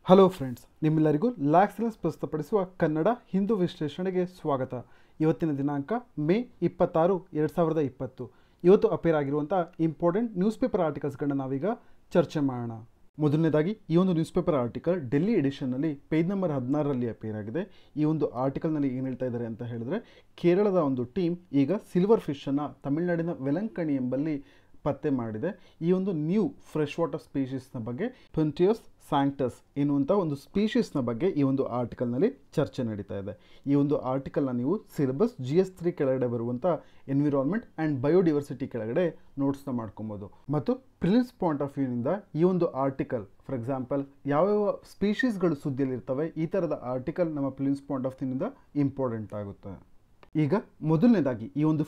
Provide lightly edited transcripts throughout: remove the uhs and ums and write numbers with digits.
Hello friends, ನಿಮ್ಮೆಲ್ಲರಿಗೂ ಲ್ಯಾಕ್ಸಲೆನ್ಸ್ ಪ್ರಸ್ತುತಪಡಿಸುವ ಕನ್ನಡ ಹಿಂದೂ ವಿಶ್ಲೇಷಣೆಗೆ ಸ್ವಾಗತ. ಇವತ್ತಿನ ದಿನಾಂಕ ಮೇ 26, 2020. ಇವತ್ತು ಅಪೇರ್ ಆಗಿರುವಂಥ ಇಂಪಾರ್ಟೆಂಟ್ ನ್ಯೂಸ್ ಪೇಪರ್ ಆರ್ಟಿಕಲ್ಸ್ಗಳನ್ನ ನಾವೀಗ ಚರ್ಚೆ ಮಾಡೋಣ. ಮೊದಲನೇದಾಗಿ ಈ ಒಂದು ನ್ಯೂಸ್ ಪೇಪರ್ ಆರ್ಟಿಕಲ್ ಡೆಲ್ಲಿ ಎಡಿಷನ್ನಲ್ಲಿ ಪೇಜ್ ನಂಬರ್ 16ರಲ್ಲಿ ಅಪೇರ್ ಆಗಿದೆ. ಈ ಒಂದು ಆರ್ಟಿಕಲ್ನಲ್ಲಿ ಏನು ಹೇಳ್ತಾ ಇದ್ದಾರೆ ಅಂತ ಹೇಳಿದ್ರೆ, ಕೇರಳದ ಒಂದು ಟೀಮ್ ಈಗ ಸಿಲ್ವರ್ ಫಿಶನ್ನು ತಮಿಳುನಾಡಿನ ವೆಲಂಕಣಿ ಎಂಬಲ್ಲಿ ಪತ್ತೆ ಮಾಡಿದೆ. ಈ ಒಂದು ನ್ಯೂ ಫ್ರೆಶ್ ವಾಟರ್ ಸ್ಪೀಷೀಸ್ನ ಬಗ್ಗೆ ಪೊಂಟಿಯಸ್ ಸ್ಯಾಂಕ್ಟಸ್ ಎನ್ನುವಂಥ ಒಂದು ಸ್ಪೀಷೀಸ್ನ ಬಗ್ಗೆ ಈ ಒಂದು ಆರ್ಟಿಕಲ್ನಲ್ಲಿ ಚರ್ಚೆ ನಡೀತಾ ಇದೆ. ಈ ಒಂದು ಆರ್ಟಿಕಲ್ನ ನೀವು ಸಿಲೆಬಸ್ GS3 ಕೆಳಗಡೆ ಬರುವಂಥ ಎನ್ವಿರಾನ್ಮೆಂಟ್ ಆ್ಯಂಡ್ ಬಯೋಡಿವರ್ಸಿಟಿ ಕೆಳಗಡೆ ನೋಟ್ಸ್ನ ಮಾಡ್ಕೊಬೋದು. ಮತ್ತು ಪ್ರಿಲಿಮ್ಸ್ ಪಾಯಿಂಟ್ ಆಫ್ ವ್ಯೂನಿಂದ ಈ ಒಂದು ಆರ್ಟಿಕಲ್, ಫಾರ್ ಎಕ್ಸಾಂಪಲ್ ಯಾವ್ಯಾವ ಸ್ಪೀಷೀಸ್ಗಳು ಸುದ್ದಿಯಲ್ಲಿರ್ತವೆ, ಈ ಥರದ ಆರ್ಟಿಕಲ್ ನಮ್ಮ ಪ್ರಿಲಿಮ್ಸ್ ಪಾಯಿಂಟ್ ಆಫ್ ವ್ಯೂನಿಂದ ಇಂಪಾರ್ಟೆಂಟ್ ಆಗುತ್ತೆ. ಈಗ ಮೊದಲನೇದಾಗಿ ಈ ಒಂದು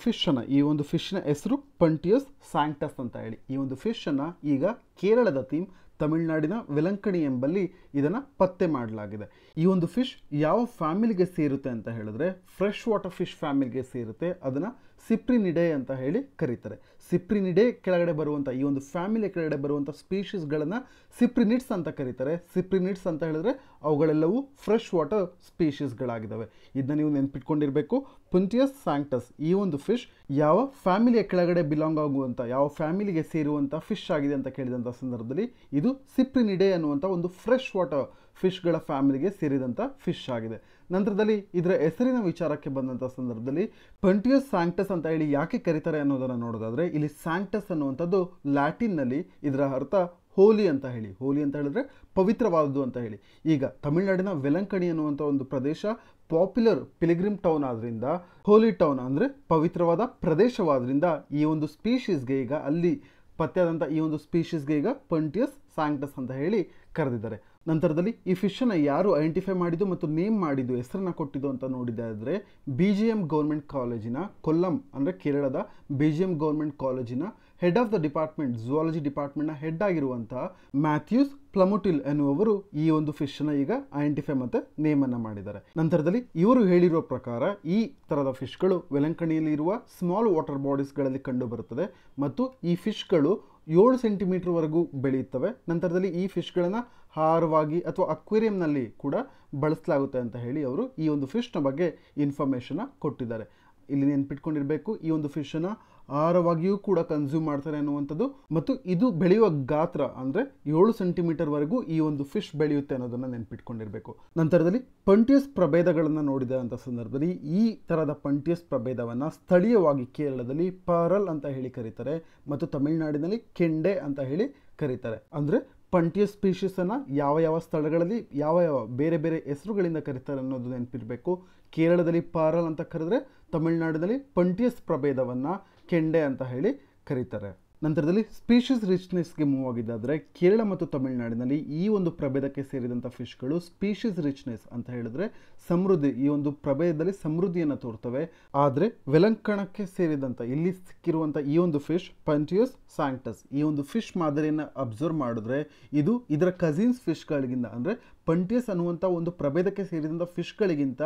ಫಿಶ್ನ ಹೆಸರು ಪೊಂಟಿಯಸ್ ಸ್ಯಾಂಕ್ಟಸ್ ಅಂತ ಹೇಳಿ. ಈ ಒಂದು ಫಿಶನ್ನು ಈಗ ಕೇರಳದ ಟೀಮ್ ತಮಿಳುನಾಡಿನ ವೆಲಂಕಣಿ ಎಂಬಲ್ಲಿ ಇದನ್ನು ಪತ್ತೆ ಮಾಡಲಾಗಿದೆ. ಈ ಒಂದು ಫಿಶ್ ಯಾವ ಫ್ಯಾಮಿಲಿಗೆ ಸೇರುತ್ತೆ ಅಂತ ಹೇಳಿದ್ರೆ, ಫ್ರೆಶ್ ವಾಟರ್ ಫಿಶ್ ಫ್ಯಾಮಿಲಿಗೆ ಸೇರುತ್ತೆ. ಅದನ್ನು ಸಿಪ್ರಿನಿಡೆ ಅಂತ ಹೇಳಿ ಕರೀತಾರೆ. ಸಿಪ್ರಿನಿಡೆ ಕೆಳಗಡೆ ಬರುವಂಥ ಈ ಒಂದು ಫ್ಯಾಮಿಲಿ ಕೆಳಗಡೆ ಬರುವಂಥ ಸ್ಪೀಷೀಸ್ಗಳನ್ನು ಸಿಪ್ರಿನಿಡ್ಸ್ ಅಂತ ಕರೀತಾರೆ. ಸಿಪ್ರಿನಿಡ್ಸ್ ಅಂತ ಹೇಳಿದ್ರೆ ಅವುಗಳೆಲ್ಲವೂ ಫ್ರೆಶ್ ವಾಟರ್ ಸ್ಪೀಷೀಸ್ಗಳಾಗಿದ್ದಾವೆ. ಇದನ್ನ ನೀವು ನೆನ್ಪಿಟ್ಕೊಂಡಿರಬೇಕು. ಪೊಂಟಿಯಸ್ ಸ್ಯಾಂಕ್ಟಸ್ ಈ ಒಂದು ಫಿಶ್ ಯಾವ ಫ್ಯಾಮಿಲಿಯ ಕೆಳಗಡೆ ಬಿಲಾಂಗ್ ಆಗುವಂಥ, ಯಾವ ಫ್ಯಾಮಿಲಿಗೆ ಸೇರುವಂಥ ಫಿಶ್ ಆಗಿದೆ ಅಂತ ಕೇಳಿದಂಥ ಸಂದರ್ಭದಲ್ಲಿ ಇದು ಸಿಪ್ರಿನಿಡೆ ಅನ್ನುವಂಥ ಒಂದು ಫ್ರೆಶ್ ವಾಟರ್ ಫಿಶ್ಗಳ ಫ್ಯಾಮಿಲಿಗೆ ಸೇರಿದಂಥ ಫಿಶ್ ಆಗಿದೆ. ನಂತರದಲ್ಲಿ ಇದರ ಹೆಸರಿನ ವಿಚಾರಕ್ಕೆ ಬಂದಂಥ ಸಂದರ್ಭದಲ್ಲಿ ಪೊಂಟಿಯಸ್ ಸ್ಯಾಂಕ್ಟಸ್ ಅಂತ ಹೇಳಿ ಯಾಕೆ ಕರೀತಾರೆ ಅನ್ನೋದನ್ನು ನೋಡೋದಾದರೆ, ಇಲ್ಲಿ ಸ್ಯಾಂಕ್ಟಸ್ ಅನ್ನುವಂಥದ್ದು ಲ್ಯಾಟಿನ್ನಲ್ಲಿ ಇದರ ಅರ್ಥ ಹೋಲಿ ಅಂತ ಹೇಳಿ. ಹೋಲಿ ಅಂತ ಹೇಳಿದ್ರೆ ಪವಿತ್ರವಾದದ್ದು ಅಂತ ಹೇಳಿ. ಈಗ ತಮಿಳುನಾಡಿನ ವೆಲಂಕಣಿ ಅನ್ನುವಂಥ ಒಂದು ಪ್ರದೇಶ ಪಾಪ್ಯುಲರ್ ಪಿಲಿಗ್ರಿಮ್ ಟೌನ್ ಆದ್ರಿಂದ, ಹೋಲಿ ಟೌನ್ ಅಂದರೆ ಪವಿತ್ರವಾದ ಪ್ರದೇಶವಾದ್ರಿಂದ ಈ ಒಂದು ಸ್ಪೀಷೀಸ್ಗೆ ಈಗ ಅಲ್ಲಿ ಪತ್ತೆಯಾದಂಥ ಈ ಒಂದು ಸ್ಪೀಷೀಸ್ಗೆ ಈಗ ಪೊಂಟಿಯಸ್ ಸ್ಯಾಂಕ್ಟಸ್ ಅಂತ ಹೇಳಿ ಕರೆದಿದ್ದಾರೆ. ನಂತರದಲ್ಲಿ ಈ ಫಿಶನ್ನು ಯಾರು ಐಡೆಂಟಿಫೈ ಮಾಡಿದ್ದು ಮತ್ತು ನೇಮ್ ಮಾಡಿದ್ದು, ಹೆಸರನ್ನು ಕೊಟ್ಟಿದ್ದು ಅಂತ ನೋಡಿದ್ದಾದರೆ, BGM ಗೌರ್ಮೆಂಟ್ ಕಾಲೇಜಿನ ಕೊಲ್ಲಂ ಅಂದರೆ ಕೇರಳದ BGM ಗೌರ್ಮೆಂಟ್ ಕಾಲೇಜಿನ head of the department, zoology ಡಿಪಾರ್ಟ್ಮೆಂಟ್ನ ಹೆಡ್ ಆಗಿರುವಂತಹ ಮ್ಯಾಥ್ಯೂಸ್ ಪ್ಲಮುಟಿಲ್ ಎನ್ನುವವರು ಈ ಒಂದು ಫಿಶನ್ನು ಈಗ ಐಡೆಂಟಿಫೈ ಮತ್ತು ನೇಮನ್ನು ಮಾಡಿದ್ದಾರೆ. ನಂತರದಲ್ಲಿ ಇವರು ಹೇಳಿರೋ ಪ್ರಕಾರ ಈ ಥರದ ಫಿಶ್ಗಳು ವೆಲಂಕಣಿಯಲ್ಲಿ ಇರುವ ಸ್ಮಾಲ್ ವಾಟರ್ ಬಾಡೀಸ್ಗಳಲ್ಲಿ ಕಂಡು ಬರುತ್ತದೆ ಮತ್ತು ಈ ಫಿಶ್ಗಳು 7 ಸೆಂಟಿಮೀಟರ್ವರೆಗೂ ಬೆಳೆಯುತ್ತವೆ. ನಂತರದಲ್ಲಿ ಈ ಫಿಶ್ಗಳನ್ನು ಆಹಾರವಾಗಿ ಅಥವಾ ಅಕ್ವೇರಿಯಂನಲ್ಲಿ ಕೂಡ ಬಳಸಲಾಗುತ್ತೆ ಅಂತ ಹೇಳಿ ಅವರು ಈ ಒಂದು ಫಿಶ್ನ ಬಗ್ಗೆ ಇನ್ಫಾರ್ಮೇಷನ್ನ ಕೊಟ್ಟಿದ್ದಾರೆ. ಇಲ್ಲಿ ನೆನ್ಪಿಟ್ಕೊಂಡಿರಬೇಕು, ಈ ಒಂದು ಫಿಶನ್ನು ಆಹಾರವಾಗಿಯೂ ಕೂಡ ಕನ್ಸ್ಯೂಮ್ ಮಾಡ್ತಾರೆ ಅನ್ನುವಂಥದ್ದು ಮತ್ತು ಇದು ಬೆಳೆಯುವ ಗಾತ್ರ ಅಂದರೆ 7 ಸೆಂಟಿಮೀಟರ್ವರೆಗೂ ಈ ಒಂದು ಫಿಶ್ ಬೆಳೆಯುತ್ತೆ ಅನ್ನೋದನ್ನು ನೆನ್ಪಿಟ್ಕೊಂಡಿರಬೇಕು. ನಂತರದಲ್ಲಿ ಪೊಂಟಿಯಸ್ ಪ್ರಭೇದಗಳನ್ನು ನೋಡಿದ ಅಂತ ಸಂದರ್ಭದಲ್ಲಿ ಈ ಥರದ ಪೊಂಟಿಯಸ್ ಪ್ರಭೇದವನ್ನು ಸ್ಥಳೀಯವಾಗಿ ಕೇರಳದಲ್ಲಿ ಪರಲ್ ಅಂತ ಹೇಳಿ ಕರೀತಾರೆ ಮತ್ತು ತಮಿಳುನಾಡಿನಲ್ಲಿ ಕೆಂಡೆ ಅಂತ ಹೇಳಿ ಕರೀತಾರೆ. ಅಂದರೆ ಪೊಂಟಿಯಸ್ ಸ್ಪೀಷೀಸನ್ನು ಯಾವ ಯಾವ ಸ್ಥಳಗಳಲ್ಲಿ ಯಾವ ಯಾವ ಬೇರೆ ಬೇರೆ ಹೆಸರುಗಳಿಂದ ಕರೀತಾರೆ ಅನ್ನೋದು ನೆನಪಿರಬೇಕು. ಕೇರಳದಲ್ಲಿ ಪಾರಲ್ ಅಂತ ಕರೆದ್ರೆ, ತಮಿಳುನಾಡಿನಲ್ಲಿ ಪೊಂಟಿಯಸ್ ಪ್ರಭೇದವನ್ನು ಕೆಂಡೆ ಅಂತ ಹೇಳಿ ಕರೀತಾರೆ. ನಂತರದಲ್ಲಿ ಸ್ಪೀಷೀಸ್ ರಿಚ್ನೆಸ್ಗೆ ಮೂವ್ ಆಗಿದ್ದಾದರೆ, ಕೇರಳ ಮತ್ತು ತಮಿಳುನಾಡಿನಲ್ಲಿ ಈ ಒಂದು ಪ್ರಭೇದಕ್ಕೆ ಸೇರಿದಂಥ ಫಿಶ್ಗಳು ಸ್ಪೀಷೀಸ್ ರಿಚ್ನೆಸ್ ಅಂತ ಹೇಳಿದ್ರೆ ಸಮೃದ್ಧಿ, ಈ ಒಂದು ಪ್ರಭೇದದಲ್ಲಿ ಸಮೃದ್ಧಿಯನ್ನು ತೋರ್ತವೆ. ಆದರೆ ವೆಲಂಕಣಕ್ಕೆ ಸೇರಿದಂಥ ಇಲ್ಲಿ ಸಿಕ್ಕಿರುವಂಥ ಈ ಒಂದು ಫಿಶ್ ಪೊಂಟಿಯಸ್ ಸ್ಯಾಂಕ್ಟಸ್, ಈ ಒಂದು ಫಿಶ್ ಮಾದರಿಯನ್ನು ಅಬ್ಸರ್ವ್ ಮಾಡಿದ್ರೆ ಇದು ಇದರ ಕಸಿನ್ಸ್ ಫಿಶ್ಗಳಿಗಿಂತ ಅಂದರೆ ಪೊಂಟಿಯಸ್ ಅನ್ನುವಂಥ ಒಂದು ಪ್ರಭೇದಕ್ಕೆ ಸೇರಿದಂಥ ಫಿಶ್ಗಳಿಗಿಂತ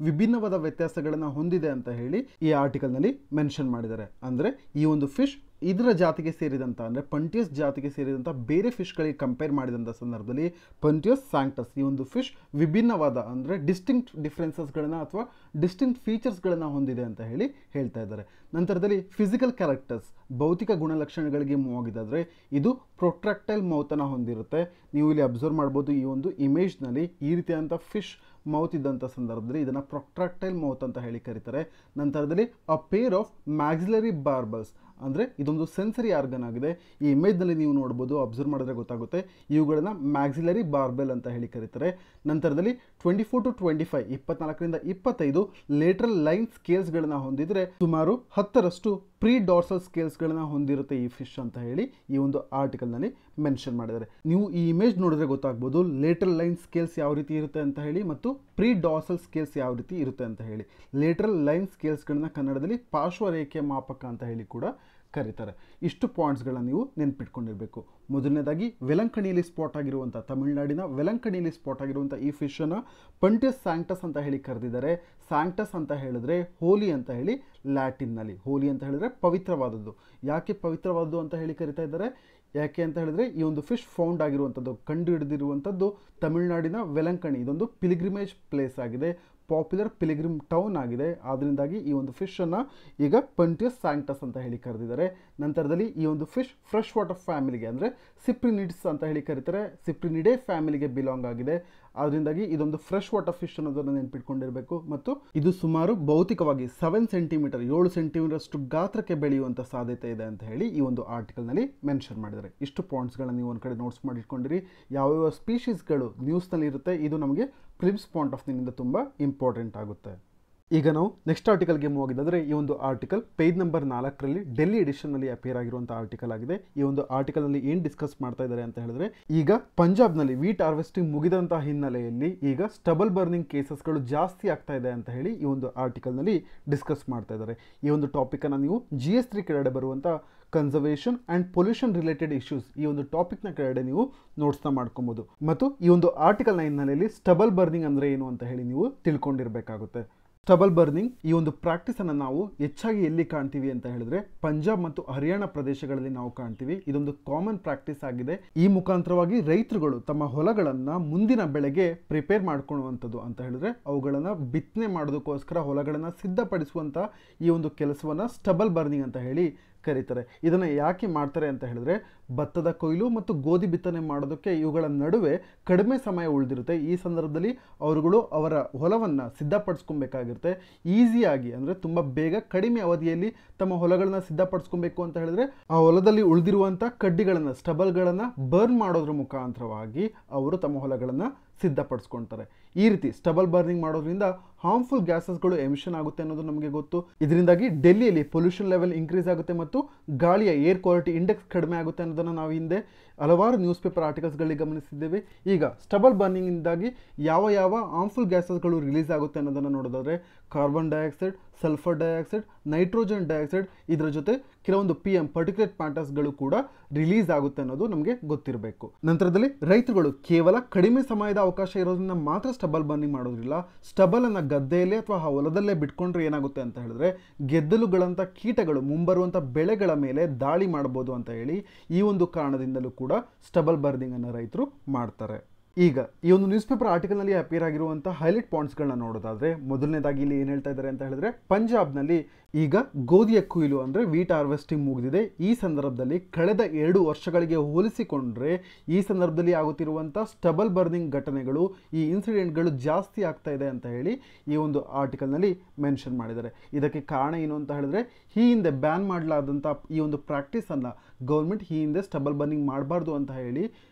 ವಿಭಿನ್ನವಾದ ವ್ಯತ್ಯಾಸಗಳನ್ನು ಹೊಂದಿದೆ ಅಂತ ಹೇಳಿ ಈ ಆರ್ಟಿಕಲ್ನಲ್ಲಿ ಮೆನ್ಷನ್ ಮಾಡಿದ್ದಾರೆ. ಅಂದರೆ ಈ ಒಂದು ಫಿಶ್ ಇದರ ಜಾತಿಗೆ ಸೇರಿದಂಥ ಅಂದರೆ ಪೊಂಟಿಯಸ್ ಜಾತಿಗೆ ಸೇರಿದಂಥ ಬೇರೆ ಫಿಶ್ಗಳಿಗೆ ಕಂಪೇರ್ ಮಾಡಿದಂಥ ಸಂದರ್ಭದಲ್ಲಿ ಪೊಂಟಿಯಸ್ ಸ್ಯಾಂಕ್ಟಸ್ ಈ ಒಂದು ಫಿಶ್ ವಿಭಿನ್ನವಾದ ಅಂದರೆ ಡಿಸ್ಟಿಂಕ್ಟ್ ಡಿಫ್ರೆನ್ಸಸ್ಗಳನ್ನು ಅಥವಾ ಡಿಸ್ಟಿಂಕ್ಟ್ ಫೀಚರ್ಸ್ಗಳನ್ನು ಹೊಂದಿದೆ ಅಂತ ಹೇಳಿ ಹೇಳ್ತಾ ಇದ್ದಾರೆ. ನಂತರದಲ್ಲಿ ಫಿಸಿಕಲ್ ಕ್ಯಾರೆಕ್ಟರ್ಸ್, ಭೌತಿಕ ಗುಣಲಕ್ಷಣಗಳಿಗೆ ಮೂವ್ ಆಗಿದ್ದಾದರೆ ಇದು ಪ್ರೊಟ್ರಾಕ್ಟೈಲ್ ಮೌತನ್ನು ಹೊಂದಿರುತ್ತೆ. ನೀವು ಇಲ್ಲಿ ಅಬ್ಸರ್ವ್ ಮಾಡ್ಬೋದು, ಈ ಒಂದು ಇಮೇಜ್ನಲ್ಲಿ ಈ ರೀತಿಯಾದಂಥ ಫಿಶ್ ಮೌತ್ ಇದ್ದಂಥ ಸಂದರ್ಭದಲ್ಲಿ ಇದನ್ನು ಪ್ರೊಟ್ರಾಕ್ಟೈಲ್ ಮೌತ್ ಅಂತ ಹೇಳಿ ಕರೀತಾರೆ. ನಂತರದಲ್ಲಿ ಅ ಪೇರ್ ಆಫ್ ಮ್ಯಾಕ್ಸಿಲರಿ ಬಾರ್ಬಲ್ಸ್ ಅಂದರೆ ಇದೊಂದು ಸೆನ್ಸರಿ ಆರ್ಗನ್ ಆಗಿದೆ. ಈ ಇಮೇಜ್ನಲ್ಲಿ ನೀವು ನೋಡ್ಬೋದು, ಅಬ್ಸರ್ವ್ ಮಾಡಿದ್ರೆ ಗೊತ್ತಾಗುತ್ತೆ, ಇವುಗಳನ್ನು ಮ್ಯಾಕ್ಸಿಲರಿ ಬಾರ್ಬೆಲ್ ಅಂತ ಹೇಳಿ ಕರೀತಾರೆ. ನಂತರದಲ್ಲಿ 24 to 25 24ರಿಂದ 25 ಲೇಟ್ರಲ್ ಲೈನ್ ಸ್ಕೇಲ್ಸ್ಗಳನ್ನು ಹೊಂದಿದ್ರೆ ಸುಮಾರು 10ರಷ್ಟು ಪ್ರೀ ಡಾರ್ಸಲ್ ಸ್ಕೇಲ್ಸ್ಗಳನ್ನು ಹೊಂದಿರುತ್ತೆ ಈ ಫಿಶ್ ಅಂತ ಹೇಳಿ ಈ ಒಂದು ಆರ್ಟಿಕಲ್ನಲ್ಲಿ ಮೆನ್ಷನ್ ಮಾಡಿದ್ದಾರೆ. ನೀವು ಈ ಇಮೇಜ್ ನೋಡಿದ್ರೆ ಗೊತ್ತಾಗ್ಬೋದು ಲೇಟ್ರಲ್ ಲೈನ್ ಸ್ಕೇಲ್ಸ್ ಯಾವ ರೀತಿ ಇರುತ್ತೆ ಅಂತ ಹೇಳಿ ಮತ್ತು ಪ್ರೀ ಡಾರ್ಸಲ್ ಸ್ಕೇಲ್ಸ್ ಯಾವ ರೀತಿ ಇರುತ್ತೆ ಅಂತ ಹೇಳಿ. ಲೇಟ್ರಲ್ ಲೈನ್ ಸ್ಕೇಲ್ಸ್ಗಳನ್ನ ಕನ್ನಡದಲ್ಲಿ ಪಾರ್ಶ್ವರೇಖೆ ಮಾಪಕ ಅಂತ ಹೇಳಿ ಕೂಡ ಕರೀತಾರೆ. ಇಷ್ಟು ಪಾಯಿಂಟ್ಸ್ಗಳನ್ನ ನೀವು ನೆನ್ಪಿಟ್ಕೊಂಡಿರಬೇಕು. ಮೊದಲನೇದಾಗಿ ವೆಲಂಕಣಿಯಲ್ಲಿ ಸ್ಪಾಟ್ ಆಗಿರುವಂಥ, ತಮಿಳುನಾಡಿನ ವೆಲಂಕಣಿಯಲ್ಲಿ ಸ್ಪಾಟ್ ಆಗಿರುವಂಥ ಈ ಫಿಶನ್ನು ಪೊಂಟಿಯಸ್ ಸ್ಯಾಂಕ್ಟಸ್ ಅಂತ ಹೇಳಿ ಕರೆದಿದ್ದಾರೆ. ಸ್ಯಾಂಕ್ಟಸ್ ಅಂತ ಹೇಳಿದ್ರೆ ಹೋಲಿ ಅಂತ ಹೇಳಿ ಲ್ಯಾಟಿನ್ನಲ್ಲಿ, ಹೋಲಿ ಅಂತ ಹೇಳಿದ್ರೆ ಪವಿತ್ರವಾದದ್ದು. ಯಾಕೆ ಪವಿತ್ರವಾದದ್ದು ಅಂತ ಹೇಳಿ ಕರಿತಾ ಇದ್ದಾರೆ? ಯಾಕೆ ಅಂತ ಹೇಳಿದ್ರೆ ಈ ಒಂದು ಫಿಶ್ ಫೌಂಡ್ ಆಗಿರುವಂಥದ್ದು, ಕಂಡು ಹಿಡಿದಿರುವಂಥದ್ದು ತಮಿಳುನಾಡಿನ ವೆಲಂಕಣಿ. ಇದೊಂದು ಪಿಲಿಗ್ರಿಮೇಜ್ ಪ್ಲೇಸ್ ಆಗಿದೆ, ಪಾಪ್ಯುಲರ್ ಪಿಲಿಗ್ರಿಮ್ ಟೌನ್ ಆಗಿದೆ. ಅದರಿಂದಾಗಿ ಈ ಒಂದು ಫಿಶನ್ನು ಈಗ ಪಂಟಿಯಸ್ ಸ್ಯಾಂಕ್ಟಸ್ ಅಂತ ಹೇಳಿ ಕರೆದಿದ್ದಾರೆ. ನಂತರದಲ್ಲಿ ಈ ಒಂದು ಫಿಶ್ ಫ್ರೆಶ್ ವಾಟರ್ ಫ್ಯಾಮಿಲಿಗೆ ಅಂದರೆ ಸಿಪ್ರಿನಿಡ್ಸ್ ಅಂತ ಹೇಳಿ ಕರೀತಾರೆ, ಸಿಪ್ರಿನಿಡೇ ಫ್ಯಾಮಿಲಿಗೆ ಬಿಲಾಂಗ್ ಆಗಿದೆ. ಅದರಿಂದಾಗಿ ಇದೊಂದು ಫ್ರೆಶ್ ವಾಟರ್ ಫಿಶ್ ಅನ್ನೋದನ್ನು ನೆನ್ಪಿಟ್ಕೊಂಡಿರಬೇಕು. ಮತ್ತು ಇದು ಸುಮಾರು ಭೌತಿಕವಾಗಿ 7 ಸೆಂಟಿಮೀಟರ್ 7 ಸೆಂಟಿಮೀಟರ್ ಅಷ್ಟು ಗಾತ್ರಕ್ಕೆ ಬೆಳೆಯುವಂಥ ಸಾಧ್ಯತೆ ಇದೆ ಅಂತ ಹೇಳಿ ಈ ಒಂದು ಆರ್ಟಿಕಲ್ನಲ್ಲಿ ಮೆನ್ಷನ್ ಮಾಡಿದ್ದಾರೆ. ಇಷ್ಟು ಪಾಯಿಂಟ್ಸ್ಗಳನ್ನ ನೀವು ಒಂದು ಕಡೆ ನೋಟ್ಸ್ ಮಾಡಿಟ್ಕೊಂಡಿರಿ. ಯಾವ್ಯಾವ ಸ್ಪೀಷೀಸ್ಗಳು ನ್ಯೂಸ್ನಲ್ಲಿ ಇರುತ್ತೆ, ಇದು ನಮಗೆ ಪ್ರಿಮ್ಸ್ ಪಾಯಿಂಟ್ ಆಫ್ ವ್ಯೂನಿಂದ ತುಂಬ ಇಂಪಾರ್ಟೆಂಟ್ ಆಗುತ್ತೆ. ಈಗ ನಾವು ನೆಕ್ಸ್ಟ್ ಆರ್ಟಿಕಲ್ಗೆ ಮೂವ್ ಆಗಿದ್ದರೆ ಈ ಒಂದು ಆರ್ಟಿಕಲ್ ಪೇಜ್ ನಂಬರ್ 4ರಲ್ಲಿ ಡೆಲ್ಲಿ ಎಡಿಷನ್ನಲ್ಲಿ ಅಪಿಯರ್ ಆಗಿರುವಂಥ ಆರ್ಟಿಕಲ್ ಆಗಿದೆ. ಈ ಒಂದು ಆರ್ಟಿಕಲ್ನಲ್ಲಿ ಏನು ಡಿಸ್ಕಸ್ ಮಾಡ್ತಾ ಇದ್ದಾರೆ ಅಂತ ಹೇಳಿದ್ರೆ, ಈಗ ಪಂಜಾಬ್ನಲ್ಲಿ ವೀಟ್ ಹಾರ್ವೆಸ್ಟಿಂಗ್ ಮುಗಿದಂತಹ ಹಿನ್ನೆಲೆಯಲ್ಲಿ ಈಗ ಸ್ಟಬಲ್ ಬರ್ನಿಂಗ್ ಕೇಸಸ್ಗಳು ಜಾಸ್ತಿ ಆಗ್ತಾ ಇದೆ ಅಂತ ಹೇಳಿ ಈ ಒಂದು ಆರ್ಟಿಕಲ್ನಲ್ಲಿ ಡಿಸ್ಕಸ್ ಮಾಡ್ತಾ ಇದ್ದಾರೆ. ಈ ಒಂದು ಟಾಪಿಕನ್ನು ನೀವು GS3 ಕೆಳಗಡೆ ಬರುವಂಥ conservation and pollution related issues ಈ ಒಂದು ಟಾಪಿಕ್ನ ಕೆಳಗಡೆ ನೀವು ನೋಟ್ಸ್ನ ಮಾಡ್ಕೊಬೋದು. ಮತ್ತು ಈ ಒಂದು ಆರ್ಟಿಕಲ್ನ ಹಿನ್ನೆಲೆಯಲ್ಲಿ ಸ್ಟಬಲ್ ಬರ್ನಿಂಗ್ ಅಂದರೆ ಏನು ಅಂತ ಹೇಳಿ ನೀವು ತಿಳ್ಕೊಂಡಿರಬೇಕಾಗುತ್ತೆ. ಸ್ಟಬಲ್ ಬರ್ನಿಂಗ್ ಈ ಒಂದು ಪ್ರಾಕ್ಟೀಸನ್ನು ನಾವು ಹೆಚ್ಚಾಗಿ ಎಲ್ಲಿ ಕಾಣ್ತೀವಿ ಅಂತ ಹೇಳಿದ್ರೆ ಪಂಜಾಬ್ ಮತ್ತು ಹರಿಯಾಣ ಪ್ರದೇಶಗಳಲ್ಲಿ ನಾವು ಕಾಣ್ತೀವಿ. ಇದೊಂದು ಕಾಮನ್ ಪ್ರಾಕ್ಟೀಸ್ ಆಗಿದೆ. ಈ ಮುಖಾಂತರವಾಗಿ ರೈತರುಗಳು ತಮ್ಮ ಹೊಲಗಳನ್ನು ಮುಂದಿನ ಬೆಳೆಗೆ ಪ್ರಿಪೇರ್ ಮಾಡ್ಕೊಳ್ಳುವಂಥದ್ದು ಅಂತ ಹೇಳಿದ್ರೆ ಅವುಗಳನ್ನು ಬಿತ್ತನೆ ಮಾಡೋದಕ್ಕೋಸ್ಕರ ಹೊಲಗಳನ್ನು ಸಿದ್ಧಪಡಿಸುವಂಥ ಈ ಒಂದು ಕೆಲಸವನ್ನು ಸ್ಟಬಲ್ ಬರ್ನಿಂಗ್ ಅಂತ ಹೇಳಿ ಕರೀತಾರೆ. ಇದನ್ನು ಯಾಕೆ ಮಾಡ್ತಾರೆ ಅಂತ ಹೇಳಿದ್ರೆ ಭತ್ತದ ಕೊಯ್ಲು ಮತ್ತು ಗೋಧಿ ಬಿತ್ತನೆ ಮಾಡೋದಕ್ಕೆ ಇವುಗಳ ನಡುವೆ ಕಡಿಮೆ ಸಮಯ ಉಳಿದಿರುತ್ತೆ. ಈ ಸಂದರ್ಭದಲ್ಲಿ ಅವರುಗಳು ಅವರ ಹೊಲವನ್ನು ಸಿದ್ಧಪಡಿಸ್ಕೊಬೇಕಾಗಿರುತ್ತೆ. ಈಸಿಯಾಗಿ ಅಂದರೆ ತುಂಬ ಬೇಗ ಕಡಿಮೆ ಅವಧಿಯಲ್ಲಿ ತಮ್ಮ ಹೊಲಗಳನ್ನ ಸಿದ್ಧಪಡಿಸ್ಕೊಬೇಕು ಅಂತ ಹೇಳಿದ್ರೆ ಆ ಹೊಲದಲ್ಲಿ ಉಳಿದಿರುವಂಥ ಕಡ್ಡಿಗಳನ್ನು ಸ್ಟಬಲ್ಗಳನ್ನು ಬರ್ನ್ ಮಾಡೋದ್ರ ಮುಖಾಂತರವಾಗಿ ಅವರು ತಮ್ಮ ಹೊಲಗಳನ್ನು ಸಿದ್ಧಪಡಿಸ್ಕೊಳ್ತಾರೆ. ಈ ರೀತಿ ಸ್ಟಬಲ್ ಬರ್ನಿಂಗ್ ಮಾಡೋದ್ರಿಂದ ಹಾರ್ಮ್ಫುಲ್ ಗ್ಯಾಸಸ್ಗಳು ಎಮಿಷನ್ ಆಗುತ್ತೆ ಅನ್ನೋದು ನಮಗೆ ಗೊತ್ತು. ಇದರಿಂದಾಗಿ ಡೆಲ್ಲಿಯಲ್ಲಿ ಪೊಲ್ಯೂಷನ್ ಲೆವೆಲ್ ಇನ್ಕ್ರೀಸ್ ಆಗುತ್ತೆ ಮತ್ತು ಗಾಳಿಯ ಏರ್ ಕ್ವಾಲಿಟಿ ಇಂಡೆಕ್ಸ್ ಕಡಿಮೆ ಆಗುತ್ತೆ ಅನ್ನೋದನ್ನು ನಾವು ಹಿಂದೆ ಹಲವಾರು ನ್ಯೂಸ್ ಪೇಪರ್ ಆರ್ಟಿಕಲ್ಸ್ಗಳಲ್ಲಿ ಗಮನಿಸಿದ್ದೇವೆ. ಈಗ ಸ್ಟಬಲ್ ಬರ್ನಿಂಗಿಂದಾಗಿ ಯಾವ ಯಾವ ಹಾರ್ಮ್ಫುಲ್ ಗ್ಯಾಸಸ್ಗಳು ರಿಲೀಸ್ ಆಗುತ್ತೆ ಅನ್ನೋದನ್ನು ನೋಡೋದಾದರೆ carbon dioxide, sulphur dioxide, nitrogen dioxide, ಇದರ ಜೊತೆ ಕೆಲವೊಂದು PM ಪರ್ಟಿಕ್ಯುಲೇಟ್ ಮ್ಯಾಟರ್ಸ್ಗಳು ಕೂಡ ರಿಲೀಸ್ ಆಗುತ್ತೆ ಅನ್ನೋದು ನಮಗೆ ಗೊತ್ತಿರಬೇಕು. ನಂತರದಲ್ಲಿ ರೈತರುಗಳು ಕೇವಲ ಕಡಿಮೆ ಸಮಯದ ಅವಕಾಶ ಇರೋದ್ರಿಂದ ಮಾತ್ರ ಸ್ಟಬಲ್ ಬರ್ನಿಂಗ್ ಮಾಡೋದಿಲ್ಲ. ಸ್ಟಬಲ್ ಅನ್ನ ಗದ್ದೆಯಲ್ಲೇ ಅಥವಾ ಹೊಲದಲ್ಲೇ ಬಿಟ್ಕೊಂಡ್ರೆ ಏನಾಗುತ್ತೆ ಅಂತ ಹೇಳಿದ್ರೆ ಗೆದ್ದಲುಗಳಂಥ ಕೀಟಗಳು ಮುಂಬರುವಂಥ ಬೆಳೆಗಳ ಮೇಲೆ ದಾಳಿ ಮಾಡಬಹುದು ಅಂತ ಹೇಳಿ ಈ ಒಂದು ಕಾರಣದಿಂದಲೂ ಕೂಡ ಸ್ಟಬಲ್ ಬರ್ನಿಂಗ್ ಅನ್ನು ರೈತರು ಮಾಡ್ತಾರೆ. ಈಗ ಈ ಒಂದು ನ್ಯೂಸ್ ಪೇಪರ್ ಆರ್ಟಿಕಲ್ನಲ್ಲಿ ಅಪಿಯರ್ ಆಗಿರುವಂಥ ಹೈಲೈಟ್ ಪಾಯಿಂಟ್ಸ್ಗಳನ್ನ ನೋಡೋದಾದರೆ ಮೊದಲನೇದಾಗಿ ಇಲ್ಲಿ ಏನು ಹೇಳ್ತಾ ಇದ್ದಾರೆ ಅಂತ ಹೇಳಿದ್ರೆ ಪಂಜಾಬ್ನಲ್ಲಿ ಈಗ ಗೋಧಿಯ ಕೊಯ್ಲು ಅಂದರೆ ವೀಟ್ ಹಾರ್ವೆಸ್ಟಿಂಗ್ ಮುಗಿದಿದೆ. ಈ ಸಂದರ್ಭದಲ್ಲಿ ಕಳೆದ 2 ವರ್ಷಗಳಿಗೆ ಹೋಲಿಸಿಕೊಂಡ್ರೆ ಈ ಸಂದರ್ಭದಲ್ಲಿ ಆಗುತ್ತಿರುವಂಥ ಸ್ಟಬಲ್ ಬರ್ನಿಂಗ್ ಘಟನೆಗಳು ಈ ಇನ್ಸಿಡೆಂಟ್ಗಳು ಜಾಸ್ತಿ ಆಗ್ತಾ ಇದೆ ಅಂತ ಹೇಳಿ ಈ ಒಂದು ಆರ್ಟಿಕಲ್ನಲ್ಲಿ ಮೆನ್ಷನ್ ಮಾಡಿದ್ದಾರೆ. ಇದಕ್ಕೆ ಕಾರಣ ಏನು ಅಂತ ಹೇಳಿದ್ರೆ ಈ ಹಿಂದೆ ಬ್ಯಾನ್ ಮಾಡಲಾದಂಥ ಈ ಒಂದು ಪ್ರಾಕ್ಟೀಸನ್ನು ಗೌರ್ಮೆಂಟ್ ಈ ಹಿಂದೆ ಸ್ಟಬಲ್ ಬರ್ನಿಂಗ್ ಮಾಡಬಾರ್ದು ಅಂತ ಹೇಳಿ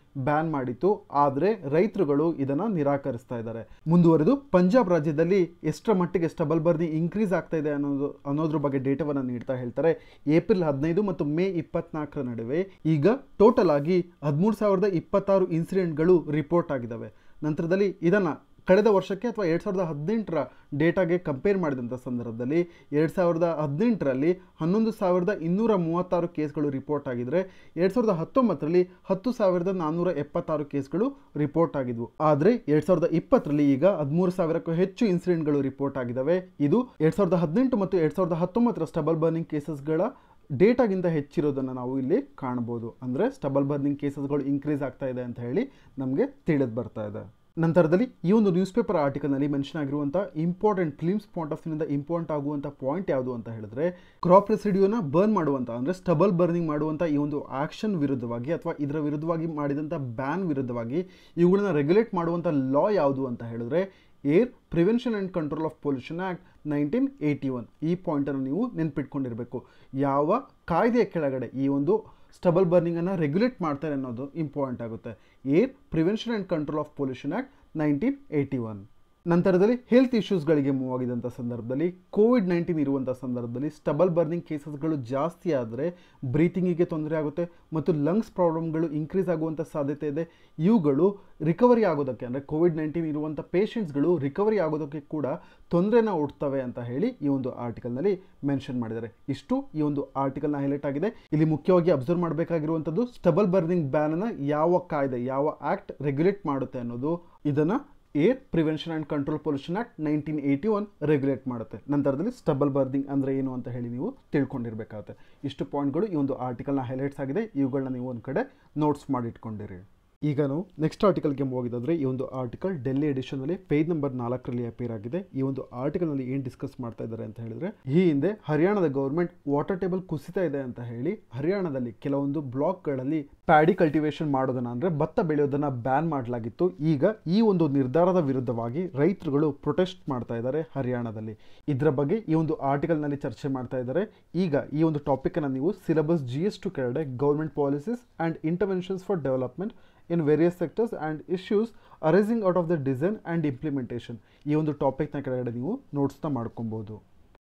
ಬ್ಯಾನ್ ಮಾಡಿತ್ತು. ಆದರೆ ರೈತರುಗಳು ಇದನ್ನು ನಿರಾಕರಿಸ್ತಾ ಇದ್ದಾರೆ. ಮುಂದುವರೆದು ಪಂಜಾಬ್ ರಾಜ್ಯದಲ್ಲಿ ಎಷ್ಟರ ಮಟ್ಟಿಗೆ ಸ್ಟಬಲ್ ಬರ್ನಿಂಗ್ ಇನ್ಕ್ರೀಸ್ ಆಗ್ತಾ ಇದೆ ಅನ್ನೋದ್ರ ಬಗ್ಗೆ ಡೇಟಾವನ್ನು ನೀಡ್ತಾ ಹೇಳ್ತಾರೆ. ಏಪ್ರಿಲ್ 15 ಮತ್ತು ಮೇ 24 ನಡುವೆ ಈಗ ಟೋಟಲ್ ಆಗಿ 13,026 ಇನ್ಸಿಡೆಂಟ್ಗಳು ರಿಪೋರ್ಟ್ ಆಗಿದ್ದಾವೆ. ನಂತರದಲ್ಲಿ ಇದನ್ನು ಕಳೆದ ವರ್ಷಕ್ಕೆ ಅಥವಾ 2018ರ ಡೇಟಾಗೆ ಕಂಪೇರ್ ಮಾಡಿದಂಥ ಸಂದರ್ಭದಲ್ಲಿ 2018ರಲ್ಲಿ 11,236 ಕೇಸ್ಗಳು ರಿಪೋರ್ಟ್ ಆಗಿದ್ರೆ 2019ರಲ್ಲಿ 10,476 ಕೇಸ್ಗಳು ರಿಪೋರ್ಟ್ ಆಗಿದ್ವು. ಆದರೆ 2020ರಲ್ಲಿ ಈಗ 13,000ಕ್ಕೂ ಹೆಚ್ಚು ಇನ್ಸಿಡೆಂಟ್ಗಳು ರಿಪೋರ್ಟ್ ಆಗಿದ್ದಾವೆ. ಇದು 2018 ಮತ್ತು 2019ರ ಸ್ಟಬಲ್ ಬರ್ನಿಂಗ್ ಕೇಸಸ್ಗಳ ಡೇಟಾಗಿಂತ ಹೆಚ್ಚಿರೋದನ್ನು ನಾವು ಇಲ್ಲಿ ಕಾಣ್ಬೋದು. ಅಂದರೆ ಸ್ಟಬಲ್ ಬರ್ನಿಂಗ್ ಕೇಸಸ್ಗಳು ಇನ್ಕ್ರೀಸ್ ಆಗ್ತಾ ಇದೆ ಅಂತ ಹೇಳಿ ನಮಗೆ ತಿಳಿದು ಬರ್ತಾ ಇದೆ. ನಂತರದಲ್ಲಿ ಈ ಒಂದು ನ್ಯೂಸ್ ಪೇಪರ್ ಆರ್ಟಿಕಲ್ನಲ್ಲಿ ಮೆನ್ಷನ್ ಆಗಿರುವಂಥ ಇಂಪಾರ್ಟೆಂಟ್ ಫಿಲ್ಮ್ಸ್ ಪಾಯಿಂಟ್ ಆಫ್ ವ್ಯೂನಿಂದ ಇಂಪಾರ್ಟೆಂಟ್ ಆಗುವಂಥ ಪಾಯಿಂಟ್ ಯಾವುದು ಅಂತ ಹೇಳಿದ್ರೆ ಕ್ರಾಪ್ ರೆಸಿಡ್ಯೂನ ಬರ್ನ್ ಮಾಡುವಂಥ ಅಂದರೆ ಸ್ಟಬಲ್ ಬರ್ನಿಂಗ್ ಮಾಡುವಂಥ ಈ ಒಂದು ಆಕ್ಷನ್ ವಿರುದ್ಧವಾಗಿ ಅಥವಾ ಇದರ ವಿರುದ್ಧವಾಗಿ ಮಾಡಿದಂಥ ಬ್ಯಾನ್ ವಿರುದ್ಧವಾಗಿ ಇವುಗಳನ್ನ ರೆಗ್ಯುಲೇಟ್ ಮಾಡುವಂಥ ಲಾ ಯಾವುದು ಅಂತ ಹೇಳಿದ್ರೆ air prevention and control of pollution act 1981. ಈ ಪಾಯಿಂಟನ್ನು ನೀವು ನೆನ್ಪಿಟ್ಕೊಂಡಿರಬೇಕು. ಯಾವ ಕಾಯ್ದೆಯ ಕೆಳಗಡೆ ಈ ಒಂದು ಸ್ಟಬಲ್ ಬರ್ನಿಂಗನ್ನು ರೆಗ್ಯುಲೇಟ್ ಮಾಡ್ತಾರೆ ಅನ್ನೋದು ಇಂಪಾರ್ಟೆಂಟ್ ಆಗುತ್ತೆ. Air prevention and control of pollution act 1981. ನಂತರದಲ್ಲಿ ಹೆಲ್ತ್ ಇಶ್ಯೂಸ್ಗಳಿಗೆ ಮೂವ್ ಆಗಿದಂಥ ಸಂದರ್ಭದಲ್ಲಿ COVID-19 ಇರುವಂಥ ಸಂದರ್ಭದಲ್ಲಿ ಸ್ಟಬಲ್ ಬರ್ನಿಂಗ್ ಕೇಸಸ್ಗಳು ಜಾಸ್ತಿ ಆದರೆ ಬ್ರೀತಿಂಗಿಗೆ ತೊಂದರೆ ಆಗುತ್ತೆ ಮತ್ತು ಲಂಗ್ಸ್ ಪ್ರಾಬ್ಲಮ್ಗಳು ಇನ್ಕ್ರೀಸ್ ಆಗುವಂಥ ಸಾಧ್ಯತೆ ಇದೆ. ಇವುಗಳು ರಿಕವರಿ ಆಗೋದಕ್ಕೆ ಅಂದರೆ COVID-19 ಇರುವಂಥ ಪೇಷಂಟ್ಸ್ಗಳು ರಿಕವರಿ ಆಗೋದಕ್ಕೆ ಕೂಡ ತೊಂದರೆನ ಹುಡ್ತವೆ ಅಂತ ಹೇಳಿ ಈ ಒಂದು ಆರ್ಟಿಕಲ್ನಲ್ಲಿ ಮೆನ್ಷನ್ ಮಾಡಿದ್ದಾರೆ. ಇಷ್ಟು ಈ ಒಂದು ಆರ್ಟಿಕಲ್ನ ಹೈಲೈಟ್ ಆಗಿದೆ. ಇಲ್ಲಿ ಮುಖ್ಯವಾಗಿ ಅಬ್ಸರ್ವ್ ಮಾಡಬೇಕಾಗಿರುವಂಥದ್ದು ಸ್ಟಬಲ್ ಬರ್ನಿಂಗ್ ಬ್ಯಾನನ್ನು ಯಾವ ಕಾಯ್ದೆ ಯಾವ ಆ್ಯಕ್ಟ್ ರೆಗ್ಯುಲೇಟ್ ಮಾಡುತ್ತೆ ಅನ್ನೋದು. ಇದನ್ನು air prevention and control pollution act 1981 regulate ಮಾಡುತ್ತೆ. ನಂತರದಲ್ಲಿ ಸ್ಟಬಲ್ ಬರ್ನಿಂಗ್ ಅಂದರೆ ಏನು ಅಂತ ಹೇಳಿ ನೀವು ತಿಳ್ಕೊಂಡಿರಬೇಕಾಗುತ್ತೆ. ಇಷ್ಟು ಪಾಯಿಂಟ್ಗಳು ಈ ಒಂದು ಆರ್ಟಿಕಲ್ನ ಹೈಲೈಟ್ಸ್ ಆಗಿದೆ. ಇವುಗಳನ್ನ ನೀವು ಒಂದು ಕಡೆ ನೋಟ್ಸ್ ಮಾಡಿ ಇಟ್ಕೊಂಡಿರಿ. ಈಗ ನಾವು ನೆಕ್ಸ್ಟ್ ಆರ್ಟಿಕಲ್ಗೆ ಹೋಗಿದ್ದಾದರೆ ಈ ಒಂದು ಆರ್ಟಿಕಲ್ ಡೆಲ್ಲಿ ಎಡಿಷನಲ್ಲಿ ಪೇಜ್ ನಂಬರ್ 4ರಲ್ಲಿ ಅಪೇರ್ ಆಗಿದೆ. ಈ ಒಂದು ಆರ್ಟಿಕಲ್ನಲ್ಲಿ ಏನು ಡಿಸ್ಕಸ್ ಮಾಡ್ತಾ ಇದ್ದಾರೆ ಅಂತ ಹೇಳಿದ್ರೆ, ಈ ಹಿಂದೆ ಹರಿಯಾಣದ ಗೌರ್ಮೆಂಟ್ ವಾಟರ್ ಟೇಬಲ್ ಕುಸಿತಾ ಇದೆ ಅಂತ ಹೇಳಿ ಹರಿಯಾಣದಲ್ಲಿ ಕೆಲವೊಂದು ಬ್ಲಾಕ್ಗಳಲ್ಲಿ ಪ್ಯಾಡಿ ಕಲ್ಟಿವೇಶನ್ ಮಾಡೋದನ್ನ ಅಂದರೆ ಭತ್ತ ಬೆಳೆಯೋದನ್ನ ಬ್ಯಾನ್ ಮಾಡಲಾಗಿತ್ತು. ಈಗ ಈ ಒಂದು ನಿರ್ಧಾರದ ವಿರುದ್ಧವಾಗಿ ರೈತರುಗಳು ಪ್ರೊಟೆಸ್ಟ್ ಮಾಡ್ತಾ ಇದ್ದಾರೆ ಹರಿಯಾಣದಲ್ಲಿ. ಇದರ ಬಗ್ಗೆ ಈ ಒಂದು ಆರ್ಟಿಕಲ್ನಲ್ಲಿ ಚರ್ಚೆ ಮಾಡ್ತಾ ಇದ್ದಾರೆ. ಈಗ ಈ ಒಂದು ಟಾಪಿಕನ್ನು ನೀವು ಸಿಲೆಬಸ್ GS2 ಕೆಳಗಡೆ government policies and interventions for development in various sectors and issues arising out of the design and implementation ಈ ಒಂದು ಟಾಪಿಕ್ನ ಕೆಳಗಡೆ ನೀವು ನೋಟ್ಸ್ನ ಮಾಡ್ಕೊಬೋದು.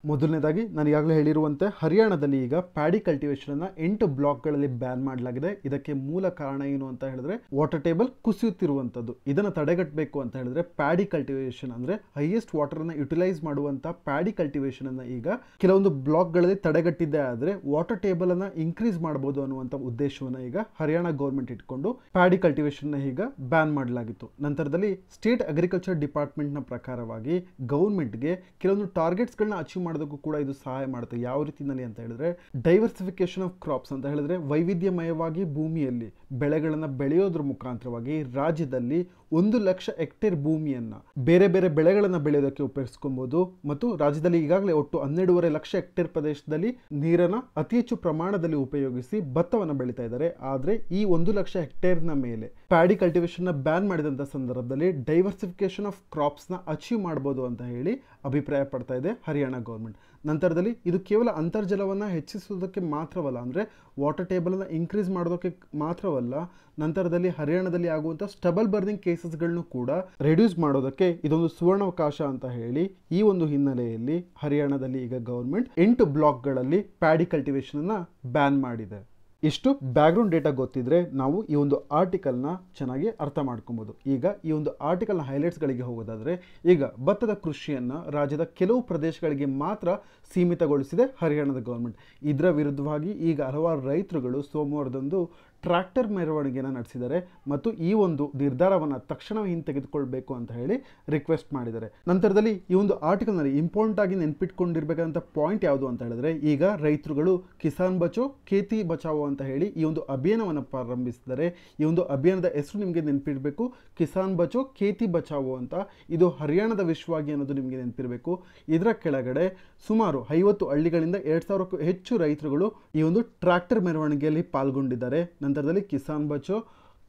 ಮೊದಲನೇದಾಗಿ ನಾನು ಈಗಾಗಲೇ ಹೇಳಿರುವಂತೆ ಹರಿಯಾಣದಲ್ಲಿ ಈಗ ಪ್ಯಾಡಿ ಕಲ್ಟಿವೇಶನನ್ನು 8 ಬ್ಲಾಕ್ಗಳಲ್ಲಿ ಬ್ಯಾನ್ ಮಾಡಲಾಗಿದೆ. ಇದಕ್ಕೆ ಮೂಲ ಕಾರಣ ಏನು ಅಂತ ಹೇಳಿದ್ರೆ ವಾಟರ್ ಟೇಬಲ್ ಕುಸಿಯುತ್ತಿರುವಂಥದ್ದು. ಇದನ್ನು ತಡೆಗಟ್ಟಬೇಕು ಅಂತ ಹೇಳಿದ್ರೆ ಪ್ಯಾಡಿ ಕಲ್ಟಿವೇಶನ್ ಅಂದರೆ ಹೈಯೆಸ್ಟ್ ವಾಟರನ್ನು ಯುಟಿಲೈಸ್ ಮಾಡುವಂಥ ಪ್ಯಾಡಿ ಕಲ್ಟಿವೇಶನನ್ನು ಈಗ ಕೆಲವೊಂದು ಬ್ಲಾಕ್ಗಳಲ್ಲಿ ತಡೆಗಟ್ಟಿದ್ದೇ ಆದರೆ ವಾಟರ್ ಟೇಬಲನ್ನು ಇನ್ಕ್ರೀಸ್ ಮಾಡ್ಬೋದು ಅನ್ನುವಂಥ ಉದ್ದೇಶವನ್ನು ಈಗ ಹರಿಯಾಣ ಗೌರ್ಮೆಂಟ್ ಇಟ್ಕೊಂಡು ಪ್ಯಾಡಿ ಕಲ್ಟಿವೇಶನ್ನ ಈಗ ಬ್ಯಾನ್ ಮಾಡಲಾಗಿತ್ತು. ನಂತರದಲ್ಲಿ ಸ್ಟೇಟ್ ಅಗ್ರಿಕಲ್ಚರ್ ಡಿಪಾರ್ಟ್ಮೆಂಟ್ನ ಪ್ರಕಾರವಾಗಿ ಗೌರ್ಮೆಂಟ್ಗೆ ಕೆಲವೊಂದು ಟಾರ್ಗೆಟ್ಸ್ಗಳನ್ನ ಅಚೀವ್ ಮಾಡೋದಕ್ಕೂ ಕೂಡ ಇದು ಸಹಾಯ ಮಾಡುತ್ತೆ. ಯಾವ ರೀತಿಯಲ್ಲಿ ಅಂತ ಹೇಳಿದ್ರೆ ಡೈವರ್ಸಿಫಿಕೇಶನ್ ಆಫ್ ಕ್ರಾಪ್ಸ್ ಅಂತ ಹೇಳಿದ್ರೆ ವೈವಿಧ್ಯಮಯವಾಗಿ ಭೂಮಿಯಲ್ಲಿ ಬೆಳೆಗಳನ್ನು ಬೆಳೆಯೋದ್ರ ಮುಖಾಂತರವಾಗಿ ರಾಜ್ಯದಲ್ಲಿ 1 ಲಕ್ಷ ಹೆಕ್ಟೇರ್ ಭೂಮಿಯನ್ನ ಬೇರೆ ಬೇರೆ ಬೆಳೆಗಳನ್ನು ಬೆಳೆಯೋದಕ್ಕೆ ಉಪಯೋಗಿಸ್ಕೊಬಹುದು. ಮತ್ತು ರಾಜ್ಯದಲ್ಲಿ ಈಗಾಗಲೇ ಒಟ್ಟು 12.5 ಲಕ್ಷ ಹೆಕ್ಟೇರ್ ಪ್ರದೇಶದಲ್ಲಿ ನೀರನ್ನು ಅತಿ ಹೆಚ್ಚು ಪ್ರಮಾಣದಲ್ಲಿ ಉಪಯೋಗಿಸಿ ಭತ್ತವನ್ನು ಬೆಳೀತಾ ಇದ್ದಾರೆ. ಆದರೆ ಈ 1 ಲಕ್ಷ ಹೆಕ್ಟೇರ್ನ ಮೇಲೆ ಪ್ಯಾಡಿ ಕಲ್ಟಿವೇಶನ್ ನ ಬ್ಯಾನ್ ಮಾಡಿದಂಥ ಸಂದರ್ಭದಲ್ಲಿ ಡೈವರ್ಸಿಫಿಕೇಶನ್ ಆಫ್ ಕ್ರಾಪ್ಸ್ನ ಅಚೀವ್ ಮಾಡ್ಬೋದು ಅಂತ ಹೇಳಿ ಅಭಿಪ್ರಾಯ ಪಡ್ತಾ ಇದೆ ಹರಿಯಾಣ ಗೌರ್ಮೆಂಟ್. ನಂತರದಲ್ಲಿ ಇದು ಕೇವಲ ಅಂತರ್ಜಲವನ್ನು ಹೆಚ್ಚಿಸುವುದಕ್ಕೆ ಮಾತ್ರವಲ್ಲ, ಅಂದರೆ ವಾಟರ್ ಟೇಬಲನ್ನು ಇನ್ಕ್ರೀಸ್ ಮಾಡೋದಕ್ಕೆ ಮಾತ್ರವಲ್ಲ, ನಂತರದಲ್ಲಿ ಹರಿಯಾಣದಲ್ಲಿ ಆಗುವಂಥ ಸ್ಟಬಲ್ ಬರ್ನಿಂಗ್ ಕೇಸಸ್ಗಳನ್ನು ಕೂಡ ರೆಡ್ಯೂಸ್ ಮಾಡೋದಕ್ಕೆ ಇದೊಂದು ಸುವರ್ಣಾವಕಾಶ ಅಂತ ಹೇಳಿ ಈ ಒಂದು ಹಿನ್ನೆಲೆಯಲ್ಲಿ ಹರಿಯಾಣದಲ್ಲಿ ಈಗ ಗೌರ್ಮೆಂಟ್ 8 ಬ್ಲಾಕ್ಗಳಲ್ಲಿ ಪ್ಯಾಡಿ ಕಲ್ಟಿವೇಶನನ್ನು ಬ್ಯಾನ್ ಮಾಡಿದೆ. ಇಷ್ಟು ಬ್ಯಾಕ್ಗ್ರೌಂಡ್ ಡೇಟಾ ಗೊತ್ತಿದ್ರೆ ನಾವು ಈ ಒಂದು ಆರ್ಟಿಕಲ್ನ ಚೆನ್ನಾಗಿ ಅರ್ಥ ಮಾಡ್ಕೊಬೋದು. ಈಗ ಈ ಒಂದು ಆರ್ಟಿಕಲ್ನ ಹೈಲೈಟ್ಸ್ಗಳಿಗೆ ಹೋಗೋದಾದರೆ, ಈಗ ಭತ್ತದ ಕೃಷಿಯನ್ನು ರಾಜ್ಯದ ಕೆಲವು ಪ್ರದೇಶಗಳಿಗೆ ಮಾತ್ರ ಸೀಮಿತಗೊಳಿಸಿದೆ ಹರಿಯಾಣದ ಗೌರ್ಮೆಂಟ್. ಇದರ ವಿರುದ್ಧವಾಗಿ ಈಗ ಹಲವಾರು ರೈತರುಗಳು ಸೋಮವಾರದಂದು ಟ್ರ್ಯಾಕ್ಟರ್ ಮೆರವಣಿಗೆಯನ್ನು ನಡೆಸಿದ್ದಾರೆ ಮತ್ತು ಈ ಒಂದು ನಿರ್ಧಾರವನ್ನು ತಕ್ಷಣವೇ ಹಿಂತೆಗೆದುಕೊಳ್ಬೇಕು ಅಂತ ಹೇಳಿ ರಿಕ್ವೆಸ್ಟ್ ಮಾಡಿದ್ದಾರೆ. ನಂತರದಲ್ಲಿ ಈ ಒಂದು ಆರ್ಟಿಕಲ್ನಲ್ಲಿ ಇಂಪಾರ್ಟೆಂಟ್ ಆಗಿ ನೆನ್ಪಿಟ್ಕೊಂಡಿರ್ಬೇಕಂತ ಪಾಯಿಂಟ್ ಯಾವುದು ಅಂತ ಹೇಳಿದ್ರೆ, ಈಗ ರೈತರುಗಳು ಕಿಸಾನ್ ಬಚೋ ಖೇತಿ ಬಚಾವೋ ಅಂತ ಹೇಳಿ ಈ ಒಂದು ಅಭಿಯಾನವನ್ನು ಪ್ರಾರಂಭಿಸಿದ್ದಾರೆ. ಈ ಒಂದು ಅಭಿಯಾನದ ಹೆಸರು ನಿಮಗೆ ನೆನಪಿರಬೇಕು, ಕಿಸಾನ್ ಬಚೋ ಖೇತಿ ಬಚಾವೋ ಅಂತ. ಇದು ಹರಿಯಾಣದ ವಿಶ್ವವಾಗಿ ಅನ್ನೋದು ನಿಮಗೆ ನೆನಪಿರಬೇಕು. ಇದರ ಕೆಳಗಡೆ ಸುಮಾರು 50 ಹಳ್ಳಿಗಳಿಂದ 2000ಕ್ಕೂ ಹೆಚ್ಚು ರೈತರುಗಳು ಈ ಒಂದು ಟ್ರ್ಯಾಕ್ಟರ್ ಮೆರವಣಿಗೆಯಲ್ಲಿ ಪಾಲ್ಗೊಂಡಿದ್ದಾರೆ. ನಂತರದಲ್ಲಿ ಕಿಸಾನ್ ಬಚೋ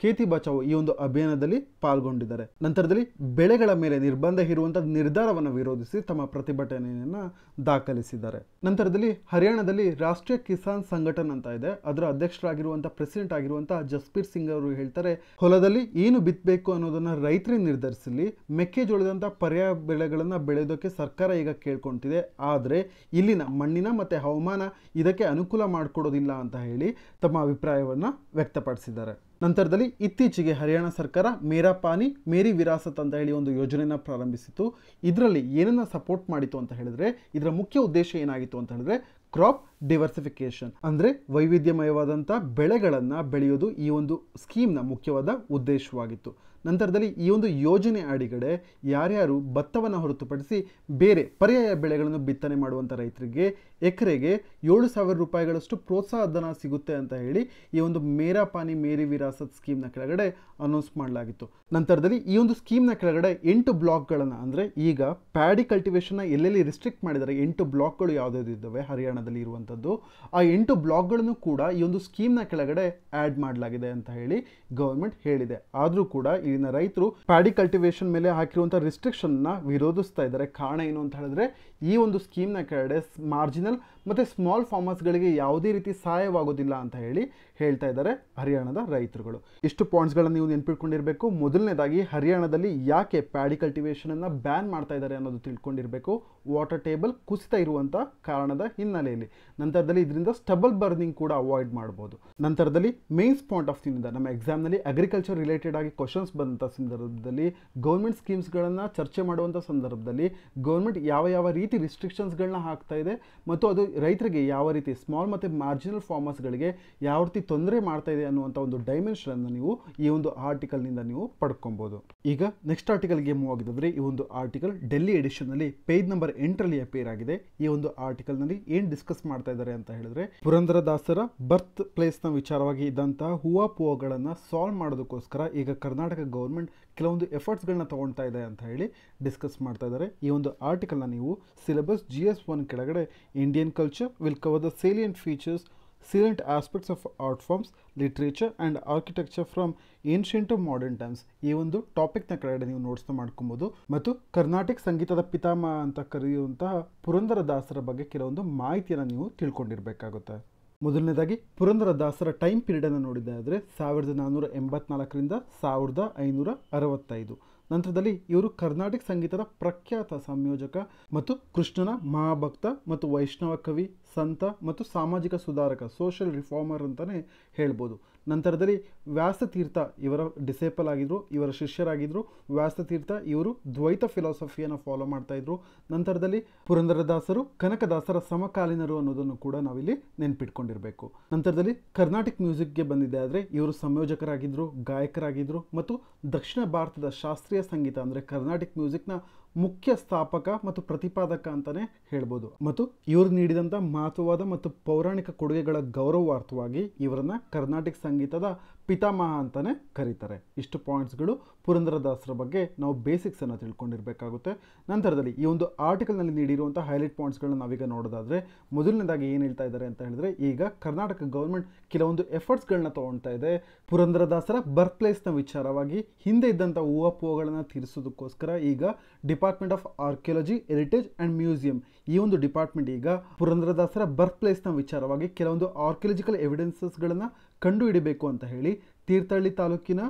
ಖೇತಿ ಬಚಾವೋ ಈ ಒಂದು ಅಭಿಯಾನದಲ್ಲಿ ಪಾಲ್ಗೊಂಡಿದ್ದಾರೆ. ನಂತರದಲ್ಲಿ ಬೆಳೆಗಳ ಮೇಲೆ ನಿರ್ಬಂಧ ಇರುವಂಥ ನಿರ್ಧಾರವನ್ನು ವಿರೋಧಿಸಿ ತಮ್ಮ ಪ್ರತಿಭಟನೆಯನ್ನು ದಾಖಲಿಸಿದ್ದಾರೆ. ನಂತರದಲ್ಲಿ ಹರಿಯಾಣದಲ್ಲಿ ರಾಷ್ಟ್ರೀಯ ಕಿಸಾನ್ ಸಂಘಟನ್ ಅಂತ ಇದೆ. ಅದರ ಅಧ್ಯಕ್ಷರಾಗಿರುವಂಥ ಪ್ರೆಸಿಡೆಂಟ್ ಆಗಿರುವಂಥ ಜಸ್ಬೀರ್ ಸಿಂಗ್ ಅವರು ಹೇಳ್ತಾರೆ, ಹೊಲದಲ್ಲಿ ಏನು ಬಿತ್ತಬೇಕು ಅನ್ನೋದನ್ನು ರೈತರೇ ನಿರ್ಧರಿಸಲಿ, ಮೆಕ್ಕೆಜೋಳದಂಥ ಪರ್ಯಾಯ ಬೆಳೆಗಳನ್ನು ಬೆಳೆಯೋದಕ್ಕೆ ಸರ್ಕಾರ ಈಗ ಕೇಳ್ಕೊಳ್ತಿದೆ, ಆದರೆ ಇಲ್ಲಿನ ಮಣ್ಣಿನ ಮತ್ತು ಹವಾಮಾನ ಇದಕ್ಕೆ ಅನುಕೂಲ ಮಾಡಿಕೊಡೋದಿಲ್ಲ ಅಂತ ಹೇಳಿ ತಮ್ಮ ಅಭಿಪ್ರಾಯವನ್ನು ವ್ಯಕ್ತಪಡಿಸಿದ್ದಾರೆ. ನಂತರದಲ್ಲಿ ಇತ್ತೀಚೆಗೆ ಹರಿಯಾಣ ಸರ್ಕಾರ ಮೇರಾ ಪಾನಿ ಮೇರಿ ವಿರಾಸತ್ ಅಂತ ಹೇಳಿ ಒಂದು ಯೋಜನೆಯನ್ನು ಪ್ರಾರಂಭಿಸಿತು. ಇದರಲ್ಲಿ ಏನನ್ನ ಸಪೋರ್ಟ್ ಮಾಡಿತು ಅಂತ ಹೇಳಿದ್ರೆ, ಇದರ ಮುಖ್ಯ ಉದ್ದೇಶ ಏನಾಗಿತ್ತು ಅಂತ ಹೇಳಿದ್ರೆ ಕ್ರಾಪ್ ಡಿವರ್ಸಿಫಿಕೇಶನ್, ಅಂದರೆ ವೈವಿಧ್ಯಮಯವಾದಂಥ ಬೆಳೆಗಳನ್ನು ಬೆಳೆಯೋದು ಈ ಒಂದು ಸ್ಕೀಮ್ನ ಮುಖ್ಯವಾದ ಉದ್ದೇಶವಾಗಿತ್ತು. ನಂತರದಲ್ಲಿ ಈ ಒಂದು ಯೋಜನೆ ಅಡಿಗಡೆ ಯಾರ್ಯಾರು ಭತ್ತವನ್ನು ಹೊರತುಪಡಿಸಿ ಬೇರೆ ಪರ್ಯಾಯ ಬೆಳೆಗಳನ್ನು ಬಿತ್ತನೆ ಮಾಡುವಂಥ ರೈತರಿಗೆ ಎಕರೆಗೆ 7,000 ರೂಪಾಯಿಗಳಷ್ಟು ಪ್ರೋತ್ಸಾಹ ಧನ ಸಿಗುತ್ತೆ ಅಂತ ಹೇಳಿ ಈ ಒಂದು ಮೇರಾ ಪಾನಿ ಮೇರಿ ವಿರಾಸತ್ ಸ್ಕೀಮ್ನ ಕೆಳಗಡೆ ಅನೌನ್ಸ್ ಮಾಡಲಾಗಿತ್ತು. ನಂತರದಲ್ಲಿ ಈ ಒಂದು ಸ್ಕೀಮ್ನ ಕೆಳಗಡೆ 8 ಬ್ಲಾಕ್ಗಳನ್ನು, ಅಂದರೆ ಈಗ ಪ್ಯಾಡಿ ಕಲ್ಟಿವೇಶನ್ನ ಎಲ್ಲೆಲ್ಲಿ ರಿಸ್ಟ್ರಿಕ್ಟ್ ಮಾಡಿದ್ದಾರೆ 8 ಬ್ಲಾಕ್ಗಳು ಯಾವುದಾದ್ರು ಇದ್ದಾವೆ ಹರಿಯಾಣದಲ್ಲಿ ಇರುವಂಥದ್ದು, ಆ 8 ಬ್ಲಾಕ್ಗಳನ್ನು ಕೂಡ ಈ ಒಂದು ಸ್ಕೀಮ್ನ ಕೆಳಗಡೆ ಆ್ಯಡ್ ಮಾಡಲಾಗಿದೆ ಅಂತ ಹೇಳಿ ಗೌರ್ಮೆಂಟ್ ಹೇಳಿದೆ. ಆದರೂ ಕೂಡ ಇಲ್ಲಿನ ರೈತರು ಪ್ಯಾಡಿ ಕಲ್ಟಿವೇಶನ್ ಮೇಲೆ ಹಾಕಿರುವಂಥ ರಿಸ್ಟ್ರಿಕ್ಷನ್ನ ವಿರೋಧಿಸ್ತಾ ಇದ್ದಾರೆ. ಕಾರಣ ಏನು ಅಂತ ಹೇಳಿದ್ರೆ, ಈ ಒಂದು ಸ್ಕೀಮ್ನ ಕೆಳಗಡೆ ಮಾರ್ಜಿನಲ್ ಮತ್ತು ಸ್ಮಾಲ್ ಫಾರ್ಮರ್ಸ್ಗಳಿಗೆ ಯಾವುದೇ ರೀತಿ ಸಹಾಯವಾಗೋದಿಲ್ಲ ಅಂತ ಹೇಳಿ ಹೇಳ್ತಾ ಇದ್ದಾರೆ ಹರಿಯಾಣದ ರೈತರುಗಳು. ಇಷ್ಟು ಪಾಯಿಂಟ್ಸ್ಗಳನ್ನು ನೀವು ನೆನಪಿಟ್ಕೊಂಡಿರಬೇಕು. ಮೊದಲನೇದಾಗಿ ಹರಿಯಾಣದಲ್ಲಿ ಯಾಕೆ ಪ್ಯಾಡಿ ಕಲ್ಟಿವೇಶನನ್ನು ಬ್ಯಾನ್ ಮಾಡ್ತಾ ಇದ್ದಾರೆ ಅನ್ನೋದು ತಿಳ್ಕೊಂಡಿರಬೇಕು, ವಾಟರ್ ಟೇಬಲ್ ಕುಸಿತ ಇರುವಂಥ ಕಾರಣದ ಹಿನ್ನೆಲೆಯಲ್ಲಿ. ನಂತರದಲ್ಲಿ ಇದರಿಂದ ಸ್ಟಬಲ್ ಬರ್ನಿಂಗ್ ಕೂಡ ಅವಾಯ್ಡ್ ಮಾಡ್ಬೋದು. ನಂತರದಲ್ಲಿ ಮೇನ್ಸ್ ಪಾಯಿಂಟ್ ಆಫ್ ವ್ಯೂನಿಂದ ನಮ್ಮ ಎಕ್ಸಾಮ್ನಲ್ಲಿ ಅಗ್ರಿಕಲ್ಚರ್ ರಿಲೇಟೆಡ್ ಆಗಿ ಕ್ವಶನ್ಸ್ ಬಂದಂಥ ಸಂದರ್ಭದಲ್ಲಿ ಗೌರ್ಮೆಂಟ್ ಸ್ಕೀಮ್ಸ್ಗಳನ್ನು ಚರ್ಚೆ ಮಾಡುವಂಥ ಸಂದರ್ಭದಲ್ಲಿ ಗೌರ್ಮೆಂಟ್ ಯಾವ ಯಾವ ರೀತಿ ರಿಸ್ಟ್ರಿಕ್ಷನ್ಸ್ಗಳನ್ನ ಹಾಕ್ತಾ ಇದೆ ಮತ್ತು ಅದು ರೈತರಿಗೆ ಯಾವ ರೀತಿ ಸ್ಮಾಲ್ ಮತ್ತು ಮಾರ್ಜಿನಲ್ ಫಾರ್ಮರ್ಸ್ಗಳಿಗೆ ಯಾವ ರೀತಿ ತೊಂದರೆ ಮಾಡ್ತಾ ಇದೆ ಅನ್ನುವಂಥ ಒಂದು ಡೈಮೆನ್ಷನನ್ನು ನೀವು ಈ ಒಂದು ಆರ್ಟಿಕಲ್ನಿಂದ ನೀವು ಪಡ್ಕೊಬೋದು. ಈಗ ನೆಕ್ಸ್ಟ್ ಆರ್ಟಿಕಲ್ಗೆ ಮೂವ್ ಆಗಿದ್ರೆ ಈ ಒಂದು ಆರ್ಟಿಕಲ್ ಡೆಲ್ಲಿ ಎಡಿಷನ್ನಲ್ಲಿ ಪೇಜ್ ನಂಬರ್ 8ರಲ್ಲಿ ಅಪೇರ್ ಆಗಿದೆ. ಈ ಒಂದು ಆರ್ಟಿಕಲ್ನಲ್ಲಿ ಏನು ಡಿಸ್ಕಸ್ ಮಾಡ್ತಾ ಇದ್ದಾರೆ ಅಂತ ಹೇಳಿದ್ರೆ ಪುರಂದರದಾಸರ ಬರ್ತ್ ಪ್ಲೇಸ್ನ ವಿಚಾರವಾಗಿ ಇದ್ದಂತಹ ಹೂವಾಪೋಹಗಳನ್ನು ಸಾಲ್ವ್ ಮಾಡೋದಕ್ಕೋಸ್ಕರ ಈಗ ಕರ್ನಾಟಕ ಗೌರ್ಮೆಂಟ್ ಕೆಲವೊಂದು ಎಫರ್ಟ್ಸ್ಗಳನ್ನ ತಗೊಳ್ತಾ ಇದೆ ಅಂತ ಹೇಳಿ ಡಿಸ್ಕಸ್ ಮಾಡ್ತಾ ಇದ್ದಾರೆ. ಈ ಒಂದು ಆರ್ಟಿಕಲ್ನ ನೀವು ಸಿಲೆಬಸ್ GS1 ಕೆಳಗಡೆ Indian culture will cover the salient features salient aspects of art forms, literature and architecture from ancient to modern times ಈ ಒಂದು ಟಾಪಿಕ್ನ ಕೆಳಗಡೆ ನೀವು ನೋಟ್ಸ್ನ ಮಾಡ್ಕೊಬೋದು. ಮತ್ತು ಕರ್ನಾಟಕ ಸಂಗೀತದ ಪಿತಾಮಹ ಅಂತ ಕರೆಯುವಂತಹ ಪುರಂದರದಾಸರ ಬಗ್ಗೆ ಕೆಲವೊಂದು ಮಾಹಿತಿಯನ್ನು ನೀವು ತಿಳ್ಕೊಂಡಿರಬೇಕಾಗುತ್ತೆ. ಮೊದಲನೇದಾಗಿ ಪುರಂದರದಾಸರ ಟೈಮ್ ಪೀರಿಯಡನ್ನು ನೋಡಿದ್ದಾದರೆ 1484ರಿಂದ 1565. ನಂತರದಲ್ಲಿ ಇವರು ಕರ್ನಾಟಕ ಸಂಗೀತದ ಪ್ರಖ್ಯಾತ ಸಂಯೋಜಕ ಮತ್ತು ಕೃಷ್ಣನ ಮಹಾಭಕ್ತ ಮತ್ತು ವೈಷ್ಣವ ಕವಿ, ಸಂತ ಮತ್ತು ಸಾಮಾಜಿಕ ಸುಧಾರಕ, ಸೋಷಿಯಲ್ ರಿಫಾರ್ಮರ್ ಅಂತಲೇ ಹೇಳ್ಬೋದು. ನಂತರದಲ್ಲಿ ವ್ಯಾಸತೀರ್ಥ ಇವರ ಡಿಸೇಪಲ್ ಆಗಿದ್ರು, ಇವರ ಶಿಷ್ಯರಾಗಿದ್ದರು. ವ್ಯಾಸತೀರ್ಥ ಇವರು ದ್ವೈತ ಫಿಲಾಸಫಿಯನ್ನು ಫಾಲೋ ಮಾಡ್ತಾ ಇದ್ರು. ನಂತರದಲ್ಲಿ ಪುರಂದರದಾಸರು ಕನಕದಾಸರ ಸಮಕಾಲೀನರು ಅನ್ನೋದನ್ನು ಕೂಡ ನಾವಿಲ್ಲಿ ನೆನ್ಪಿಟ್ಕೊಂಡಿರಬೇಕು. ನಂತರದಲ್ಲಿ ಕರ್ನಾಟಿಕ್ ಮ್ಯೂಸಿಕ್ಗೆ ಬಂದಿದೆ ಆದರೆ ಇವರು ಸಂಯೋಜಕರಾಗಿದ್ದರು, ಗಾಯಕರಾಗಿದ್ದರು ಮತ್ತು ದಕ್ಷಿಣ ಭಾರತದ ಶಾಸ್ತ್ರೀಯ ಸಂಗೀತ ಅಂದರೆ ಕರ್ನಾಟಿಕ್ ಮ್ಯೂಸಿಕ್ನ ಮುಖ್ಯ ಸ್ಥಾಪಕ ಮತ್ತು ಪ್ರತಿಪಾದಕ ಅಂತಲೇ ಹೇಳ್ಬೋದು. ಮತ್ತು ಇವರು ನೀಡಿದಂಥ ಮಹತ್ವವಾದ ಮತ್ತು ಪೌರಾಣಿಕ ಕೊಡುಗೆಗಳ ಗೌರವಾರ್ಥವಾಗಿ ಇವರನ್ನ ಕರ್ನಾಟಕ ಸಂಗೀತದ ಪಿತಾಮಹ ಅಂತಲೇ ಕರೀತಾರೆ. ಇಷ್ಟು ಪಾಯಿಂಟ್ಸ್ಗಳು ಪುರಂದರದಾಸರ ಬಗ್ಗೆ ನಾವು ಬೇಸಿಕ್ಸನ್ನು ತಿಳ್ಕೊಂಡಿರಬೇಕಾಗುತ್ತೆ. ನಂತರದಲ್ಲಿ ಈ ಒಂದು ಆರ್ಟಿಕಲ್ನಲ್ಲಿ ನೀಡಿರುವಂಥ ಹೈಲೈಟ್ ಪಾಯಿಂಟ್ಸ್ಗಳನ್ನ ನಾವೀಗ ನೋಡೋದಾದರೆ ಮೊದಲನೇದಾಗಿ ಏನು ಹೇಳ್ತಾ ಇದ್ದಾರೆ ಅಂತ ಹೇಳಿದ್ರೆ ಈಗ ಕರ್ನಾಟಕ ಗೌರ್ಮೆಂಟ್ ಕೆಲವೊಂದು ಎಫರ್ಟ್ಸ್ಗಳನ್ನ ತೊಗೊಳ್ತಾ ಇದೆ. ಪುರಂದರದಾಸರ ಬರ್ತ್ ಪ್ಲೇಸ್ನ ವಿಚಾರವಾಗಿ ಹಿಂದೆ ಇದ್ದಂಥ ಊಹಾಪೋಹಗಳನ್ನು ತೀರಿಸೋದಕ್ಕೋಸ್ಕರ ಈಗ department of archaeology, heritage and museum ಈ ಒಂದು ಡಿಪಾರ್ಟ್ಮೆಂಟ್ ಈಗ ಪುರಂದರದಾಸರ ಬರ್ತ್ ಪ್ಲೇಸ್ನ ವಿಚಾರವಾಗಿ ಕೆಲವೊಂದು ಆರ್ಕಿಯಾಲಜಿಕಲ್ ಎವಿಡೆನ್ಸಸ್ಗಳನ್ನು ಕಂಡು ಹಿಡಿಬೇಕು ಅಂತ ಹೇಳಿ ತೀರ್ಥಹಳ್ಳಿ ತಾಲೂಕಿನ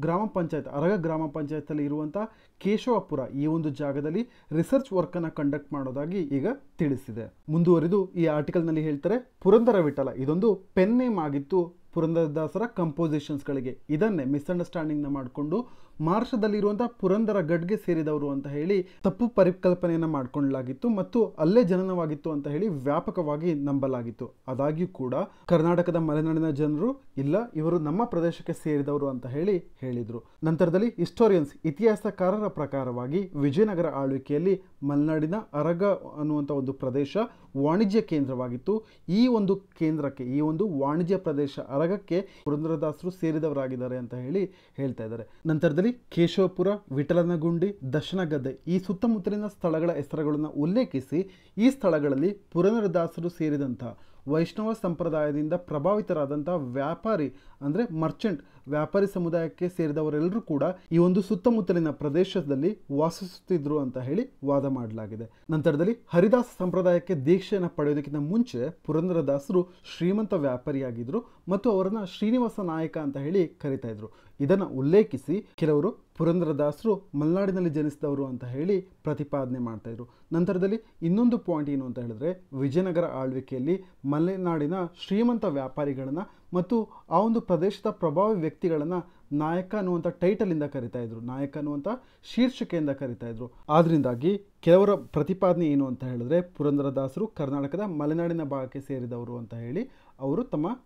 ಗ್ರಾಮ ಪಂಚಾಯತ್ ಅರಗ ಗ್ರಾಮ ಪಂಚಾಯತಲ್ಲಿ ಇರುವಂಥ ಕೇಶವಪುರ ಈ ಒಂದು ಜಾಗದಲ್ಲಿ ರಿಸರ್ಚ್ ವರ್ಕನ್ನು ಕಂಡಕ್ಟ್ ಮಾಡೋದಾಗಿ ಈಗ ತಿಳಿಸಿದೆ. ಮುಂದುವರಿದು ಈ ಆರ್ಟಿಕಲ್ನಲ್ಲಿ ಹೇಳ್ತಾರೆ ಪುರಂದರ ವಿಠಲ ಇದೊಂದು ಪೆನ್ ನೇಮ್ ಆಗಿತ್ತು ಪುರಂದರದಾಸರ ಕಂಪೋಸಿಷನ್ಸ್ಗಳಿಗೆ. ಇದನ್ನೇ ಮಿಸ್ಅಂಡರ್ಸ್ಟ್ಯಾಂಡಿಂಗ್ನ ಮಾಡಿಕೊಂಡು ಮಹಾರಾಷ್ಟ್ರದಲ್ಲಿರುವಂಥ ಪುರಂದರ ಗಡ್ಗೆ ಸೇರಿದವರು ಅಂತ ಹೇಳಿ ತಪ್ಪು ಪರಿಕಲ್ಪನೆಯನ್ನು ಮಾಡಿಕೊಳ್ಳಲಾಗಿತ್ತು ಮತ್ತು ಅಲ್ಲೇ ಜನನವಾಗಿತ್ತು ಅಂತ ಹೇಳಿ ವ್ಯಾಪಕವಾಗಿ ನಂಬಲಾಗಿತ್ತು. ಆದಾಗ್ಯೂ ಕೂಡ ಕರ್ನಾಟಕದ ಮಲೆನಾಡಿನ ಜನರು ಇಲ್ಲ ಇವರು ನಮ್ಮ ಪ್ರದೇಶಕ್ಕೆ ಸೇರಿದವರು ಅಂತ ಹೇಳಿ ಹೇಳಿದರು. ನಂತರದಲ್ಲಿ ಹಿಸ್ಟೋರಿಯನ್ಸ್ ಇತಿಹಾಸಕಾರರ ಪ್ರಕಾರವಾಗಿ ವಿಜಯನಗರ ಆಳ್ವಿಕೆಯಲ್ಲಿ ಮಲೆನಾಡಿನ ಅರಗ ಅನ್ನುವಂಥ ಒಂದು ಪ್ರದೇಶ ವಾಣಿಜ್ಯ ಕೇಂದ್ರವಾಗಿತ್ತು. ಈ ಒಂದು ಕೇಂದ್ರಕ್ಕೆ ಈ ಒಂದು ವಾಣಿಜ್ಯ ಪ್ರದೇಶ ಅರಗಕ್ಕೆ ಪುರಂದರದಾಸರು ಸೇರಿದವರಾಗಿದ್ದಾರೆ ಅಂತ ಹೇಳಿ ಹೇಳ್ತಾ ಇದ್ದಾರೆ. ನಂತರದಲ್ಲಿ ಕೇಶವಪುರ, ವಿಠಲನಗುಂಡಿ, ದಶನಗದ್ದೆ ಈ ಸುತ್ತಮುತ್ತಲಿನ ಸ್ಥಳಗಳ ಹೆಸರುಗಳನ್ನು ಉಲ್ಲೇಖಿಸಿ ಈ ಸ್ಥಳಗಳಲ್ಲಿ ಪುರಂದರದಾಸರು ಸೇರಿದಂಥ ವೈಷ್ಣವ ಸಂಪ್ರದಾಯದಿಂದ ಪ್ರಭಾವಿತರಾದಂಥ ವ್ಯಾಪಾರಿ ಅಂದರೆ ಮರ್ಚೆಂಟ್ ವ್ಯಾಪಾರಿ ಸಮುದಾಯಕ್ಕೆ ಸೇರಿದವರೆಲ್ಲರೂ ಕೂಡ ಈ ಒಂದು ಸುತ್ತಮುತ್ತಲಿನ ಪ್ರದೇಶದಲ್ಲಿ ವಾಸಿಸುತ್ತಿದ್ರು ಅಂತ ಹೇಳಿ ವಾದ ಮಾಡಲಾಗಿದೆ. ನಂತರದಲ್ಲಿ ಹರಿದಾಸ ಸಂಪ್ರದಾಯಕ್ಕೆ ದೀಕ್ಷೆಯನ್ನು ಪಡೆಯೋದಕ್ಕಿಂತ ಮುಂಚೆ ಪುರಂದರದಾಸರು ಶ್ರೀಮಂತ ವ್ಯಾಪಾರಿಯಾಗಿದ್ದರು ಮತ್ತು ಅವರನ್ನ ಶ್ರೀನಿವಾಸ ನಾಯಕ ಅಂತ ಹೇಳಿ ಕರಿತಾ ಇದ್ರು. ಇದನ್ನು ಉಲ್ಲೇಖಿಸಿ ಕೆಲವರು ಪುರಂದರದಾಸರು ಮಲೆನಾಡಿನಲ್ಲಿ ಜನಿಸಿದವರು ಅಂತ ಹೇಳಿ ಪ್ರತಿಪಾದನೆ ಮಾಡ್ತಾ ಇದ್ರು. ನಂತರದಲ್ಲಿ ಇನ್ನೊಂದು ಪಾಯಿಂಟ್ ಏನು ಅಂತ ಹೇಳಿದ್ರೆ ವಿಜಯನಗರ ಆಳ್ವಿಕೆಯಲ್ಲಿ ಮಲೆನಾಡಿನ ಶ್ರೀಮಂತ ವ್ಯಾಪಾರಿಗಳನ್ನು ಮತ್ತು ಆ ಒಂದು ಪ್ರದೇಶದ ಪ್ರಭಾವಿ ವ್ಯಕ್ತಿಗಳನ್ನು ನಾಯಕ ಅನ್ನುವಂಥ ಟೈಟಲಿಂದ ಕರಿತಾ ಇದ್ರು, ನಾಯಕ ಅನ್ನುವಂಥ ಶೀರ್ಷಿಕೆಯಿಂದ ಕರಿತಾ ಇದ್ರು. ಆದ್ರಿಂದಾಗಿ ಕೆಲವರ ಪ್ರತಿಪಾದನೆ ಏನು ಅಂತ ಹೇಳಿದ್ರೆ ಪುರಂದರದಾಸರು ಕರ್ನಾಟಕದ ಮಲೆನಾಡಿನ ಭಾಗಕ್ಕೆ ಸೇರಿದವರು ಅಂತ ಹೇಳಿ ಅವರು ತಮ್ಮ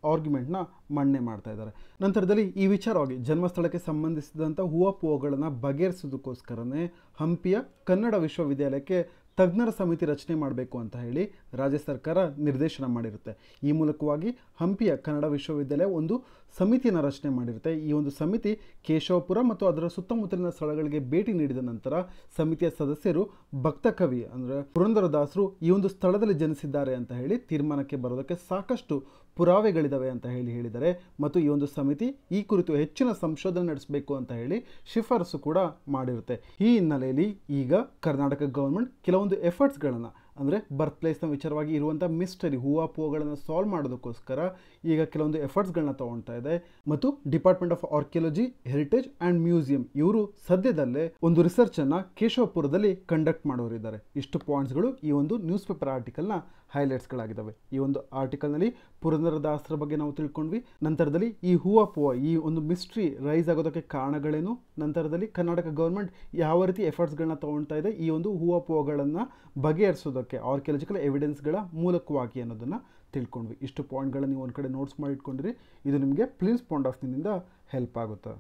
ಆರ್ಗ್ಯುಮೆಂಟ್ನ ಮಣ್ಣೆ ಮಾಡ್ತಾ ಇದ್ದಾರೆ. ನಂತರದಲ್ಲಿ ಈ ವಿಚಾರವಾಗಿ ಜನ್ಮಸ್ಥಳಕ್ಕೆ ಸಂಬಂಧಿಸಿದಂಥ ಹೂವಾಪೋಹಗಳನ್ನು ಬಗೆಹರಿಸೋದಕ್ಕೋಸ್ಕರನೇ ಹಂಪಿಯ ಕನ್ನಡ ವಿಶ್ವವಿದ್ಯಾಲಯಕ್ಕೆ ತಜ್ಞರ ಸಮಿತಿ ರಚನೆ ಮಾಡಬೇಕು ಅಂತ ಹೇಳಿ ರಾಜ್ಯ ಸರ್ಕಾರ ನಿರ್ದೇಶನ ಮಾಡಿರುತ್ತೆ. ಈ ಮೂಲಕವಾಗಿ ಹಂಪಿಯ ಕನ್ನಡ ವಿಶ್ವವಿದ್ಯಾಲಯ ಒಂದು ಸಮಿತಿಯನ್ನು ರಚನೆ ಮಾಡಿರುತ್ತೆ. ಈ ಒಂದು ಸಮಿತಿ ಕೇಶವಪುರ ಮತ್ತು ಅದರ ಸುತ್ತಮುತ್ತಲಿನ ಸ್ಥಳಗಳಿಗೆ ಭೇಟಿ ನೀಡಿದ ನಂತರ ಸಮಿತಿಯ ಸದಸ್ಯರು ಭಕ್ತ ಕವಿ ಅಂದರೆ ಪುರಂದರದಾಸರು ಈ ಒಂದು ಸ್ಥಳದಲ್ಲಿ ಜನಿಸಿದ್ದಾರೆ ಅಂತ ಹೇಳಿ ತೀರ್ಮಾನಕ್ಕೆ ಬರೋದಕ್ಕೆ ಸಾಕಷ್ಟು ಪುರಾವೆಗಳಿದ್ದಾವೆ ಅಂತ ಹೇಳಿದ್ದಾರೆ ಮತ್ತು ಈ ಒಂದು ಸಮಿತಿ ಈ ಕುರಿತು ಹೆಚ್ಚಿನ ಸಂಶೋಧನೆ ನಡೆಸಬೇಕು ಅಂತ ಹೇಳಿ ಶಿಫಾರಸು ಕೂಡ ಮಾಡಿರುತ್ತೆ. ಈ ಹಿನ್ನೆಲೆಯಲ್ಲಿ ಈಗ ಕರ್ನಾಟಕ ಗೌರ್ಮೆಂಟ್ ಕೆಲವೊಂದು ಎಫರ್ಟ್ಸ್ಗಳನ್ನು ಅಂದರೆ ಬರ್ತ್ ಪ್ಲೇಸ್ನ ವಿಚಾರವಾಗಿ ಇರುವಂಥ ಮಿಸ್ಟರಿ ಹೂವಾಪೋಹಗಳನ್ನು ಸಾಲ್ವ್ ಮಾಡೋದಕ್ಕೋಸ್ಕರ ಈಗ ಕೆಲವೊಂದು ಎಫರ್ಟ್ಸ್ಗಳನ್ನ ತೊಗೊಳ್ತಾ ಇದೆ ಮತ್ತು department of archaeology, heritage and museum ಇವರು ಸದ್ಯದಲ್ಲೇ ಒಂದು ರಿಸರ್ಚನ್ನು ಕೇಶವಪುರದಲ್ಲಿ ಕಂಡಕ್ಟ್ ಮಾಡೋರಿದ್ದಾರೆ. ಇಷ್ಟು ಪಾಯಿಂಟ್ಸ್ಗಳು ಈ ಒಂದು ನ್ಯೂಸ್ ಪೇಪರ್ ಆರ್ಟಿಕಲ್ನ ಹೈಲೈಟ್ಸ್ಗಳಾಗಿದ್ದಾವೆ. ಈ ಒಂದು ಆರ್ಟಿಕಲ್ನಲ್ಲಿ ಪುರಂದರದಾಸರ ಬಗ್ಗೆ ನಾವು ತಿಳ್ಕೊಂಡ್ವಿ. ನಂತರದಲ್ಲಿ ಈ ಹೂವ ಈ ಒಂದು ಮಿಸ್ಟ್ರಿ ರೈಸ್ ಆಗೋದಕ್ಕೆ ಕಾರಣಗಳೇನು, ನಂತರದಲ್ಲಿ ಕರ್ನಾಟಕ ಗೌರ್ಮೆಂಟ್ ಯಾವ ರೀತಿ ಎಫರ್ಟ್ಸ್ಗಳನ್ನ ತೊಗೊಳ್ತಾ ಇದೆ ಈ ಒಂದು ಹೂವಗಳನ್ನು ಬಗೆಹರಿಸೋದಕ್ಕೆ ಆರ್ಕಿಯಾಲಜಿಕಲ್ ಎವಿಡೆನ್ಸ್ಗಳ ಮೂಲಕವಾಗಿ ಅನ್ನೋದನ್ನು ತಿಳ್ಕೊಂಡ್ವಿ. ಇಷ್ಟು ಪಾಯಿಂಟ್ಗಳನ್ನು ನೀವು ಒಂದು ಕಡೆ ನೋಟ್ಸ್ ಮಾಡಿ ಇಟ್ಕೊಂಡಿರಿ. ಇದು ನಿಮಗೆ ಪ್ಲಿಮ್ಸ್ ಪಾಯಿಂಟ್ ಆಫ್ ವ್ಯೂನಿಂದ ಹೆಲ್ಪ್ ಆಗುತ್ತೆ.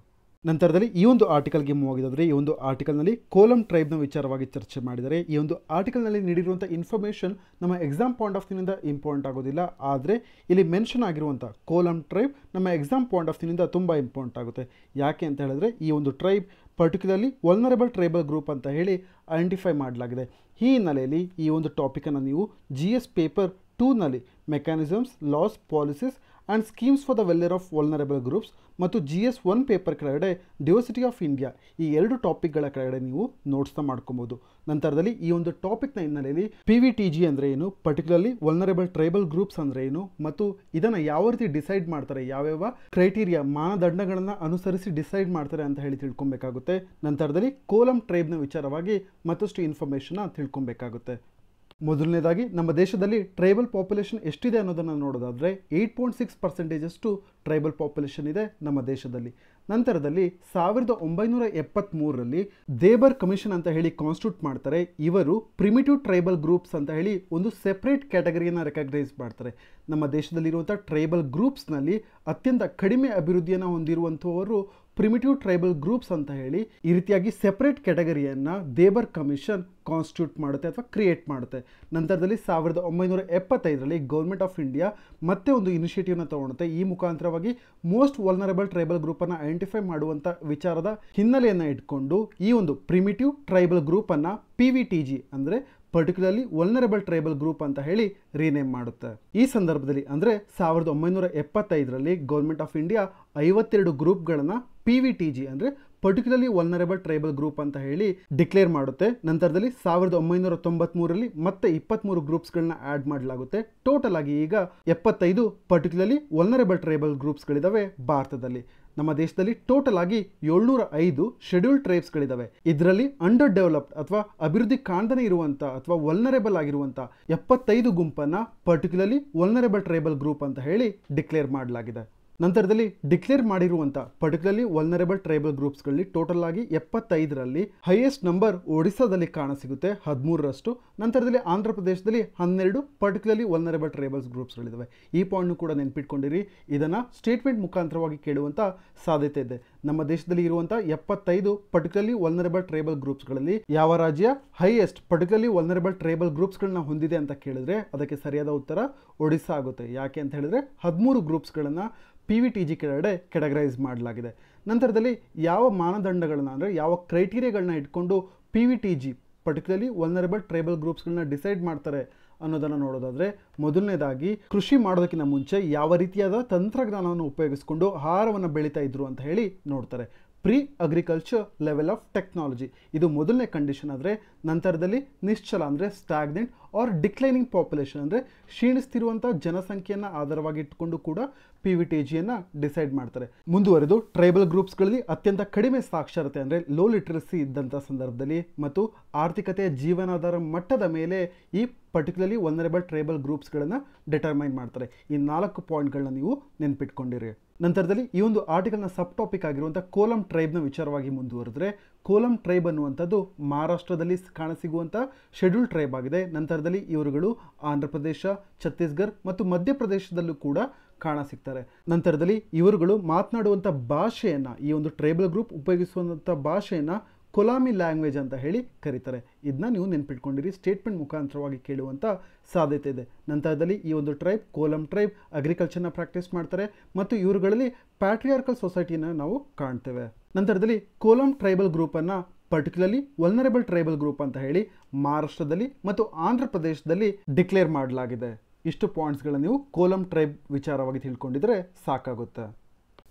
ನಂತರದಲ್ಲಿ ಈ ಒಂದು ಆರ್ಟಿಕಲ್ಗೆ ಮೂವ್ ಆಗಿದ್ದಾದರೆ ಈ ಒಂದು ಆರ್ಟಿಕಲ್ನಲ್ಲಿ ಕೋಲಂ ಟ್ರೈಬ್ನ ವಿಚಾರವಾಗಿ ಚರ್ಚೆ ಮಾಡಿದ್ದಾರೆ. ಈ ಒಂದು ಆರ್ಟಿಕಲ್ನಲ್ಲಿ ನೀಡಿರುವಂಥ ಇನ್ಫಾರ್ಮೇಷನ್ ನಮ್ಮ ಎಕ್ಸಾಮ್ ಪಾಯಿಂಟ್ ಆಫ್ ವ್ಯೂನಿಂದ ಇಂಪಾರ್ಟೆಂಟ್ ಆಗೋದಿಲ್ಲ, ಆದರೆ ಇಲ್ಲಿ ಮೆನ್ಷನ್ ಆಗಿರುವಂಥ ಕೋಲಂ ಟ್ರೈಬ್ ನಮ್ಮ ಎಕ್ಸಾಮ್ ಪಾಯಿಂಟ್ ಆಫ್ ವ್ಯೂನಿಂದ ತುಂಬ ಇಂಪಾರ್ಟೆಂಟ್ ಆಗುತ್ತೆ. ಯಾಕೆ ಅಂತ ಹೇಳಿದ್ರೆ ಈ ಒಂದು tribe particularly vulnerable tribal group ಅಂತ ಹೇಳಿ ಐಡೆಂಟಿಫೈ ಮಾಡಲಾಗಿದೆ. ಈ ಹಿನ್ನೆಲೆಯಲ್ಲಿ ಈ ಒಂದು ಟಾಪಿಕನ್ನು ನೀವು GS ಪೇಪರ್ 2ನಲ್ಲಿ mechanisms, laws, policies and schemes for the welfare of vulnerable groups ಮತ್ತು GS 1 ಪೇಪರ್ ಕೆಳಗಡೆ ಡೈವರ್ಸಿಟಿ ಆಫ್ ಇಂಡಿಯಾ ಈ ಎರಡು ಟಾಪಿಕ್ಗಳ ಕೆಳಗಡೆ ನೀವು ನೋಟ್ಸ್ನ ಮಾಡ್ಕೊಬೋದು. ನಂತರದಲ್ಲಿ ಈ ಒಂದು ಟಾಪಿಕ್ನ ಹಿನ್ನೆಲೆಯಲ್ಲಿ PVTG ಅಂದರೆ ಏನು, ಪರ್ಟಿಕ್ಯುಲರ್ಲಿ ವಲ್ನರಬಲ್ ಟ್ರೈಬಲ್ ಗ್ರೂಪ್ಸ್ ಅಂದರೆ ಏನು ಮತ್ತು ಇದನ್ನು ಯಾವ ರೀತಿ ಡಿಸೈಡ್ ಮಾಡ್ತಾರೆ, ಯಾವ್ಯಾವ ಕ್ರೈಟೀರಿಯಾ ಮಾನದಂಡಗಳನ್ನು ಅನುಸರಿಸಿ ಡಿಸೈಡ್ ಮಾಡ್ತಾರೆ ಅಂತ ಹೇಳಿ ತಿಳ್ಕೊಬೇಕಾಗುತ್ತೆ. ನಂತರದಲ್ಲಿ ಕೋಲಂ ಟ್ರೈಬ್ನ ವಿಚಾರವಾಗಿ ಮತ್ತಷ್ಟು ಇನ್ಫಾರ್ಮೇಷನ್ನ ತಿಳ್ಕೊಬೇಕಾಗುತ್ತೆ. ಮೊದಲನೇದಾಗಿ ನಮ್ಮ ದೇಶದಲ್ಲಿ ಟ್ರೈಬಲ್ ಪಾಪ್ಯುಲೇಷನ್ ಎಷ್ಟಿದೆ ಅನ್ನೋದನ್ನು ನೋಡೋದಾದರೆ 8.6% ಟ್ರೈಬಲ್ ಪಾಪ್ಯುಲೇಷನ್ ಇದೆ ನಮ್ಮ ದೇಶದಲ್ಲಿ. ನಂತರದಲ್ಲಿ 1973ರಲ್ಲಿ ದೇಬರ್ ಕಮಿಷನ್ ಅಂತ ಹೇಳಿ ಕಾನ್ಸ್ಟಿಟ್ಯೂಟ್ ಮಾಡ್ತಾರೆ. ಇವರು ಪ್ರಿಮಿಟಿವ್ ಟ್ರೈಬಲ್ ಗ್ರೂಪ್ಸ್ ಅಂತ ಹೇಳಿ ಒಂದು ಸೆಪ್ರೇಟ್ ಕ್ಯಾಟಗರಿಯನ್ನು ರೆಕಗ್ನೈಸ್ ಮಾಡ್ತಾರೆ. ನಮ್ಮ ದೇಶದಲ್ಲಿರುವಂಥ ಟ್ರೈಬಲ್ ಗ್ರೂಪ್ಸ್ನಲ್ಲಿ ಅತ್ಯಂತ ಕಡಿಮೆ ಅಭಿವೃದ್ಧಿಯನ್ನು ಹೊಂದಿರುವಂಥವರು ಪ್ರಿಮಿಟಿವ್ ಟ್ರೈಬಲ್ ಗ್ರೂಪ್ಸ್ ಅಂತ ಹೇಳಿ ಈ ರೀತಿಯಾಗಿ ಸೆಪ್ರೇಟ್ ಕ್ಯಾಟಗರಿಯನ್ನು ದೇಬರ್ ಕಮಿಷನ್ ಕಾನ್ಸ್ಟಿಟ್ಯೂಟ್ ಮಾಡುತ್ತೆ ಅಥವಾ ಕ್ರಿಯೇಟ್ ಮಾಡುತ್ತೆ. ನಂತರದಲ್ಲಿ 1975ರಲ್ಲಿ ಗೌರ್ಮೆಂಟ್ ಆಫ್ ಇಂಡಿಯಾ ಮತ್ತೆ ಒಂದು ಇನಿಷಿಯೇಟಿವ್ನ ತಗೊಳುತ್ತೆ. ಈ ಮುಖಾಂತರವಾಗಿ ಮೋಸ್ಟ್ ವಲ್ನರಬಲ್ ಟ್ರೈಬಲ್ ಗ್ರೂಪನ್ನು ಐಡೆಂಟಿಫೈ ಮಾಡುವಂಥ ವಿಚಾರದ ಹಿನ್ನೆಲೆಯನ್ನು ಇಟ್ಕೊಂಡು ಈ ಒಂದು ಪ್ರಿಮಿಟಿವ್ ಟ್ರೈಬಲ್ ಗ್ರೂಪನ್ನು PVTG ಅಂದರೆ ಪರ್ಟಿಕ್ಯುಲರ್ಲಿ ವಲ್ನರಬಲ್ ಟ್ರೈಬಲ್ ಗ್ರೂಪ್ ಅಂತ ಹೇಳಿ ರೀನೇಮ್ ಮಾಡುತ್ತೆ. ಈ ಸಂದರ್ಭದಲ್ಲಿ ಅಂದರೆ 1975ರಲ್ಲಿ ಗೌರ್ಮೆಂಟ್ ಆಫ್ ಇಂಡಿಯಾ 52 ಗ್ರೂಪ್ಗಳನ್ನು PVTG ಅಂದರೆ ಪರ್ಟಿಕ್ಯುಲರ್ಲಿ ವಲ್ನರಬಲ್ ಟ್ರೈಬಲ್ ಗ್ರೂಪ್ ಅಂತ ಹೇಳಿ ಡಿಕ್ಲೇರ್ ಮಾಡುತ್ತೆ. ನಂತರದಲ್ಲಿ 1993ರಲ್ಲಿ ಮತ್ತೆ 23 ಗ್ರೂಪ್ಸ್ಗಳನ್ನ ಆ್ಯಡ್ ಮಾಡಲಾಗುತ್ತೆ. ಟೋಟಲ್ ಆಗಿ ಈಗ 75 ಪರ್ಟಿಕ್ಯುಲರ್ಲಿ ವಲ್ನರಬಲ್ ಟ್ರೈಬಲ್ ಗ್ರೂಪ್ಸ್ಗಳಿದ್ದಾವೆ ಭಾರತದಲ್ಲಿ. ನಮ್ಮ ದೇಶದಲ್ಲಿ ಟೋಟಲ್ ಆಗಿ 705 ಶೆಡ್ಯೂಲ್ಡ್ ಟ್ರೈಬ್ಸ್ಗಳಿದ್ದಾವೆ. ಇದರಲ್ಲಿ ಅಂಡರ್ ಡೆವಲಪ್ಡ್ ಅಥವಾ ಅಭಿವೃದ್ಧಿ ಕಾಣದೇ ಇರುವಂಥ ಅಥವಾ ವಲ್ನರೇಬಲ್ ಆಗಿರುವಂಥ 75 ಗುಂಪನ್ನು ಪರ್ಟಿಕ್ಯುಲರ್ಲಿ ವಲ್ನರೇಬಲ್ ಟ್ರೈಬಲ್ ಗ್ರೂಪ್ ಅಂತ ಹೇಳಿ ಡಿಕ್ಲೇರ್ ಮಾಡಲಾಗಿದೆ. ನಂತರದಲ್ಲಿ ಡಿಕ್ಲೇರ್ ಮಾಡಿರುವಂಥ ಪರ್ಟಿಕ್ಯುಲರ್ಲಿ ವಲ್ನರೇಬಲ್ ಟ್ರೈಬಲ್ ಗ್ರೂಪ್ಸ್ಗಳಲ್ಲಿ ಟೋಟಲ್ ಆಗಿ 75ರಲ್ಲಿ ಹೈಯೆಸ್ಟ್ ನಂಬರ್ ಒಡಿಸ್ಸಾದಲ್ಲಿ ಕಾಣಸಿಗುತ್ತೆ 13ರಷ್ಟು. ನಂತರದಲ್ಲಿ ಆಂಧ್ರ ಪ್ರದೇಶದಲ್ಲಿ 12 ಪರ್ಟಿಕ್ಯುಲರ್ಲಿ ವಲ್ನರೇಬಲ್ ಟ್ರೈಬಲ್ಸ್ ಗ್ರೂಪ್ಸ್ಗಳಿದ್ದಾವೆ. ಈ ಪಾಯಿಂಟ್ನು ಕೂಡ ನೆನ್ಪಿಟ್ಕೊಂಡಿರಿ. ಇದನ್ನು ಸ್ಟೇಟ್ಮೆಂಟ್ ಮುಖಾಂತರವಾಗಿ ಕೇಳುವಂಥ ಸಾಧ್ಯತೆ ಇದೆ. ನಮ್ಮ ದೇಶದಲ್ಲಿ ಇರುವಂಥ 75 ಪರ್ಟಿಕ್ಯುಲರ್ಲಿ ವಲ್ನರೇಬಲ್ ಟ್ರೈಬಲ್ ಗ್ರೂಪ್ಸ್ಗಳಲ್ಲಿ ಯಾವ ರಾಜ್ಯ ಹೈಯೆಸ್ಟ್ ಪರ್ಟಿಕ್ಯುಲರ್ಲಿ ವಲ್ನರೇಬಲ್ ಟ್ರೈಬಲ್ ಗ್ರೂಪ್ಸ್ಗಳನ್ನ ಹೊಂದಿದೆ ಅಂತ ಕೇಳಿದ್ರೆ ಅದಕ್ಕೆ ಸರಿಯಾದ ಉತ್ತರ ಒಡಿಸ್ಸಾ ಆಗುತ್ತೆ. ಯಾಕೆ ಅಂತ ಹೇಳಿದ್ರೆ 13 ಗ್ರೂಪ್ಸ್ಗಳನ್ನು PVTG ಕೆಳಗಡೆ ಕೆಟಗರೈಸ್ ಮಾಡಲಾಗಿದೆ. ನಂತರದಲ್ಲಿ ಯಾವ ಮಾನದಂಡಗಳನ್ನ ಅಂದರೆ ಯಾವ ಕ್ರೈಟೀರಿಯಾಗಳನ್ನ ಇಟ್ಕೊಂಡು PVTG ಪರ್ಟಿಕ್ಯುಲರ್ಲಿ ವಲ್ನರಬಲ್ ಟ್ರೈಬಲ್ ಗ್ರೂಪ್ಸ್ಗಳನ್ನ ಡಿಸೈಡ್ ಮಾಡ್ತಾರೆ ಅನ್ನೋದನ್ನು ನೋಡೋದಾದರೆ, ಮೊದಲನೇದಾಗಿ ಕೃಷಿ ಮಾಡೋದಕ್ಕಿಂತ ಮುಂಚೆ ಯಾವ ರೀತಿಯಾದ ತಂತ್ರಜ್ಞಾನವನ್ನು ಉಪಯೋಗಿಸ್ಕೊಂಡು ಆಹಾರವನ್ನು ಬೆಳೀತಾ ಇದ್ರು ಅಂತ ಹೇಳಿ ನೋಡ್ತಾರೆ. Pre agriculture level of technology ಇದು ಮೊದಲನೇ ಕಂಡೀಷನ್. ಆದರೆ ನಂತರದಲ್ಲಿ ನಿಶ್ಚಲ ಅಂದರೆ ಸ್ಟಾಗ್ನೆಂಟ್ ಆರ್ ಡಿಕ್ಲೈನಿಂಗ್ ಪಾಪ್ಯುಲೇಷನ್ ಅಂದರೆ ಕ್ಷೀಣಿಸ್ತಿರುವಂಥ ಜನಸಂಖ್ಯೆಯನ್ನು ಆಧಾರವಾಗಿ ಇಟ್ಕೊಂಡು ಕೂಡ PVTGಯನ್ನು ಡಿಸೈಡ್ ಮಾಡ್ತಾರೆ. ಮುಂದುವರೆದು ಟ್ರೈಬಲ್ ಗ್ರೂಪ್ಸ್ಗಳಲ್ಲಿ ಅತ್ಯಂತ ಕಡಿಮೆ ಸಾಕ್ಷರತೆ ಅಂದರೆ ಲೋ ಲಿಟ್ರಸಿ ಇದ್ದಂಥ ಸಂದರ್ಭದಲ್ಲಿ ಮತ್ತು ಆರ್ಥಿಕತೆಯ ಜೀವನಾಧಾರ ಮಟ್ಟದ ಮೇಲೆ ಈ ಪರ್ಟಿಕ್ಯುಲರ್ಲಿ ವಲ್ನರಬಲ್ ಟ್ರೈಬಲ್ ಗ್ರೂಪ್ಸ್ಗಳನ್ನು ಡಿಟರ್ಮೈನ್ ಮಾಡ್ತಾರೆ. ಈ 4 ಪಾಯಿಂಟ್ಗಳನ್ನ ನೀವು ನೆನ್ಪಿಟ್ಕೊಂಡಿರಿ. ನಂತರದಲ್ಲಿ ಈ ಒಂದು ಆರ್ಟಿಕಲ್ನ ಸಬ್ ಟಾಪಿಕ್ ಆಗಿರುವಂಥ ಕೋಲಂ ಟ್ರೈಬ್ನ ವಿಚಾರವಾಗಿ ಮುಂದುವರೆದ್ರೆ, ಕೋಲಂ ಟ್ರೈಬ್ ಅನ್ನುವಂಥದ್ದು ಮಹಾರಾಷ್ಟ್ರದಲ್ಲಿ ಕಾಣಸಿಗುವಂಥ ಶೆಡ್ಯೂಲ್ಡ್ ಟ್ರೈಬ್ ಆಗಿದೆ. ನಂತರದಲ್ಲಿ ಇವರುಗಳು ಆಂಧ್ರ ಪ್ರದೇಶ, ಛತ್ತೀಸ್ಗಢ ಮತ್ತು ಮಧ್ಯಪ್ರದೇಶದಲ್ಲೂ ಕೂಡ ಕಾಣಸಿಗ್ತಾರೆ. ನಂತರದಲ್ಲಿ ಇವರುಗಳು ಮಾತನಾಡುವಂಥ ಭಾಷೆಯನ್ನು ಈ ಒಂದು ಟ್ರೈಬಲ್ ಗ್ರೂಪ್ ಉಪಯೋಗಿಸುವಂಥ ಭಾಷೆಯನ್ನು ಕೊಲಾಮಿ ಲ್ಯಾಂಗ್ವೇಜ್ ಅಂತ ಹೇಳಿ ಕರೀತಾರೆ. ಇದನ್ನ ನೀವು ನೆನ್ಪಿಟ್ಕೊಂಡಿರಿ. ಸ್ಟೇಟ್ಮೆಂಟ್ ಮುಖಾಂತರವಾಗಿ ಕೇಳುವಂಥ ಸಾಧ್ಯತೆ ಇದೆ. ನಂತರದಲ್ಲಿ ಈ ಒಂದು ಟ್ರೈಬ್ ಕೋಲಂ ಟ್ರೈಬ್ ಅಗ್ರಿಕಲ್ಚರ್ನ ಪ್ರಾಕ್ಟೀಸ್ ಮಾಡ್ತಾರೆ ಮತ್ತು ಇವರುಗಳಲ್ಲಿ ಪ್ಯಾಟ್ರಿಯಾರ್ಕಲ್ ಸೊಸೈಟಿನ ನಾವು ಕಾಣ್ತೇವೆ. ನಂತರದಲ್ಲಿ ಕೋಲಂ ಟ್ರೈಬಲ್ ಗ್ರೂಪನ್ನು ಪರ್ಟಿಕ್ಯುಲರ್ಲಿ ವಲ್ನರಬಲ್ ಟ್ರೈಬಲ್ ಗ್ರೂಪ್ ಅಂತ ಹೇಳಿ ಮಹಾರಾಷ್ಟ್ರದಲ್ಲಿ ಮತ್ತು ಆಂಧ್ರ ಪ್ರದೇಶದಲ್ಲಿ ಡಿಕ್ಲೇರ್ ಮಾಡಲಾಗಿದೆ. ಇಷ್ಟು ಪಾಯಿಂಟ್ಸ್ಗಳನ್ನು ನೀವು ಕೋಲಂ ಟ್ರೈಬ್ ವಿಚಾರವಾಗಿ ತಿಳ್ಕೊಂಡಿದ್ರೆ ಸಾಕಾಗುತ್ತೆ.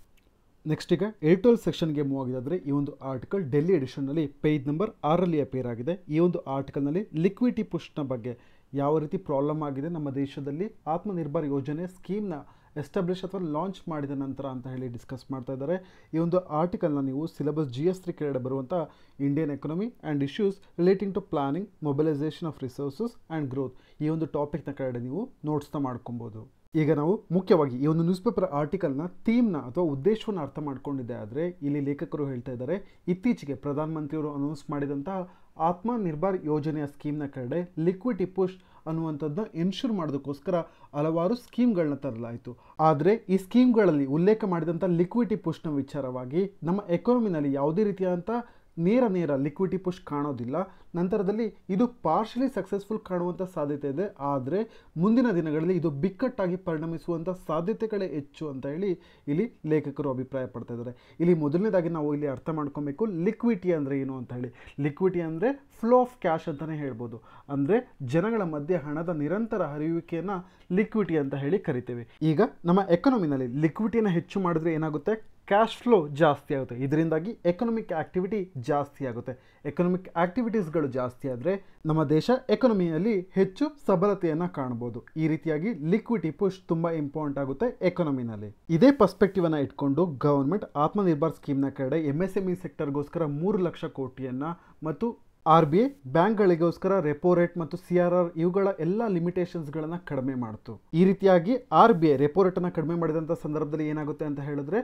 ನೆಕ್ಸ್ಟ್ ಈಗ 812 ಸೆಕ್ಷನ್ಗೆ ಮೂವ್ ಆಗಿದ್ದಾದರೆ ಈ ಒಂದು ಆರ್ಟಿಕಲ್ ಡೆಲ್ಲಿ ಎಡಿಷನ್ನಲ್ಲಿ ಪೇಜ್ ನಂಬರ್ 6ರಲ್ಲಿ ಅಪೇರ್ ಆಗಿದೆ. ಈ ಒಂದು ಆರ್ಟಿಕಲ್ನಲ್ಲಿ ಲಿಕ್ವಿಡಿಟಿ ಪುಷ್ನ ಬಗ್ಗೆ ಯಾವ ರೀತಿ ಪ್ರಾಬ್ಲಮ್ ಆಗಿದೆ, ನಮ್ಮ ದೇಶದಲ್ಲಿ ಆತ್ಮನಿರ್ಭರ್ ಯೋಜನೆ ಸ್ಕೀಮ್ನ ಎಸ್ಟಾಬ್ಲಿಷ್ ಅಥವಾ ಲಾಂಚ್ ಮಾಡಿದ ನಂತರ ಅಂತ ಹೇಳಿ ಡಿಸ್ಕಸ್ ಮಾಡ್ತಾ ಇದ್ದಾರೆ. ಈ ಒಂದು ಆರ್ಟಿಕಲ್ನ ನೀವು ಸಿಲೆಬಸ್ GS3 ಕೆಳಗಡೆ ಬರುವಂಥ Indian economy and issues relating to planning, mobilisation of resources and growth ಈ ಒಂದು ಟಾಪಿಕ್ನ ಕೆಳಗಡೆ ನೀವು ನೋಟ್ಸ್ನ ಮಾಡ್ಕೊಬೋದು. ಈಗ ನಾವು ಮುಖ್ಯವಾಗಿ ಈ ಒಂದು ನ್ಯೂಸ್ ಪೇಪರ್ ಆರ್ಟಿಕಲ್ನ ಥೀಮ್ನ ಅಥವಾ ಉದ್ದೇಶವನ್ನು ಅರ್ಥ ಮಾಡ್ಕೊಂಡಿದ್ದೆ ಆದರೆ ಇಲ್ಲಿ ಲೇಖಕರು ಹೇಳ್ತಾ ಇದ್ದಾರೆ, ಇತ್ತೀಚೆಗೆ ಪ್ರಧಾನಮಂತ್ರಿಯವರು ಅನೌನ್ಸ್ ಮಾಡಿದಂತಹ ಆತ್ಮನಿರ್ಭರ್ ಯೋಜನೆಯ ಸ್ಕೀಮ್ನ ಕೆಳಗಡೆ ಲಿಕ್ವಿಡಿಟಿ ಪುಷ್ ಅನ್ನುವಂಥದ್ದನ್ನ ಎನ್ಶೂರ್ ಮಾಡೋದಕ್ಕೋಸ್ಕರ ಹಲವಾರು ಸ್ಕೀಮ್ಗಳನ್ನ ತರಲಾಯಿತು. ಆದರೆ ಈ ಸ್ಕೀಮ್ಗಳಲ್ಲಿ ಉಲ್ಲೇಖ ಮಾಡಿದಂಥ ಲಿಕ್ವಿಡಿಟಿ ಪುಷ್ನ ವಿಚಾರವಾಗಿ ನಮ್ಮ ಎಕಾನಮಿನಲ್ಲಿ ಯಾವುದೇ ರೀತಿಯಾದಂಥ ನೇರ ಲಿಕ್ವಿಡಿಟಿ ಪುಷ್ ಕಾಣೋದಿಲ್ಲ. ನಂತರದಲ್ಲಿ ಇದು ಪಾರ್ಷಲಿ ಸಕ್ಸಸ್ಫುಲ್ ಕಾಣುವಂಥ ಸಾಧ್ಯತೆ ಇದೆ, ಆದರೆ ಮುಂದಿನ ದಿನಗಳಲ್ಲಿ ಇದು ಬಿಕ್ಕಟ್ಟಾಗಿ ಪರಿಣಮಿಸುವಂಥ ಸಾಧ್ಯತೆಗಳೇ ಹೆಚ್ಚು ಅಂತ ಹೇಳಿ ಇಲ್ಲಿ ಲೇಖಕರು ಅಭಿಪ್ರಾಯ ಪಡ್ತಾ ಇದ್ದಾರೆ. ಇಲ್ಲಿ ಮೊದಲನೇದಾಗಿ ನಾವು ಇಲ್ಲಿ ಅರ್ಥ ಮಾಡ್ಕೊಬೇಕು ಲಿಕ್ವಿಡಿಟಿ ಅಂದರೆ ಏನು ಅಂತ ಹೇಳಿ. ಲಿಕ್ವಿಡಿಟಿ ಅಂದರೆ ಫ್ಲೋ ಆಫ್ ಕ್ಯಾಶ್ ಅಂತಲೇ ಹೇಳ್ಬೋದು. ಅಂದರೆ ಜನಗಳ ಮಧ್ಯೆ ಹಣದ ನಿರಂತರ ಹರಿಯುವಿಕೆಯನ್ನು ಲಿಕ್ವಿಡಿಟಿ ಅಂತ ಹೇಳಿ ಕರಿತೇವೆ. ಈಗ ನಮ್ಮ ಎಕಾನಮಿನಲ್ಲಿ ಲಿಕ್ವಿಡಿಟಿಯನ್ನು ಹೆಚ್ಚು ಮಾಡಿದ್ರೆ ಏನಾಗುತ್ತೆ, ಕ್ಯಾಶ್ ಫ್ಲೋ ಜಾಸ್ತಿ ಆಗುತ್ತೆ. ಇದರಿಂದಾಗಿ ಎಕನಾಮಿಕ್ ಆಕ್ಟಿವಿಟಿ ಜಾಸ್ತಿ ಆಗುತ್ತೆ. ಎಕನಾಮಿಕ್ ಆಕ್ಟಿವಿಟೀಸ್ಗಳು ಜಾಸ್ತಿ ಆದರೆ ನಮ್ಮ ದೇಶ ಎಕಾನಮಿಯಲ್ಲಿ ಹೆಚ್ಚು ಸಬಲತೆಯನ್ನು ಕಾಣಬಹುದು. ಈ ರೀತಿಯಾಗಿ ಲಿಕ್ವಿಡಿಟಿ ಪುಷ್ ತುಂಬ ಇಂಪಾರ್ಟೆಂಟ್ ಆಗುತ್ತೆ ಎಕಾನಮಿನಲ್ಲಿ. ಇದೇ ಪರ್ಸ್ಪೆಕ್ಟಿವ್ ಅನ್ನು ಇಟ್ಕೊಂಡು ಗವರ್ಮೆಂಟ್ ಆತ್ಮನಿರ್ಭರ್ ಸ್ಕೀಮ್ನ ಕಡೆ MSME ಸೆಕ್ಟರ್ಗೋಸ್ಕರ 3 ಲಕ್ಷ ಕೋಟಿಯನ್ನು ಮತ್ತು RBI ಬ್ಯಾಂಕ್ಗಳಿಗೋಸ್ಕರ ರೆಪೋ ರೇಟ್ ಮತ್ತು CRR ಇವುಗಳ ಎಲ್ಲ ಲಿಮಿಟೇಷನ್ಸ್ಗಳನ್ನು ಕಡಿಮೆ ಮಾಡ್ತು. ಈ ರೀತಿಯಾಗಿ RBI ರೆಪೋ ರೇಟನ್ನು ಕಡಿಮೆ ಮಾಡಿದಂಥ ಸಂದರ್ಭದಲ್ಲಿ ಏನಾಗುತ್ತೆ ಅಂತ ಹೇಳಿದ್ರೆ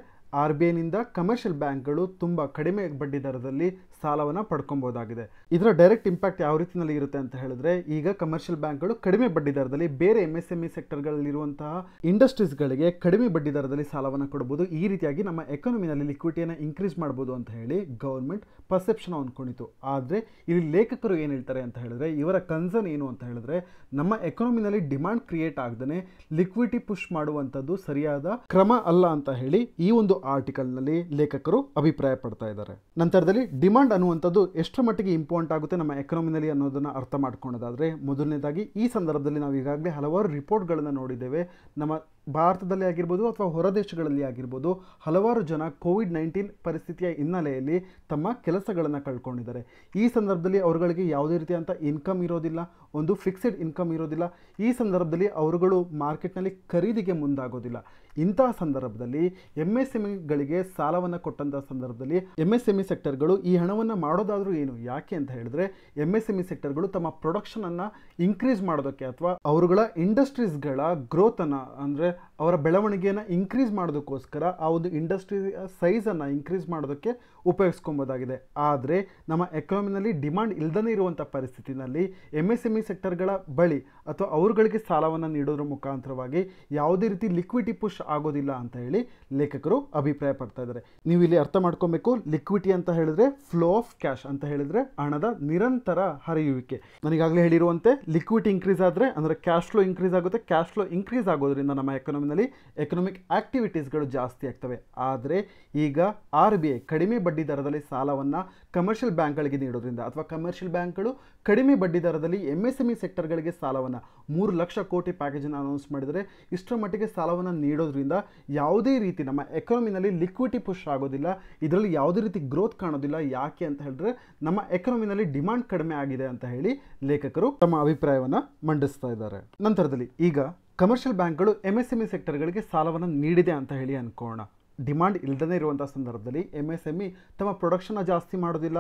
RBIನಿಂದ ಕಮರ್ಷಿಯಲ್ ಬ್ಯಾಂಕ್ಗಳು ತುಂಬ ಕಡಿಮೆ ಬಡ್ಡಿ ದರದಲ್ಲಿ ಸಾಲವನ್ನು ಪಡ್ಕೊಬೋದಾಗಿದೆ. ಇದರ ಡೈರೆಕ್ಟ್ ಇಂಪ್ಯಾಕ್ಟ್ ಯಾವ ರೀತಿಯಲ್ಲಿ ಇರುತ್ತೆ ಅಂತ ಹೇಳಿದ್ರೆ ಈಗ ಕಮರ್ಷಿಯಲ್ ಬ್ಯಾಂಕ್ಗಳು ಕಡಿಮೆ ಬಡ್ಡಿ ದರದಲ್ಲಿ ಬೇರೆ MSME ಸೆಕ್ಟರ್ಗಳಲ್ಲಿರುವಂತಹ ಇಂಡಸ್ಟ್ರೀಸ್ಗಳಿಗೆ ಕಡಿಮೆ ಬಡ್ಡಿ ದರದಲ್ಲಿ ಸಾಲವನ್ನು ಕೊಡಬಹುದು. ಈ ರೀತಿಯಾಗಿ ನಮ್ಮ ಎಕಾನಮಿನಲ್ಲಿ ಲಿಕ್ವಿಡಿಟಿಯನ್ನು ಇನ್ಕ್ರೀಸ್ ಮಾಡ್ಬೋದು ಅಂತ ಹೇಳಿ ಗವರ್ಮೆಂಟ್ ಪರ್ಸೆಪ್ಷನ್ ಅಂದ್ಕೊಂಡಿತ್ತು. ಆದರೆ ಇಲ್ಲಿ ಲೇಖಕರು ಏನು ಹೇಳ್ತಾರೆ ಅಂತ ಹೇಳಿದ್ರೆ ಇವರ ಕನ್ಸರ್ನ್ ಏನು ಅಂತ ಹೇಳಿದ್ರೆ ನಮ್ಮ ಎಕಾನಮಿನಲ್ಲಿ ಡಿಮಾಂಡ್ ಕ್ರಿಯೇಟ್ ಆಗದೇ ಲಿಕ್ವಿಡಿಟಿ ಪುಷ್ ಮಾಡುವಂಥದ್ದು ಸರಿಯಾದ ಕ್ರಮ ಅಲ್ಲ ಅಂತ ಹೇಳಿ ಈ ಒಂದು ಆರ್ಟಿಕಲ್ನಲ್ಲಿ ಲೇಖಕರು ಅಭಿಪ್ರಾಯ ಪಡ್ತಾ ಇದ್ದಾರೆ. ನಂತರದಲ್ಲಿ ಡಿಮಾಂಡ್ ಅನ್ನುವಂಥದ್ದು ಎಷ್ಟರ ಮಟ್ಟಿಗೆ ಇಂಪಾರ್ಟೆಂಟ್ ಆಗುತ್ತೆ ನಮ್ಮ ಎಕಾನಮಿನಲ್ಲಿ ಅನ್ನೋದನ್ನು ಅರ್ಥ ಮಾಡ್ಕೊಳ್ಳೋದಾದ್ರೆ ಮೊದಲನೇದಾಗಿ ಈ ಸಂದರ್ಭದಲ್ಲಿ ನಾವು ಈಗಾಗಲೇ ಹಲವಾರು ರಿಪೋರ್ಟ್ಗಳನ್ನು ನೋಡಿದ್ದೇವೆ. ನಮ್ಮ ಭಾರತದಲ್ಲಿ ಆಗಿರ್ಬೋದು ಅಥವಾ ಹೊರ ದೇಶಗಳಲ್ಲಿ ಆಗಿರ್ಬೋದು ಹಲವಾರು ಜನ COVID-19 ಪರಿಸ್ಥಿತಿಯ ಹಿನ್ನೆಲೆಯಲ್ಲಿ ತಮ್ಮ ಕೆಲಸಗಳನ್ನು ಕಳ್ಕೊಂಡಿದ್ದಾರೆ. ಈ ಸಂದರ್ಭದಲ್ಲಿ ಅವರುಗಳಿಗೆ ಯಾವುದೇ ರೀತಿಯಾದಂಥ ಇನ್ಕಮ್ ಇರೋದಿಲ್ಲ, ಒಂದು ಫಿಕ್ಸೆಡ್ ಇನ್ಕಮ್ ಇರೋದಿಲ್ಲ. ಈ ಸಂದರ್ಭದಲ್ಲಿ ಅವರುಗಳು ಮಾರ್ಕೆಟ್ನಲ್ಲಿ ಖರೀದಿಗೆ ಮುಂದಾಗೋದಿಲ್ಲ. ಇಂತಹ ಸಂದರ್ಭದಲ್ಲಿ MSMEಗಳಿಗೆ ಸಾಲವನ್ನು ಕೊಟ್ಟಂಥ ಸಂದರ್ಭದಲ್ಲಿ MSME ಸೆಕ್ಟರ್ಗಳು ಈ ಹಣವನ್ನು ಮಾಡೋದಾದರೂ ಏನು, ಯಾಕೆ ಅಂತ ಹೇಳಿದ್ರೆ MSME ಸೆಕ್ಟರ್ಗಳು ತಮ್ಮ ಪ್ರೊಡಕ್ಷನನ್ನು ಇನ್ಕ್ರೀಸ್ ಮಾಡೋದಕ್ಕೆ ಅಥವಾ ಅವರುಗಳ ಇಂಡಸ್ಟ್ರೀಸ್ಗಳ ಗ್ರೋತನ್ನು ಅಂದರೆ ಅವರ ಬೆಳವಣಿಗೆಯನ್ನು ಇನ್ಕ್ರೀಸ್ ಮಾಡೋದಕ್ಕೋಸ್ಕರ ಆ ಒಂದು ಇಂಡಸ್ಟ್ರಿ ಸೈಜನ್ನು ಇನ್ಕ್ರೀಸ್ ಮಾಡೋದಕ್ಕೆ ಉಪಯೋಗಿಸ್ಕೊಬೋದಾಗಿದೆ. ಆದರೆ ನಮ್ಮ ಎಕಾನಮಿನಲ್ಲಿ ಡಿಮಾಂಡ್ ಇಲ್ಲದೇ ಇರುವಂಥ ಪರಿಸ್ಥಿತಿನಲ್ಲಿ MSME ಸೆಕ್ಟರ್ಗಳ ಬಳಿ ಅಥವಾ ಅವರುಗಳಿಗೆ ಸಾಲವನ್ನು ನೀಡೋದ್ರ ಮುಖಾಂತರವಾಗಿ ಯಾವುದೇ ರೀತಿ ಲಿಕ್ವಿಡಿಟಿ ಪುಷ್ ಆಗೋದಿಲ್ಲ ಅಂತ ಹೇಳಿ ಲೇಖಕರು ಅಭಿಪ್ರಾಯ ಪಡ್ತಾ ಇದ್ದಾರೆ. ನೀವು ಇಲ್ಲಿ ಅರ್ಥ ಮಾಡ್ಕೊಬೇಕು, ಲಿಕ್ವಿಡಿಟಿ ಅಂತ ಹೇಳಿದ್ರೆ ಫ್ಲೋ ಆಫ್ ಕ್ಯಾಶ್ ಅಂತ ಹೇಳಿದ್ರೆ ಹಣದ ನಿರಂತರ ಹರಿಯುವಿಕೆ. ನನಗಾಗಲೇ ಹೇಳಿರುವಂತೆ ಲಿಕ್ವಿಡಿಟಿ ಇನ್ಕ್ರೀಸ್ ಆದರೆ ಅಂದರೆ ಕ್ಯಾಶ್ ಫ್ಲೋ ಇನ್ಕ್ರೀಸ್ ಆಗುತ್ತೆ. ಕ್ಯಾಶ್ ಫ್ಲೋ ಇನ್ಕ್ರೀಸ್ ಆಗೋದ್ರಿಂದ ನಮ್ಮ ಎಕಾನಮಿನಲ್ಲಿ ಎಕನಾಮಿಕ್ ಆಕ್ಟಿವಿಟೀಸ್ಗಳು ಜಾಸ್ತಿ ಆಗ್ತವೆ. ಆದರೆ ಈಗ RBI ಕಡಿಮೆ ಬಡ್ಡಿ ದರದಲ್ಲಿ ಸಾಲವನ್ನು ಕಮರ್ಷಿಯಲ್ ಬ್ಯಾಂಕ್ಗಳಿಗೆ ನೀಡೋದ್ರಿಂದ ಅಥವಾ ಕಮರ್ಷಿಯಲ್ ಬ್ಯಾಂಕ್ಗಳು ಕಡಿಮೆ ಬಡ್ಡಿ ದರದಲ್ಲಿ MSME ಸೆಕ್ಟರ್ಗಳಿಗೆ ಸಾಲವನ್ನು 3 ಲಕ್ಷ ಕೋಟಿ ಪ್ಯಾಕೇಜನ್ನು ಅನೌನ್ಸ್ ಮಾಡಿದರೆ ಇಷ್ಟರ ಮಟ್ಟಿಗೆ ಸಾಲವನ್ನು ನೀಡೋದ್ರಿಂದ ಯಾವುದೇ ರೀತಿ ನಮ್ಮ ಎಕಾನಮಿನಲ್ಲಿ ಲಿಕ್ವಿಡಿಟಿ ಪುಷ್ ಆಗೋದಿಲ್ಲ. ಇದರಲ್ಲಿ ಯಾವುದೇ ರೀತಿ ಗ್ರೋತ್ ಕಾಣೋದಿಲ್ಲ. ಯಾಕೆ ಅಂತ ಹೇಳಿದ್ರೆ ನಮ್ಮ ಎಕಾನಮಿನಲ್ಲಿ ಡಿಮಾಂಡ್ ಕಡಿಮೆ ಆಗಿದೆ ಅಂತ ಹೇಳಿ ಲೇಖಕರು ತಮ್ಮ ಅಭಿಪ್ರಾಯವನ್ನು ಮಂಡಿಸ್ತಾ ಇದ್ದಾರೆ. ನಂತರದಲ್ಲಿ ಈಗ ಕಮರ್ಷಿಯಲ್ ಬ್ಯಾಂಕ್ಗಳು MSME ಸೆಕ್ಟರ್ಗಳಿಗೆ ಸಾಲವನ್ನು ನೀಡಿದೆ ಅಂತ ಹೇಳಿ ಅನ್ಕೋಣ. ಡಿಮಾಂಡ್ ಇಲ್ಲದೇ ಇರುವಂಥ ಸಂದರ್ಭದಲ್ಲಿ MSME ತಮ್ಮ ಪ್ರೊಡಕ್ಷನ್ನ ಜಾಸ್ತಿ ಮಾಡೋದಿಲ್ಲ.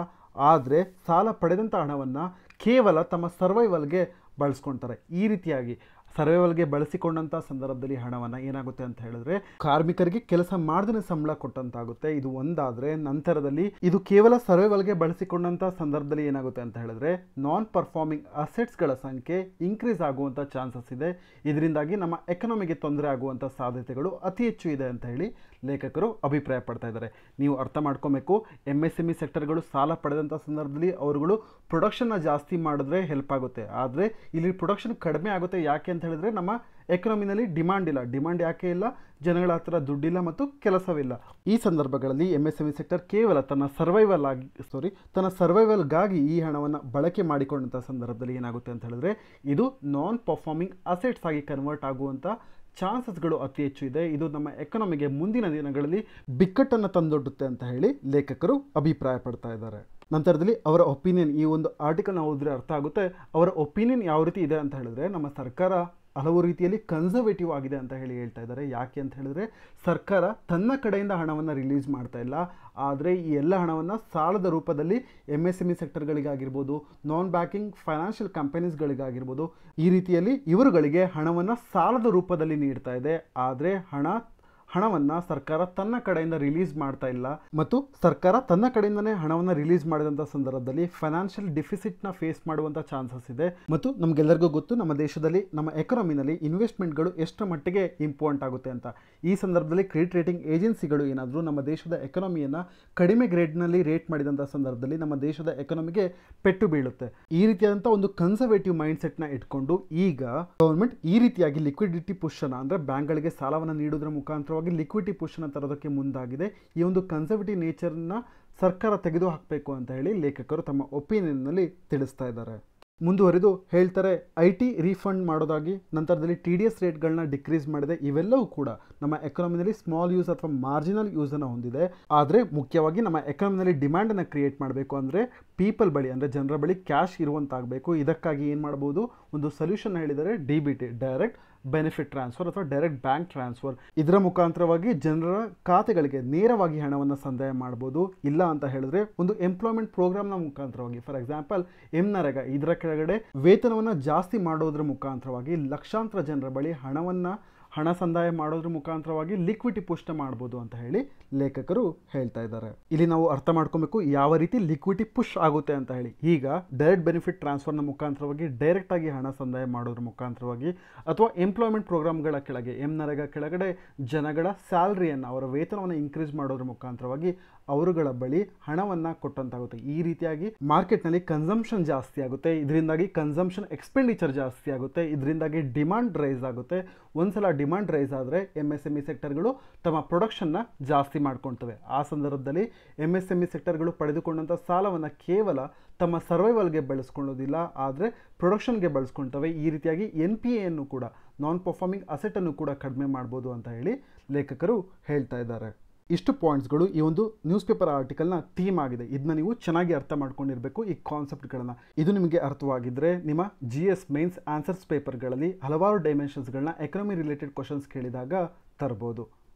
ಆದರೆ ಸಾಲ ಪಡೆದಂಥ ಹಣವನ್ನು ಕೇವಲ ತಮ್ಮ ಸರ್ವೈವಲ್ಗೆ ಬಳಸ್ಕೊಳ್ತಾರೆ. ಈ ರೀತಿಯಾಗಿ ಸರ್ವೈವಲ್ಗೆ ಬಳಸಿಕೊಂಡಂಥ ಸಂದರ್ಭದಲ್ಲಿ ಹಣವನ್ನು ಏನಾಗುತ್ತೆ ಅಂತ ಹೇಳಿದ್ರೆ ಕಾರ್ಮಿಕರಿಗೆ ಕೆಲಸ ಮಾಡದೇ ಸಂಬಳ ಕೊಟ್ಟಂತಾಗುತ್ತೆ. ಇದು ಒಂದಾದರೆ ನಂತರದಲ್ಲಿ ಇದು ಕೇವಲ ಸರ್ವೈವಲ್ಗೆ ಬಳಸಿಕೊಂಡಂಥ ಸಂದರ್ಭದಲ್ಲಿ ಏನಾಗುತ್ತೆ ಅಂತ ಹೇಳಿದ್ರೆ ನಾನ್ ಪರ್ಫಾರ್ಮಿಂಗ್ ಅಸೆಟ್ಸ್ಗಳ ಸಂಖ್ಯೆ ಇನ್ಕ್ರೀಸ್ ಆಗುವಂಥ ಚಾನ್ಸಸ್ ಇದೆ. ಇದರಿಂದಾಗಿ ನಮ್ಮ ಎಕಾನಮಿಗೆ ತೊಂದರೆ ಆಗುವಂಥ ಸಾಧ್ಯತೆಗಳು ಅತಿ ಹೆಚ್ಚು ಇದೆ ಅಂತ ಹೇಳಿ ಲೇಖಕರು ಅಭಿಪ್ರಾಯ ಪಡ್ತಾ ಇದ್ದಾರೆ. ನೀವು ಅರ್ಥ ಮಾಡ್ಕೊಬೇಕು, MSME ಸೆಕ್ಟರ್ಗಳು ಸಾಲ ಪಡೆದಂಥ ಸಂದರ್ಭದಲ್ಲಿ ಅವರುಗಳು ಪ್ರೊಡಕ್ಷನ್ನ ಜಾಸ್ತಿ ಮಾಡಿದ್ರೆ ಹೆಲ್ಪ್ ಆಗುತ್ತೆ. ಆದರೆ ಇಲ್ಲಿ ಪ್ರೊಡಕ್ಷನ್ ಕಡಿಮೆ ಆಗುತ್ತೆ. ಯಾಕೆ ಅಂತ ಹೇಳಿದ್ರೆ ನಮ್ಮ ಎಕಾನಮಿನಲ್ಲಿ ಡಿಮಾಂಡ್ ಇಲ್ಲ. ಡಿಮಾಂಡ್ ಯಾಕೆ ಇಲ್ಲ? ಜನಗಳ ಹತ್ರ ದುಡ್ಡಿಲ್ಲ ಮತ್ತು ಕೆಲಸವಿಲ್ಲ. ಈ ಸಂದರ್ಭಗಳಲ್ಲಿ MSME ಸೆಕ್ಟರ್ ಕೇವಲ ತನ್ನ ಸರ್ವೈವಲ್ಗಾಗಿ ಈ ಹಣವನ್ನು ಬಳಕೆ ಮಾಡಿಕೊಂಡಂಥ ಸಂದರ್ಭದಲ್ಲಿ ಏನಾಗುತ್ತೆ ಅಂತ ಹೇಳಿದ್ರೆ ಇದು ನಾನ್ ಪರ್ಫಾರ್ಮಿಂಗ್ ಅಸೆಟ್ಸ್ ಆಗಿ ಕನ್ವರ್ಟ್ ಆಗುವಂಥ ಚಾನ್ಸಸ್ಗಳು ಅತಿ ಹೆಚ್ಚು ಇದೆ. ಇದು ನಮ್ಮ ಎಕಾನಮಿಗೆ ಮುಂದಿನ ದಿನಗಳಲ್ಲಿ ಬಿಕ್ಕಟ್ಟನ್ನು ತಂದೊಡ್ಡುತ್ತೆ ಅಂತ ಹೇಳಿ ಲೇಖಕರು ಅಭಿಪ್ರಾಯ ಪಡ್ತಾ ಇದ್ದಾರೆ. ನಂತರದಲ್ಲಿ ಅವರ ಒಪಿನಿಯನ್, ಈ ಒಂದು ಆರ್ಟಿಕಲ್ನ ಓದಿದ್ರೆ ಅರ್ಥ ಆಗುತ್ತೆ ಅವರ ಒಪಿನಿಯನ್ ಯಾವ ರೀತಿ ಇದೆ ಅಂತ ಹೇಳಿದ್ರೆ ನಮ್ಮ ಸರ್ಕಾರ ಹಲವು ರೀತಿಯಲ್ಲಿ ಕನ್ಸರ್ವೇಟಿವ್ ಆಗಿದೆ ಅಂತ ಹೇಳ್ತಾ ಇದ್ದಾರೆ. ಯಾಕೆ ಅಂತ ಹೇಳಿದ್ರೆ ಸರ್ಕಾರ ತನ್ನ ಕಡೆಯಿಂದ ಹಣವನ್ನು ರಿಲೀಸ್ ಮಾಡ್ತಾ ಇಲ್ಲ, ಆದರೆ ಈ ಎಲ್ಲ ಹಣವನ್ನು ಸಾಲದ ರೂಪದಲ್ಲಿ MSME ಸೆಕ್ಟರ್ಗಳಿಗಾಗಿರ್ಬೋದು, ನಾನ್ ಬ್ಯಾಂಕಿಂಗ್ ಫೈನಾನ್ಷಿಯಲ್ ಕಂಪನೀಸ್ಗಳಿಗಾಗಿರ್ಬೋದು, ಈ ರೀತಿಯಲ್ಲಿ ಇವರುಗಳಿಗೆ ಹಣವನ್ನು ಸಾಲದ ರೂಪದಲ್ಲಿ ನೀಡ್ತಾ ಇದೆ. ಆದರೆ ಹಣವನ್ನು ಸರ್ಕಾರ ತನ್ನ ಕಡೆಯಿಂದ ರಿಲೀಸ್ ಮಾಡ್ತಾ ಇಲ್ಲ ಮತ್ತು ಸರ್ಕಾರ ತನ್ನ ಕಡೆಯಿಂದನೇ ಹಣವನ್ನು ರಿಲೀಸ್ ಮಾಡಿದಂಥ ಸಂದರ್ಭದಲ್ಲಿ ಫೈನಾನ್ಷಿಯಲ್ ಡಿಫಿಸಿಟ್ನ ಫೇಸ್ ಮಾಡುವಂಥ ಚಾನ್ಸಸ್ ಇದೆ. ಮತ್ತು ನಮಗೆಲ್ಲರಿಗೂ ಗೊತ್ತು, ನಮ್ಮ ದೇಶದಲ್ಲಿ ನಮ್ಮ ಎಕಾನಮಿನಲ್ಲಿ ಇನ್ವೆಸ್ಟ್ಮೆಂಟ್ಗಳು ಎಷ್ಟು ಮಟ್ಟಿಗೆ ಇಂಪಾರ್ಟೆಂಟ್ ಆಗುತ್ತೆ ಅಂತ. ಈ ಸಂದರ್ಭದಲ್ಲಿ ಕ್ರೆಡಿಟ್ ರೇಟಿಂಗ್ ಏಜೆನ್ಸಿಗಳು ಏನಾದರೂ ನಮ್ಮ ದೇಶದ ಎಕಾನಮಿಯನ್ನು ಕಡಿಮೆ ಗ್ರೇಡ್ನಲ್ಲಿ ರೇಟ್ ಮಾಡಿದಂಥ ಸಂದರ್ಭದಲ್ಲಿ ನಮ್ಮ ದೇಶದ ಎಕಾನಮಿಗೆ ಪೆಟ್ಟು ಬೀಳುತ್ತೆ. ಈ ರೀತಿಯಾದಂಥ ಒಂದು ಕನ್ಸರ್ವೇಟಿವ್ ಮೈಂಡ್ಸೆಟ್ನ ಇಟ್ಕೊಂಡು ಈಗ ಗವರ್ಮೆಂಟ್ ಈ ರೀತಿಯಾಗಿ ಲಿಕ್ವಿಡಿಟಿ ಪುಷನ್ನು ಅಂದರೆ ಬ್ಯಾಂಕ್ಗಳಿಗೆ ಸಾಲವನ್ನು ನೀಡುವುದರ ಮುಖಾಂತರ ಲಿಕ್ವಿಡಿಟಿ ಪುಷನ್ನು ತರೋದಕ್ಕೆ ಮುಂದಾಗಿದೆ. ಈ ಒಂದು ಕನ್ಸರ್ವೇಟಿವ್ ನೇಚರ್ನ ಸರ್ಕಾರ ತೆಗೆದು ಹಾಕಬೇಕು ಅಂತ ಹೇಳಿ ಲೇಖಕರು ತಮ್ಮ ಒಪಿನಿಯನ್ನಲ್ಲಿ ತಿಳಿಸ್ತಾ ಇದ್ದಾರೆ. ಮುಂದುವರಿದು ಹೇಳ್ತಾರೆ, IT ರೀಫಂಡ್ ಮಾಡೋದಾಗಿ, ನಂತರದಲ್ಲಿ TDS ರೇಟ್ಗಳನ್ನ ಡಿಕ್ರೀಸ್ ಮಾಡಿದೆ. ಇವೆಲ್ಲವೂ ಕೂಡ ನಮ್ಮ ಎಕಾನಮಿನಲ್ಲಿ ಸ್ಮಾಲ್ ಯೂಸ್ ಅಥವಾ ಮಾರ್ಜಿನಲ್ ಯೂಸನ್ನು ಹೊಂದಿದೆ. ಆದರೆ ಮುಖ್ಯವಾಗಿ ನಮ್ಮ ಎಕಾನಮಿನಲ್ಲಿ ಡಿಮ್ಯಾಂಡನ್ನು ಕ್ರಿಯೇಟ್ ಮಾಡಬೇಕು ಅಂದರೆ ಪೀಪಲ್ ಬಳಿ ಅಂದರೆ ಜನರ ಬಳಿ ಕ್ಯಾಶ್ ಇರುವಂತಾಗಬೇಕು. ಇದಕ್ಕಾಗಿ ಏನು ಮಾಡ್ಬೋದು, ಒಂದು ಸೊಲ್ಯೂಷನ್ ಹೇಳಿದರೆ DBT, ಡೈರೆಕ್ಟ್ ಬೆನಿಫಿಟ್ ಟ್ರಾನ್ಸ್ಫರ್ ಅಥವಾ ಡೈರೆಕ್ಟ್ ಬ್ಯಾಂಕ್ ಟ್ರಾನ್ಸ್ಫರ್. ಇದರ ಮುಖಾಂತರವಾಗಿ ಜನರ ಖಾತೆಗಳಿಗೆ ನೇರವಾಗಿ ಹಣವನ್ನು ಸಂದಾಯ ಮಾಡ್ಬೋದು. ಇಲ್ಲ ಅಂತ ಹೇಳಿದ್ರೆ ಒಂದು ಎಂಪ್ಲಾಯ್ಮೆಂಟ್ ಪ್ರೋಗ್ರಾಮ್ನ ಮುಖಾಂತರವಾಗಿ, ಫಾರ್ ಎಕ್ಸಾಂಪಲ್ MNREGA, ಇದರ ಕೆಳಗಡೆ ವೇತನವನ್ನು ಜಾಸ್ತಿ ಮಾಡೋದ್ರ ಮುಖಾಂತರವಾಗಿ ಲಕ್ಷಾಂತರ ಜನರ ಬಳಿ ಹಣ ಸಂದಾಯ ಮಾಡೋದ್ರ ಮುಖಾಂತರವಾಗಿ ಲಿಕ್ವಿಡಿಟಿ ಪುಷ್ ಮಾಡ್ಬೋದು ಅಂತ ಹೇಳಿ ಲೇಖಕರು ಹೇಳ್ತಾ ಇದ್ದಾರೆ. ಇಲ್ಲಿ ನಾವು ಅರ್ಥ ಮಾಡ್ಕೊಬೇಕು ಯಾವ ರೀತಿ ಲಿಕ್ವಿಡಿಟಿ ಪುಷ್ ಆಗುತ್ತೆ ಅಂತ ಹೇಳಿ. ಈಗ ಡೈರೆಕ್ಟ್ ಬೆನಿಫಿಟ್ ಟ್ರಾನ್ಸ್ಫರ್ನ ಮುಖಾಂತರವಾಗಿ ಡೈರೆಕ್ಟ್ ಆಗಿ ಹಣ ಸಂದಾಯ ಮಾಡೋದ್ರ ಮುಖಾಂತರವಾಗಿ ಅಥವಾ ಎಂಪ್ಲಾಯ್ಮೆಂಟ್ ಪ್ರೋಗ್ರಾಮ್ಗಳ ಕೆಳಗೆ MNREGA ಕೆಳಗಡೆ ಜನಗಳ ಸ್ಯಾಲ್ರಿಯನ್ನು, ಅವರ ವೇತನವನ್ನು ಇನ್ಕ್ರೀಸ್ ಮಾಡೋದ್ರ ಮುಖಾಂತರವಾಗಿ ಅವರುಗಳ ಬಳಿ ಹಣವನ್ನು ಕೊಟ್ಟಂತಾಗುತ್ತೆ. ಈ ರೀತಿಯಾಗಿ ಮಾರ್ಕೆಟ್ನಲ್ಲಿ ಕನ್ಸಂಪ್ಷನ್ ಜಾಸ್ತಿ ಆಗುತ್ತೆ, ಇದರಿಂದಾಗಿ ಕನ್ಸಂಪ್ಷನ್ ಎಕ್ಸ್ಪೆಂಡಿಚರ್ ಜಾಸ್ತಿ ಆಗುತ್ತೆ, ಇದರಿಂದಾಗಿ ಡಿಮಾಂಡ್ ರೈಸ್ ಆಗುತ್ತೆ. ಒಂದ್ಸಲ ಡಿಮಾಂಡ್ ರೈಸ್ ಆದರೆ MSME ಸೆಕ್ಟರ್ಗಳು ತಮ್ಮ ಪ್ರೊಡಕ್ಷನ್ನ ಜಾಸ್ತಿ ಮಾಡ್ಕೊಳ್ತವೆ. ಆ ಸಂದರ್ಭದಲ್ಲಿ MSME ಸೆಕ್ಟರ್ಗಳು ಪಡೆದುಕೊಂಡಂಥ ಸಾಲವನ್ನು ಕೇವಲ ತಮ್ಮ ಸರ್ವೈವಲ್ಗೆ ಬಳಸ್ಕೊಳ್ಳೋದಿಲ್ಲ, ಆದರೆ ಪ್ರೊಡಕ್ಷನ್ಗೆ ಬಳಸ್ಕೊಳ್ತವೆ. ಈ ರೀತಿಯಾಗಿ NPA ಕೂಡ, ನಾನ್ ಪರ್ಫಾರ್ಮಿಂಗ್ ಅಸೆಟನ್ನು ಕೂಡ ಕಡಿಮೆ ಮಾಡ್ಬೋದು ಅಂತ ಹೇಳಿ ಲೇಖಕರು ಹೇಳ್ತಾ ಇದ್ದಾರೆ. ಇಷ್ಟು ಪಾಯಿಂಟ್ಸ್ಗಳು ಈ ಒಂದು ನ್ಯೂಸ್ ಪೇಪರ್ ಆರ್ಟಿಕಲ್ನ ಥೀಮ್ ಆಗಿದೆ. ಇದನ್ನ ನೀವು ಚೆನ್ನಾಗಿ ಅರ್ಥ ಮಾಡ್ಕೊಂಡಿರಬೇಕು, ಈ ಕಾನ್ಸೆಪ್ಟ್ಗಳನ್ನು. ಇದು ನಿಮಗೆ ಅರ್ಥವಾಗಿದ್ದರೆ ನಿಮ್ಮ GS ಮೇನ್ಸ್ ಆನ್ಸರ್ಸ್ ಪೇಪರ್ಗಳಲ್ಲಿ ಹಲವಾರು ಡೈಮೆನ್ಷನ್ಸ್ಗಳನ್ನ ಎಕನಾಮಿ ರಿಲೇಟೆಡ್ ಕ್ವಶನ್ಸ್ ಕೇಳಿದಾಗ ತರ್ಬೋದು.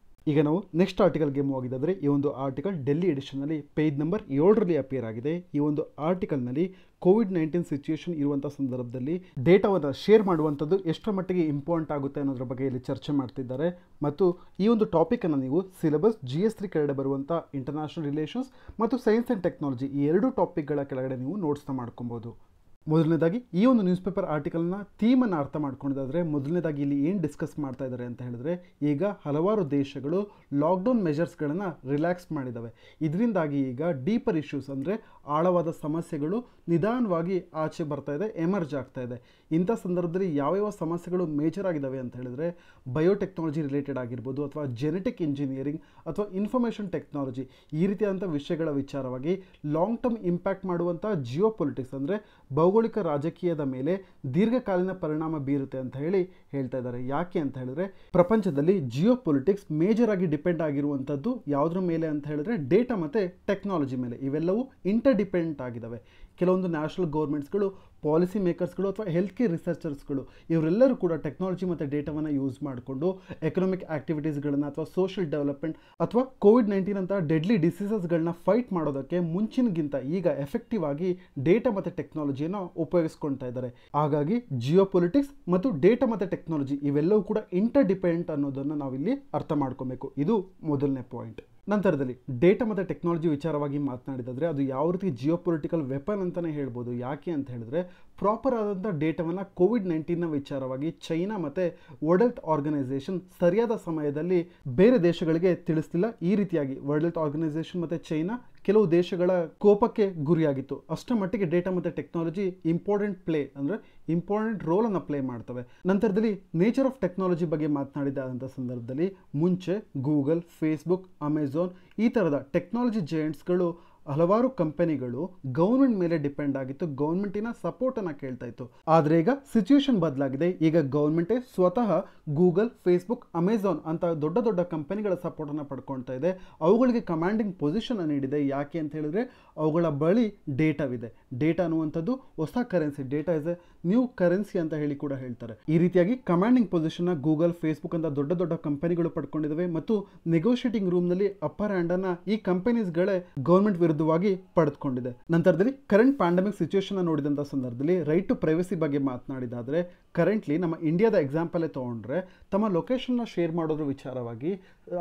ಈಗ ನಾವು ನೆಕ್ಸ್ಟ್ ಆರ್ಟಿಕಲ್ಗೆ ಮೂವ್ ಆಗಿದ್ದಾದರೆ, ಈ ಒಂದು ಆರ್ಟಿಕಲ್ ಡೆಲ್ಲಿ ಎಡಿಷನ್ನಲ್ಲಿ ಪೇಜ್ ನಂಬರ್ 7ರಲ್ಲಿ ಅಪಿಯರ್ ಆಗಿದೆ. ಈ ಒಂದು ಆರ್ಟಿಕಲ್ನಲ್ಲಿ COVID-19 ಸಿಚುಯೇಷನ್ ಇರುವಂಥ ಸಂದರ್ಭದಲ್ಲಿ ಡೇಟಾವನ್ನು ಶೇರ್ ಮಾಡುವಂಥದ್ದು ಎಷ್ಟರ ಮಟ್ಟಿಗೆ ಇಂಪಾರ್ಟೆಂಟ್ ಆಗುತ್ತೆ ಅನ್ನೋದ್ರ ಬಗ್ಗೆ ಇಲ್ಲಿ ಚರ್ಚೆ ಮಾಡ್ತಿದ್ದಾರೆ. ಮತ್ತು ಈ ಒಂದು ಟಾಪಿಕನ್ನು ನೀವು ಸಿಲೆಬಸ್ GS3 ಕೆಳಗಡೆ ಬರುವಂಥ ಇಂಟರ್ನ್ಯಾಷನಲ್ ರಿಲೇಷನ್ಸ್ ಮತ್ತು ಸೈನ್ಸ್ ಆ್ಯಂಡ್ ಟೆಕ್ನಾಲಜಿ, ಈ ಎರಡು ಟಾಪಿಕ್ಗಳ ಕೆಳಗಡೆ ನೀವು ನೋಟ್ಸ್ನ ಮಾಡ್ಕೊಬೋದು. ಮೊದಲನೇದಾಗಿ ಈ ಒಂದು ನ್ಯೂಸ್ ಪೇಪರ್ ಆರ್ಟಿಕಲ್ನ ಥೀಮನ್ನು ಅರ್ಥ ಮಾಡ್ಕೊಂಡಿದ್ದಾದರೆ, ಮೊದಲನೇದಾಗಿ ಇಲ್ಲಿ ಏನು ಡಿಸ್ಕಸ್ ಮಾಡ್ತಾ ಇದ್ದಾರೆ ಅಂತ ಹೇಳಿದ್ರೆ, ಈಗ ಹಲವಾರು ದೇಶಗಳು ಲಾಕ್ಡೌನ್ ಮೆಷರ್ಸ್ಗಳನ್ನು ರಿಲ್ಯಾಕ್ಸ್ ಮಾಡಿದ್ದಾವೆ. ಇದರಿಂದಾಗಿ ಈಗ ಡೀಪರ್ ಇಶ್ಯೂಸ್ ಅಂದರೆ ಆಳವಾದ ಸಮಸ್ಯೆಗಳು ನಿಧಾನವಾಗಿ ಆಚೆ ಬರ್ತಾ ಇದೆ, ಎಮರ್ಜ್ ಆಗ್ತಾ ಇದೆ. ಇಂಥ ಸಂದರ್ಭದಲ್ಲಿ ಯಾವ್ಯಾವ ಸಮಸ್ಯೆಗಳು ಮೇಜರ್ ಆಗಿದ್ದಾವೆ ಅಂತ ಹೇಳಿದ್ರೆ, ಬಯೋಟೆಕ್ನಾಲಜಿ ರಿಲೇಟೆಡ್ ಆಗಿರ್ಬೋದು, ಅಥವಾ ಜೆನೆಟಿಕ್ ಇಂಜಿನಿಯರಿಂಗ್ ಅಥವಾ ಇನ್ಫಾರ್ಮೇಷನ್ ಟೆಕ್ನಾಲಜಿ, ಈ ರೀತಿಯಾದಂಥ ವಿಷಯಗಳ ವಿಚಾರವಾಗಿ ಲಾಂಗ್ ಟರ್ಮ್ ಇಂಪ್ಯಾಕ್ಟ್ ಮಾಡುವಂಥ ಜಿಯೋ ಪೊಲಿಟಿಕ್ಸ್ ಅಂದರೆ ಭೌಗೋಳಿಕ ರಾಜಕೀಯದ ಮೇಲೆ ದೀರ್ಘಕಾಲೀನ ಪರಿಣಾಮ ಬೀರುತ್ತೆ ಅಂತ ಹೇಳಿ ಹೇಳ್ತಾ ಇದ್ದಾರೆ. ಯಾಕೆ ಅಂತ ಹೇಳಿದ್ರೆ, ಪ್ರಪಂಚದಲ್ಲಿ ಜಿಯೋ ಪೊಲಿಟಿಕ್ಸ್ ಮೇಜರ್ ಆಗಿ ಡಿಪೆಂಡ್ ಆಗಿರುವಂಥದ್ದು ಯಾವುದ್ರ ಮೇಲೆ ಅಂತ ಹೇಳಿದ್ರೆ ಡೇಟಾ ಮತ್ತು ಟೆಕ್ನಾಲಜಿ ಮೇಲೆ. ಇವೆಲ್ಲವೂ ಇಂಟರ್ ಡಿಪೆಂಡೆಂಟ್ ಆಗಿದ್ದಾವೆ. ಕೆಲವೊಂದು ನ್ಯಾಷನಲ್ ಗೌರ್ಮೆಂಟ್ಸ್ಗಳು, ಪಾಲಿಸಿ ಮೇಕರ್ಸ್ಗಳು ಅಥವಾ ಹೆಲ್ತ್ ಕೇರ್ ರಿಸರ್ಚರ್ಸ್ಗಳು ಇವರೆಲ್ಲರೂ ಕೂಡ ಟೆಕ್ನಾಲಜಿ ಮತ್ತು ಡೇಟಾವನ್ನು ಯೂಸ್ ಮಾಡಿಕೊಂಡು ಎಕನಾಮಿಕ್ ಆಕ್ಟಿವಿಟೀಸ್ಗಳನ್ನು ಅಥವಾ ಸೋಷಿಯಲ್ ಡೆವಲಪ್ಮೆಂಟ್ ಅಥವಾ COVID-19 ಅಂತ ಡೆಡ್ಲಿ ಡಿಸೀಸಸ್ಗಳನ್ನ ಫೈಟ್ ಮಾಡೋದಕ್ಕೆ ಮುಂಚಿನಗಿಂತ ಈಗ ಎಫೆಕ್ಟಿವ್ ಆಗಿ ಡೇಟಾ ಮತ್ತು ಟೆಕ್ನಾಲಜಿಯನ್ನು ಉಪಯೋಗಿಸ್ಕೊಳ್ತಾ ಇದ್ದಾರೆ. ಹಾಗಾಗಿ ಜಿಯೋ ಪೊಲಿಟಿಕ್ಸ್ ಮತ್ತು ಡೇಟಾ ಮತ್ತು ಟೆಕ್ನಾಲಜಿ ಇವೆಲ್ಲವೂ ಕೂಡ ಇಂಟರ್ ಡಿಪೆಂಡೆಂಟ್ ಅನ್ನೋದನ್ನು ನಾವಿಲ್ಲಿ ಅರ್ಥ ಮಾಡ್ಕೊಬೇಕು. ಇದು ಮೊದಲನೇ ಪಾಯಿಂಟ್. ನಂತರದಲ್ಲಿ ಡೇಟಾ ಮತ್ತು ಟೆಕ್ನಾಲಜಿ ವಿಚಾರವಾಗಿ ಮಾತನಾಡಿದರೆ, ಅದು ಯಾವ ರೀತಿ ಜಿಯೋ ಪೊಲಿಟಿಕಲ್ ವೆಪನ್ ಅಂತಲೇ ಹೇಳ್ಬೋದು. ಯಾಕೆ ಅಂತ ಹೇಳಿದ್ರೆ, ಪ್ರಾಪರ್ ಆದಂಥ ಡೇಟಾವನ್ನು COVID-19ನ ವಿಚಾರವಾಗಿ ಚೈನಾ ಮತ್ತು ವರ್ಲ್ಡ್ ಹೆಲ್ತ್ ಆರ್ಗನೈಸೇಷನ್ ಸರಿಯಾದ ಸಮಯದಲ್ಲಿ ಬೇರೆ ದೇಶಗಳಿಗೆ ತಿಳಿಸ್ತಿಲ್ಲ. ಈ ರೀತಿಯಾಗಿ ವರ್ಲ್ಡ್ ಹೆಲ್ತ್ ಆರ್ಗನೈಸೇಷನ್ ಮತ್ತು ಚೈನಾ ಕೆಲವು ದೇಶಗಳ ಕೋಪಕ್ಕೆ ಗುರಿಯಾಗಿತ್ತು. ಅಷ್ಟರ ಮಟ್ಟಿಗೆ ಡೇಟಾ ಮತ್ತು ಟೆಕ್ನಾಲಜಿ ಇಂಪಾರ್ಟೆಂಟ್ ರೋಲನ್ನು ಪ್ಲೇ ಮಾಡ್ತವೆ. ನಂತರದಲ್ಲಿ ನೇಚರ್ ಆಫ್ ಟೆಕ್ನಾಲಜಿ ಬಗ್ಗೆ ಮಾತನಾಡಿದಂಥ ಸಂದರ್ಭದಲ್ಲಿ ಮುಂಚೆ ಗೂಗಲ್, ಫೇಸ್ಬುಕ್, ಅಮೆಝಾನ್ ಈ ಥರದ ಟೆಕ್ನಾಲಜಿ ಜೈಂಟ್ಸ್ಗಳು ಹಲವಾರು ಕಂಪನಿಗಳು ಗೌರ್ಮೆಂಟ್ ಮೇಲೆ ಡಿಪೆಂಡ್ ಆಗಿತ್ತು, ಗೌರ್ಮೆಂಟಿನ ಸಪೋರ್ಟ್ ಅನ್ನ ಕೇಳ್ತಾ ಇತ್ತು. ಆದ್ರೆ ಈಗ ಸಿಚುಯೇಷನ್ ಬದಲಾಗಿದೆ. ಈಗ ಗೌರ್ಮೆಂಟೇ ಸ್ವತಃ ಗೂಗಲ್, ಫೇಸ್ಬುಕ್, ಅಮೆಝಾನ್ ಅಂತ ದೊಡ್ಡ ದೊಡ್ಡ ಕಂಪನಿಗಳ ಸಪೋರ್ಟ್ ಅನ್ನ ಪಡ್ಕೊಳ್ತಾ ಇದೆ. ಅವುಗಳಿಗೆ ಕಮಾಂಡಿಂಗ್ ಪೊಸಿಷನ್ ನೀಡಿದೆ. ಯಾಕೆ ಅಂತ ಹೇಳಿದ್ರೆ ಅವುಗಳ ಬಳಿ ಡೇಟಾವಿದೆ. ಡೇಟಾ ಅನ್ನುವಂಥದ್ದು ಹೊಸ currency, data is A new currency ಅಂತ ಹೇಳಿ ಕೂಡ ಹೇಳ್ತಾರೆ. ಈ ರೀತಿಯಾಗಿ ಕಮಾಂಡಿಂಗ್ ಪೊಸಿಷನ್ ಗೂಗಲ್, ಫೇಸ್ಬುಕ್ ಅಂತ ದೊಡ್ಡ ದೊಡ್ಡ ಕಂಪನಿಗಳು ಪಡ್ಕೊಂಡಿದ್ದಾವೆ ಮತ್ತು ನೆಗೋಷಿಯೇಟಿಂಗ್ ರೂಮ್ ನಲ್ಲಿ ಅಪ್ಪರ್ ಹ್ಯಾಂಡ್ ಅನ್ನ ಈ ಕಂಪನೀಸ್ಗಳೇ ಗೌರ್ಮೆಂಟ್ ವಿರುದ್ಧವಾಗಿ ಪಡೆದುಕೊಂಡಿದೆ. ನಂತರದಲ್ಲಿ ಕರೆಂಟ್ ಪ್ಯಾಂಡಮಿಕ್ ಸಿಚುಯೇಷನ್ ನೋಡಿದಂಥ ಸಂದರ್ಭದಲ್ಲಿ ರೈಟ್ ಟು ಪ್ರೈವಸಿ ಬಗ್ಗೆ ಮಾತನಾಡಿದಾದ್ರೆ, ಕರೆಂಟ್ಲಿ ನಮ್ಮ ಇಂಡಿಯಾದ ಎಕ್ಸಾಂಪಲ್ ತಗೊಂಡ್ರೆ ತಮ್ಮ ಲೊಕೇಶನ್ನ ಶೇರ್ ಮಾಡೋದ್ರ ವಿಚಾರವಾಗಿ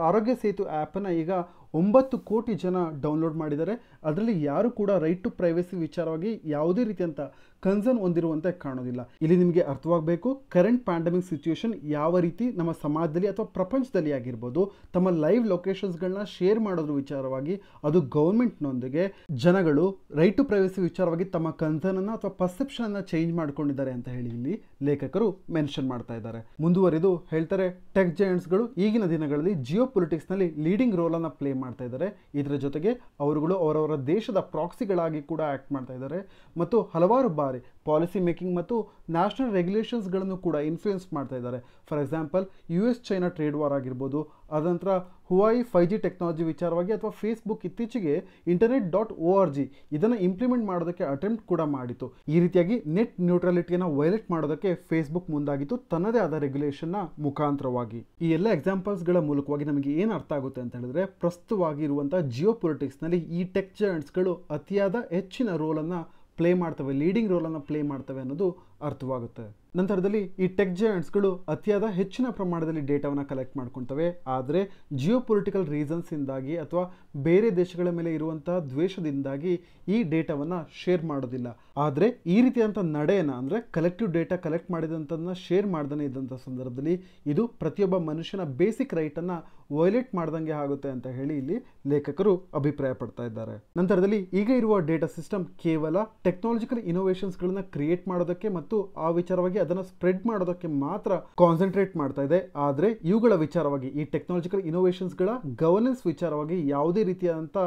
ಆರೋಗ್ಯ ಸೇತು ಆ್ಯಪನ್ನು ಈಗ 9 ಕೋಟಿ ಜನ ಡೌನ್ಲೋಡ್ ಮಾಡಿದ್ದಾರೆ. ಅದರಲ್ಲಿ ಯಾರು ಕೂಡ ರೈಟ್ ಟು ಪ್ರೈವಸಿ ವಿಚಾರವಾಗಿ ಯಾವುದೇ ರೀತಿಯಂಥ ಕನ್ಸರ್ನ್ ಹೊಂದಿರುವಂತೆ ಕಾಣೋದಿಲ್ಲ. ಇಲ್ಲಿ ನಿಮಗೆ ಅರ್ಥವಾಗಬೇಕು ಕರೆಂಟ್ ಪ್ಯಾಂಡಮಿಕ್ ಸಿಚುಯೇಷನ್ ಯಾವ ರೀತಿ ನಮ್ಮ ಸಮಾಜದಲ್ಲಿ ಅಥವಾ ಪ್ರಪಂಚದಲ್ಲಿ ಆಗಿರ್ಬೋದು ತಮ್ಮ ಲೈವ್ ಲೊಕೇಶನ್ಸ್ಗಳನ್ನ ಶೇರ್ ಮಾಡೋದ್ರ ವಿಚಾರವಾಗಿ ಅದು ಗೌರ್ಮೆಂಟ್ನೊಂದಿಗೆ ಜನಗಳು ರೈಟ್ ಟು ಪ್ರೈವಸಿ ವಿಚಾರವಾಗಿ ತಮ್ಮ ಕನ್ಸರ್ನ್ ಅನ್ನ ಅಥವಾ ಪರ್ಸೆಪ್ಷನ್ ಅನ್ನ ಚೇಂಜ್ ಮಾಡ್ಕೊಂಡಿದ್ದಾರೆ ಅಂತ ಹೇಳಿ ಇಲ್ಲಿ ಲೇಖಕರು ಮೆನ್ಷನ್ ಮಾಡ್ತಾ ಇದ್ದಾರೆ. ಮುಂದುವರಿದು ಹೇಳ್ತಾರೆ, ಟೆಕ್ ಜೈಂಟ್ಸ್ಗಳು ಈಗಿನ ದಿನಗಳಲ್ಲಿ ಜಿಯೋ ಪೊಲಿಟಿಕ್ಸ್ ನಲ್ಲಿ ಲೀಡಿಂಗ್ ರೋಲ್ ಅನ್ನ ಪ್ಲೇ ಮಾಡ್ತಾ ಇದ್ದಾರೆ. ಇದರ ಜೊತೆಗೆ ಅವರುಗಳು ಅವರವರ ದೇಶದ ಪ್ರಾಕ್ಸಿಗಳಾಗಿ ಕೂಡ ಆಕ್ಟ್ ಮಾಡ್ತಾ ಇದ್ದಾರೆ ಮತ್ತು ಹಲವಾರು ಬಾರಿ ಪಾಲಿಸಿ ಮೇಕಿಂಗ್ ಮತ್ತು ನ್ಯಾಷನಲ್ ರೆಗ್ಯುಲೇಷನ್ಸ್ಗಳನ್ನು ಕೂಡ ಇನ್ಫ್ಲೂಯೆನ್ಸ್ ಮಾಡ್ತಾ ಇದ್ದಾರೆ. For example US China trade war ಆಗಿರ್ಬೋದು, ಅದಂತರ ಹುವಾಯಿ 5G ಟೆಕ್ನಾಲಜಿ ವಿಚಾರವಾಗಿ ಅಥವಾ ಫೇಸ್ಬುಕ್ ಇತ್ತೀಚೆಗೆ internet.org ಇದನ್ನು ಇಂಪ್ಲಿಮೆಂಟ್ ಮಾಡೋದಕ್ಕೆ ಅಟೆಂಪ್ಟ್ ಕೂಡ ಮಾಡಿತು. ಈ ರೀತಿಯಾಗಿ ನೆಟ್ ನ್ಯೂಟ್ರಾಲಿಟಿಯನ್ನು ವೈಲೇಟ್ ಮಾಡೋದಕ್ಕೆ ಫೇಸ್ಬುಕ್ ಮುಂದಾಗಿತ್ತು ತನ್ನದೇ ಆದ ರೆಗ್ಯುಲೇಷನ್ನ ಮುಖಾಂತರವಾಗಿ. ಈ ಎಲ್ಲ ಎಕ್ಸಾಂಪಲ್ಸ್ಗಳ ಮೂಲಕವಾಗಿ ನಮಗೆ ಏನು ಅರ್ಥ ಆಗುತ್ತೆ ಅಂತ ಹೇಳಿದ್ರೆ, ಪ್ರಸ್ತುತವಾಗಿ ಇರುವಂತಹ ಜಿಯೋ ಪೊಲಿಟಿಕ್ಸ್ನಲ್ಲಿ ಈ ಟೆಕ್ ಜಾಯಿಂಟ್ಸ್ಗಳು ಅತಿಯಾದ ಹೆಚ್ಚಿನ ರೋಲನ್ನು ಪ್ಲೇ ಮಾಡ್ತವೆ, ಲೀಡಿಂಗ್ ರೋಲನ್ನು ಪ್ಲೇ ಮಾಡ್ತವೆ ಅನ್ನೋದು ಅರ್ಥವಾಗುತ್ತೆ. ನಂತರದಲ್ಲಿ ಈ ಟೆಕ್ ಜಾಯಿಂಟ್ಸ್ಗಳು ಅತಿಯಾದ ಹೆಚ್ಚಿನ ಪ್ರಮಾಣದಲ್ಲಿ ಡೇಟಾವನ್ನು ಕಲೆಕ್ಟ್ ಮಾಡ್ಕೊಳ್ತವೆ. ಆದರೆ ಜಿಯೋ ಪೊಲಿಟಿಕಲ್ ರೀಸನ್ಸಿಂದಾಗಿ ಅಥವಾ ಬೇರೆ ದೇಶಗಳ ಮೇಲೆ ಇರುವಂತಹ ದ್ವೇಷದಿಂದಾಗಿ ಈ ಡೇಟಾವನ್ನು ಶೇರ್ ಮಾಡೋದಿಲ್ಲ. ಆದರೆ ಈ ರೀತಿಯಂಥ ನಡೆಯನ್ನು ಅಂದರೆ ಕಲೆಕ್ಟಿವ್ ಡೇಟಾ ಕಲೆಕ್ಟ್ ಮಾಡಿದಂಥದ್ದನ್ನ ಶೇರ್ ಮಾಡ್ದೇ ಇದ್ದಂಥ ಸಂದರ್ಭದಲ್ಲಿ ಇದು ಪ್ರತಿಯೊಬ್ಬ ಮನುಷ್ಯನ ಬೇಸಿಕ್ ರೈಟನ್ನು ವೈಲೇಟ್ ಮಾಡ್ದಂಗೆ ಆಗುತ್ತೆ ಅಂತ ಹೇಳಿ ಇಲ್ಲಿ ಲೇಖಕರು ಅಭಿಪ್ರಾಯ ಪಡ್ತಾ ಇದ್ದಾರೆ. ನಂತರದಲ್ಲಿ ಈಗ ಇರುವ ಡೇಟಾ ಸಿಸ್ಟಮ್ ಕೇವಲ ಟೆಕ್ನಾಲಜಿಕಲ್ ಇನೋವೇಷನ್ಸ್ಗಳನ್ನ ಕ್ರಿಯೇಟ್ ಮಾಡೋದಕ್ಕೆ ಮತ್ತು ಆ ವಿಚಾರವಾಗಿ ಅದನ್ನು ಸ್ಪ್ರೆಡ್ ಮಾಡೋದಕ್ಕೆ ಮಾತ್ರ ಕಾನ್ಸಂಟ್ರೇಟ್ ಮಾಡ್ತಾ ಇದೆ. ಆದರೆ ಇವುಗಳ ವಿಚಾರವಾಗಿ ಈ ಟೆಕ್ನಾಲಜಿಕಲ್ ಇನೋವೇಷನ್ಸ್ಗಳ ಗವರ್ನೆನ್ಸ್ ವಿಚಾರವಾಗಿ ಯಾವುದೇ ರೀತಿಯಾದಂಥ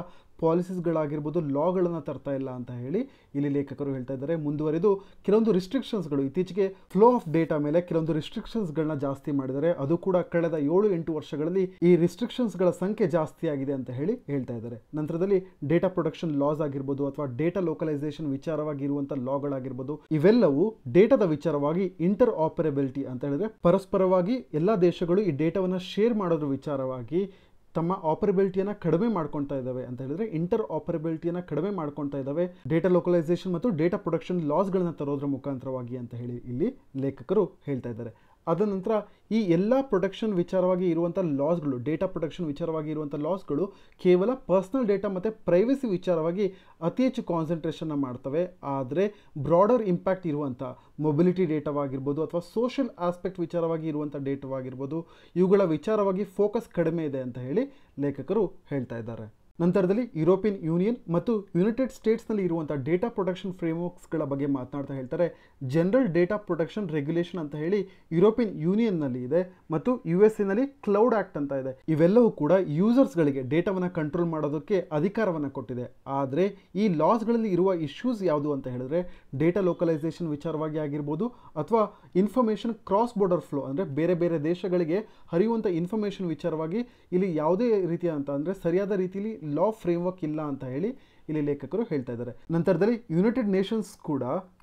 ಪಾಲಿಸೀಸ್ಗಳಾಗಿರ್ಬೋದು ಲಾಗಳನ್ನು ತರ್ತಾ ಇಲ್ಲ ಅಂತ ಹೇಳಿ ಇಲ್ಲಿ ಲೇಖಕರು ಹೇಳ್ತಾ ಇದ್ದಾರೆ. ಮುಂದುವರೆದು ಕೆಲವೊಂದು ರಿಸ್ಟ್ರಿಕ್ಷನ್ಸ್ಗಳು ಇತ್ತೀಚೆಗೆ ಫ್ಲೋ ಆಫ್ ಡೇಟಾ ಮೇಲೆ ಕೆಲವೊಂದು ರಿಸ್ಟ್ರಿಕ್ಷನ್ಸ್ಗಳನ್ನ ಜಾಸ್ತಿ ಮಾಡಿದ್ದಾರೆ. ಅದು ಕೂಡ ಕಳೆದ 7-8 ವರ್ಷಗಳಲ್ಲಿ ಈ ರಿಸ್ಟ್ರಿಕ್ಷನ್ಸ್ಗಳ ಸಂಖ್ಯೆ ಜಾಸ್ತಿ ಆಗಿದೆ ಅಂತ ಹೇಳಿ ಹೇಳ್ತಾ ಇದ್ದಾರೆ. ನಂತರದಲ್ಲಿ ಡೇಟಾ ಪ್ರೊಟೆಕ್ಷನ್ ಲಾಸ್ ಆಗಿರ್ಬೋದು ಅಥವಾ ಡೇಟಾ ಲೋಕಲೈಸೇಷನ್ ವಿಚಾರವಾಗಿ ಇರುವಂಥ ಲಾಗಳಾಗಿರ್ಬೋದು, ಇವೆಲ್ಲವೂ ಡೇಟಾದ ವಿಚಾರವಾಗಿ ಇಂಟರ್ ಆಪರೇಬಿಲಿಟಿ ಅಂತ ಹೇಳಿದ್ರೆ ಪರಸ್ಪರವಾಗಿ ಎಲ್ಲ ದೇಶಗಳು ಈ ಡೇಟಾವನ್ನು ಶೇರ್ ಮಾಡೋದ್ರ ವಿಚಾರವಾಗಿ ತಮ್ಮ ಆಪರೇಬಿಲಿಟಿಯನ್ನು ಕಡಿಮೆ ಮಾಡ್ಕೊಳ್ತಾ ಇದ್ದಾವೆ ಅಂತ ಹೇಳಿದ್ರೆ ಇಂಟರ್ ಆಪರೇಬಿಲಿಟಿಯನ್ನು ಕಡಿಮೆ ಮಾಡ್ಕೊಳ್ತಾ ಇದ್ದಾವೆ ಡೇಟಾ ಲೋಕಲೈಸೇಷನ್ ಮತ್ತು ಡೇಟಾ ಪ್ರೊಟೆಕ್ಷನ್ ಲಾಸ್ಗಳನ್ನ ತರೋದ್ರ ಮುಖಾಂತರವಾಗಿ ಅಂತ ಹೇಳಿ ಇಲ್ಲಿ ಲೇಖಕರು ಹೇಳ್ತಾ ಇದ್ದಾರೆ. ಅದ ನಂತರ ಈ ಎಲ್ಲ ಪ್ರೊಟೆಕ್ಷನ್ ವಿಚಾರವಾಗಿ ಇರುವಂಥ ಲಾಸ್ಗಳು, ಡೇಟಾ ಪ್ರೊಟೆಕ್ಷನ್ ವಿಚಾರವಾಗಿ ಇರುವಂಥ ಲಾಸ್ಗಳು ಕೇವಲ ಪರ್ಸನಲ್ ಡೇಟಾ ಮತ್ತು ಪ್ರೈವಸಿ ವಿಚಾರವಾಗಿ ಅತಿ ಹೆಚ್ಚು ಕಾನ್ಸಂಟ್ರೇಷನ್ನ ಮಾಡ್ತವೆ. ಆದರೆ ಬ್ರಾಡರ್ ಇಂಪ್ಯಾಕ್ಟ್ ಇರುವಂಥ ಮೊಬಿಲಿಟಿ ಡೇಟಾವಾಗಿರ್ಬೋದು ಅಥವಾ ಸೋಷಿಯಲ್ ಆಸ್ಪೆಕ್ಟ್ ವಿಚಾರವಾಗಿ ಇರುವಂಥ ಡೇಟಾವಾಗಿರ್ಬೋದು, ಇವುಗಳ ವಿಚಾರವಾಗಿ ಫೋಕಸ್ ಕಡಿಮೆ ಇದೆ ಅಂತ ಹೇಳಿ ಲೇಖಕರು ಹೇಳ್ತಾ ಇದ್ದಾರೆ. ನಂತರದಲ್ಲಿ ಯುರೋಪಿಯನ್ ಯೂನಿಯನ್ ಮತ್ತು ಯುನೈಟೆಡ್ ಸ್ಟೇಟ್ಸ್ನಲ್ಲಿ ಇರುವಂಥ ಡೇಟಾ ಪ್ರೊಟೆಕ್ಷನ್ ಫ್ರೇಮ್ವರ್ಕ್ಸ್ಗಳ ಬಗ್ಗೆ ಮಾತನಾಡ್ತಾ ಹೇಳ್ತಾರೆ. ಜನರಲ್ ಡೇಟಾ ಪ್ರೊಟೆಕ್ಷನ್ ರೆಗ್ಯುಲೇಷನ್ ಅಂತ ಹೇಳಿ ಯುರೋಪಿಯನ್ ಯೂನಿಯನ್ನಲ್ಲಿ ಇದೆ ಮತ್ತು USA ಕ್ಲೌಡ್ ಆ್ಯಕ್ಟ್ ಅಂತ ಇದೆ. ಇವೆಲ್ಲವೂ ಕೂಡ ಯೂಸರ್ಸ್ಗಳಿಗೆ ಡೇಟಾವನ್ನು ಕಂಟ್ರೋಲ್ ಮಾಡೋದಕ್ಕೆ ಅಧಿಕಾರವನ್ನು ಕೊಟ್ಟಿದೆ. ಆದರೆ ಈ ಲಾಸ್ಗಳಲ್ಲಿ ಇರುವ ಇಶ್ಯೂಸ್ ಯಾವುದು ಅಂತ ಹೇಳಿದ್ರೆ ಡೇಟಾ ಲೋಕಲೈಸೇಷನ್ ವಿಚಾರವಾಗಿ ಆಗಿರ್ಬೋದು ಅಥವಾ ಇನ್ಫಾರ್ಮೇಷನ್ ಕ್ರಾಸ್ ಬಾರ್ಡರ್ ಫ್ಲೋ ಅಂದರೆ ಬೇರೆ ಬೇರೆ ದೇಶಗಳಿಗೆ ಹರಿಯುವಂಥ ಇನ್ಫಾರ್ಮೇಷನ್ ವಿಚಾರವಾಗಿ ಇಲ್ಲಿ ಯಾವುದೇ ರೀತಿಯಾದಂಥ ಅಂದರೆ ಸರಿಯಾದ ರೀತಿಯಲ್ಲಿ ಲಾ ಫ್ರೇಮ್ವರ್ಕ್ ಇಲ್ಲ ಅಂತ ಹೇಳಿ ಇಲ್ಲಿ ಲೇಖಕರು ಹೇಳ್ತಾ ಇದ್ದಾರೆ. ನಂತರದಲ್ಲಿ ಯುನೈಟೆಡ್ ನೇಷನ್ಸ್ ಕೂಡ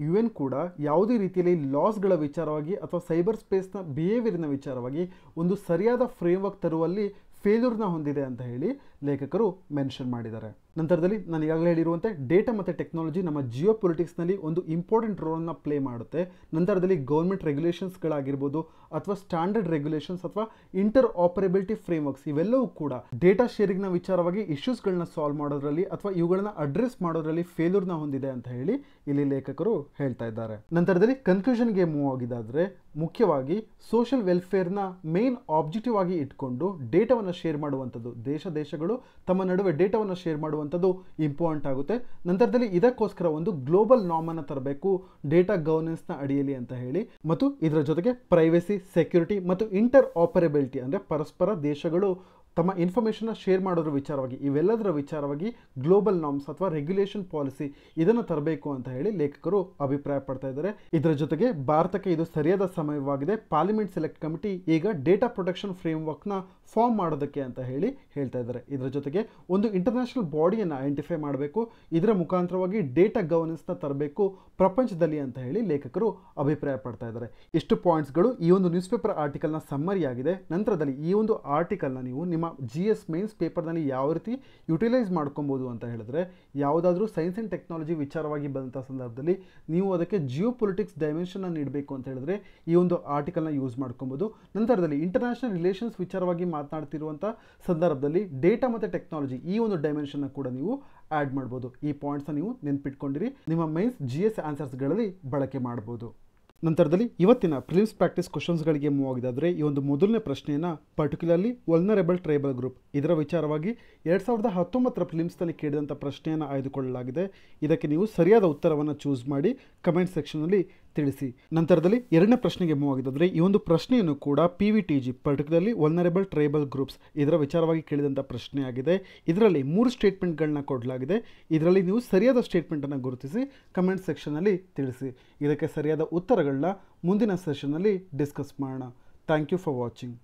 UN ಕೂಡ ಯಾವುದೇ ರೀತಿಯಲ್ಲಿ ಲಾಸ್ಗಳ ವಿಚಾರವಾಗಿ ಅಥವಾ ಸೈಬರ್ ಸ್ಪೇಸ್ನ ಬಿಹೇವಿಯರ್ನ ವಿಚಾರವಾಗಿ ಒಂದು ಸರಿಯಾದ ಫ್ರೇಮ್ವರ್ಕ್ ತರುವಲ್ಲಿ ಫೇಲ್ಯೂರ್ನ ಹೊಂದಿದೆ ಅಂತ ಹೇಳಿ ಲೇಖಕರು ಮೆನ್ಷನ್ ಮಾಡಿದ್ದಾರೆ. ನಂತರದಲ್ಲಿ ನಾನು ಈಗಾಗಲೇ ಹೇಳಿರುವಂತೆ ಡೇಟಾ ಮತ್ತು ಟೆಕ್ನಾಲಜಿ ನಮ್ಮ ಜಿಯೋ ಪೊಲಿಟಿಕ್ಸ್ನಲ್ಲಿ ಒಂದು ಇಂಪಾರ್ಟೆಂಟ್ ರೋಲನ್ನು ಪ್ಲೇ ಮಾಡುತ್ತೆ. ನಂತರದಲ್ಲಿ ಗೌರ್ಮೆಂಟ್ ರೆಗ್ಯುಲೇಷನ್ಸ್ಗಳಾಗಿರ್ಬೋದು ಅಥವಾ ಸ್ಟ್ಯಾಂಡರ್ಡ್ ರೆಗ್ಯುಲೇಷನ್ಸ್ ಅಥವಾ ಇಂಟರ್ ಆಪರೇಬಿಲಿಟಿ ಫ್ರೇಮ್ವರ್ಕ್ಸ್ ಇವೆಲ್ಲವೂ ಕೂಡ ಡೇಟಾ ಶೇರಿಂಗ್ನ ವಿಚಾರವಾಗಿ ಇಶ್ಯೂಸ್ಗಳನ್ನ ಸಾಲ್ವ್ ಮಾಡೋದ್ರಲ್ಲಿ ಅಥವಾ ಇವುಗಳನ್ನ ಅಡ್ರೆಸ್ ಮಾಡೋದ್ರಲ್ಲಿ ಫೇಲ್ಯೂರ್ನ ಹೊಂದಿದೆ ಅಂತ ಹೇಳಿ ಇಲ್ಲಿ ಲೇಖಕರು ಹೇಳ್ತಾ ಇದ್ದಾರೆ. ನಂತರದಲ್ಲಿ ಕನ್ಕ್ಲೂಷನ್ಗೆ ಮೂವ್ ಆಗಿದ್ದಾದರೆ ಮುಖ್ಯವಾಗಿ ಸೋಷಿಯಲ್ ವೆಲ್ಫೇರ್ನ ಮೇನ್ ಆಬ್ಜೆಕ್ಟಿವ್ ಆಗಿ ಇಟ್ಕೊಂಡು ಡೇಟಾವನ್ನು ಶೇರ್ ಮಾಡುವಂಥದ್ದು, ದೇಶಗಳು ತಮ್ಮ ನಡುವೆ ಡೇಟಾವನ್ನು ಶೇರ್ ಮಾಡುವಂಥದ್ದು ಇಂಪಾರ್ಟೆಂಟ್ ಆಗುತ್ತೆ. ನಂತರದಲ್ಲಿ ಇದಕ್ಕೋಸ್ಕರ ಒಂದು ಗ್ಲೋಬಲ್ ನಾರ್ಮ್ ಅನ್ನು ತರಬೇಕು ಡೇಟಾ ಗವರ್ನೆನ್ಸ್ನ ಅಡಿಯಲ್ಲಿ ಅಂತ ಹೇಳಿ, ಮತ್ತು ಇದರ ಜೊತೆಗೆ ಪ್ರೈವಸಿ, ಸೆಕ್ಯೂರಿಟಿ ಮತ್ತು ಇಂಟರ್ ಆಪರೇಬಿಲಿಟಿ ಅಂದರೆ ಪರಸ್ಪರ ದೇಶಗಳು ತಮ್ಮ ಇನ್ಫಾರ್ಮೇಷನ್ನ ಶೇರ್ ಮಾಡೋದ್ರ ವಿಚಾರವಾಗಿ ಇವೆಲ್ಲದರ ವಿಚಾರವಾಗಿ ಗ್ಲೋಬಲ್ ನಾರ್ಮ್ಸ್ ಅಥವಾ ರೆಗ್ಯುಲೇಷನ್ ಪಾಲಿಸಿ ಇದನ್ನು ತರಬೇಕು ಅಂತ ಹೇಳಿ ಲೇಖಕರು ಅಭಿಪ್ರಾಯ ಪಡ್ತಾ ಇದ್ದಾರೆ. ಇದರ ಜೊತೆಗೆ ಭಾರತಕ್ಕೆ ಇದು ಸರಿಯಾದ ಸಮಯವಾಗಿದೆ. ಪಾರ್ಲಿಮೆಂಟ್ ಸೆಲೆಕ್ಟ್ ಕಮಿಟಿ ಈಗ ಡೇಟಾ ಪ್ರೊಟೆಕ್ಷನ್ ಫ್ರೇಮ್ವರ್ಕ್ನ ಫಾರ್ಮ್ ಮಾಡೋದಕ್ಕೆ ಅಂತ ಹೇಳಿ ಹೇಳ್ತಾ ಇದ್ದಾರೆ. ಇದರ ಜೊತೆಗೆ ಒಂದು ಇಂಟರ್ನ್ಯಾಷನಲ್ ಬಾಡಿಯನ್ನು ಐಡೆಂಟಿಫೈ ಮಾಡಬೇಕು, ಇದರ ಮುಖಾಂತರವಾಗಿ ಡೇಟಾ ಗವರ್ನೆನ್ಸ್ನ ತರಬೇಕು ಪ್ರಪಂಚದಲ್ಲಿ ಅಂತ ಹೇಳಿ ಲೇಖಕರು ಅಭಿಪ್ರಾಯ ಪಡ್ತಾ ಇದ್ದಾರೆ. ಇಷ್ಟು ಪಾಯಿಂಟ್ಸ್ಗಳು ಈ ಒಂದು ನ್ಯೂಸ್ ಪೇಪರ್ ಆರ್ಟಿಕಲ್ನ ಸಮ್ಮರಿ ಆಗಿದೆ. ನಂತರದಲ್ಲಿ ಈ ಒಂದು ಆರ್ಟಿಕಲ್ನ ನೀವು ನಿಮ್ಮ GS ಮೇನ್ಸ್ ಪೇಪರ್ನಲ್ಲಿ ಯಾವ ರೀತಿ ಯುಟಿಲೈಸ್ ಮಾಡ್ಕೊಬೋದು ಅಂತ ಹೇಳಿದ್ರೆ, ಯಾವುದಾದ್ರೂ ಸೈನ್ಸ್ ಆ್ಯಂಡ್ ಟೆಕ್ನಾಲಜಿ ವಿಚಾರವಾಗಿ ಬಂದಂಥ ಸಂದರ್ಭದಲ್ಲಿ ನೀವು ಅದಕ್ಕೆ ಜಿಯೋ ಪೊಲಿಟಿಕ್ಸ್ ಡೈಮೆನ್ಷನ್ನ ನೀಡಬೇಕು ಅಂತ ಹೇಳಿದ್ರೆ ಈ ಒಂದು ಆರ್ಟಿಕಲ್ನ ಯೂಸ್ ಮಾಡ್ಕೊಬೋದು. ನಂತರದಲ್ಲಿ ಇಂಟರ್ನ್ಯಾಷನಲ್ ರಿಲೇಷನ್ಸ್ ವಿಚಾರವಾಗಿ ಮಾತನಾಡ್ತಿರುವಂಥ ಸಂದರ್ಭದಲ್ಲಿ ಡೇಟಾ ಮತ್ತು ಟೆಕ್ನಾಲಜಿ ಈ ಒಂದು ಡೈಮೆನ್ಷನ್ನ ಕೂಡ ನೀವು ಆ್ಯಡ್ ಮಾಡ್ಬೋದು. ಈ ಪಾಯಿಂಟ್ಸ್ನ ನೀವು ನೆನ್ಪಿಟ್ಕೊಂಡಿರಿ, ನಿಮ್ಮ ಮೇನ್ಸ್ GS ಆನ್ಸರ್ಸ್ಗಳಲ್ಲಿ ಬಳಕೆ ಮಾಡ್ಬೋದು. ನಂತರದಲ್ಲಿ ಇವತ್ತಿನ ಪ್ರಿಲಿಮ್ಸ್ ಪ್ರಾಕ್ಟೀಸ್ ಕ್ವಶನ್ಸ್ಗಳಿಗೆ ಮೂವ್ ಆಗಿದ್ದಾದರೆ ಈ ಒಂದು ಮೊದಲನೇ ಪ್ರಶ್ನೆಯನ್ನು ಪರ್ಟಿಕ್ಯುಲರ್ಲಿ ವಲ್ನರೇಬಲ್ ಟ್ರೈಬಲ್ ಗ್ರೂಪ್ ಇದರ ವಿಚಾರವಾಗಿ 2019 ಪ್ರಿಲಿಮ್ಸ್ನಲ್ಲಿ ಕೇಳಿದಂಥ ಪ್ರಶ್ನೆಯನ್ನು ಆಯ್ದುಕೊಳ್ಳಲಾಗಿದೆ. ಇದಕ್ಕೆ ನೀವು ಸರಿಯಾದ ಉತ್ತರವನ್ನು ಚೂಸ್ ಮಾಡಿ ಕಮೆಂಟ್ ಸೆಕ್ಷನಲ್ಲಿ ತಿಳಿಸಿ. ನಂತರದಲ್ಲಿ ಎರಡನೇ ಪ್ರಶ್ನೆಗೆ ಮೂವ್ ಆಗಿದ್ದಾದರೆ ಈ ಒಂದು ಪ್ರಶ್ನೆಯನ್ನು ಕೂಡ PVTG particularly vulnerable tribal groups ಇದರ ವಿಚಾರವಾಗಿ ಕೇಳಿದಂಥ ಪ್ರಶ್ನೆಯಾಗಿದೆ. ಇದರಲ್ಲಿ 3 ಸ್ಟೇಟ್ಮೆಂಟ್ಗಳನ್ನ ಕೊಡಲಾಗಿದೆ. ಇದರಲ್ಲಿ ನೀವು ಸರಿಯಾದ ಸ್ಟೇಟ್ಮೆಂಟನ್ನು ಗುರುತಿಸಿ ಕಮೆಂಟ್ ಸೆಕ್ಷನಲ್ಲಿ ತಿಳಿಸಿ. ಇದಕ್ಕೆ ಸರಿಯಾದ ಉತ್ತರಗಳನ್ನ ಮುಂದಿನ ಸೆಷನ್ನಲ್ಲಿ ಡಿಸ್ಕಸ್ ಮಾಡೋಣ. Thank you for watching.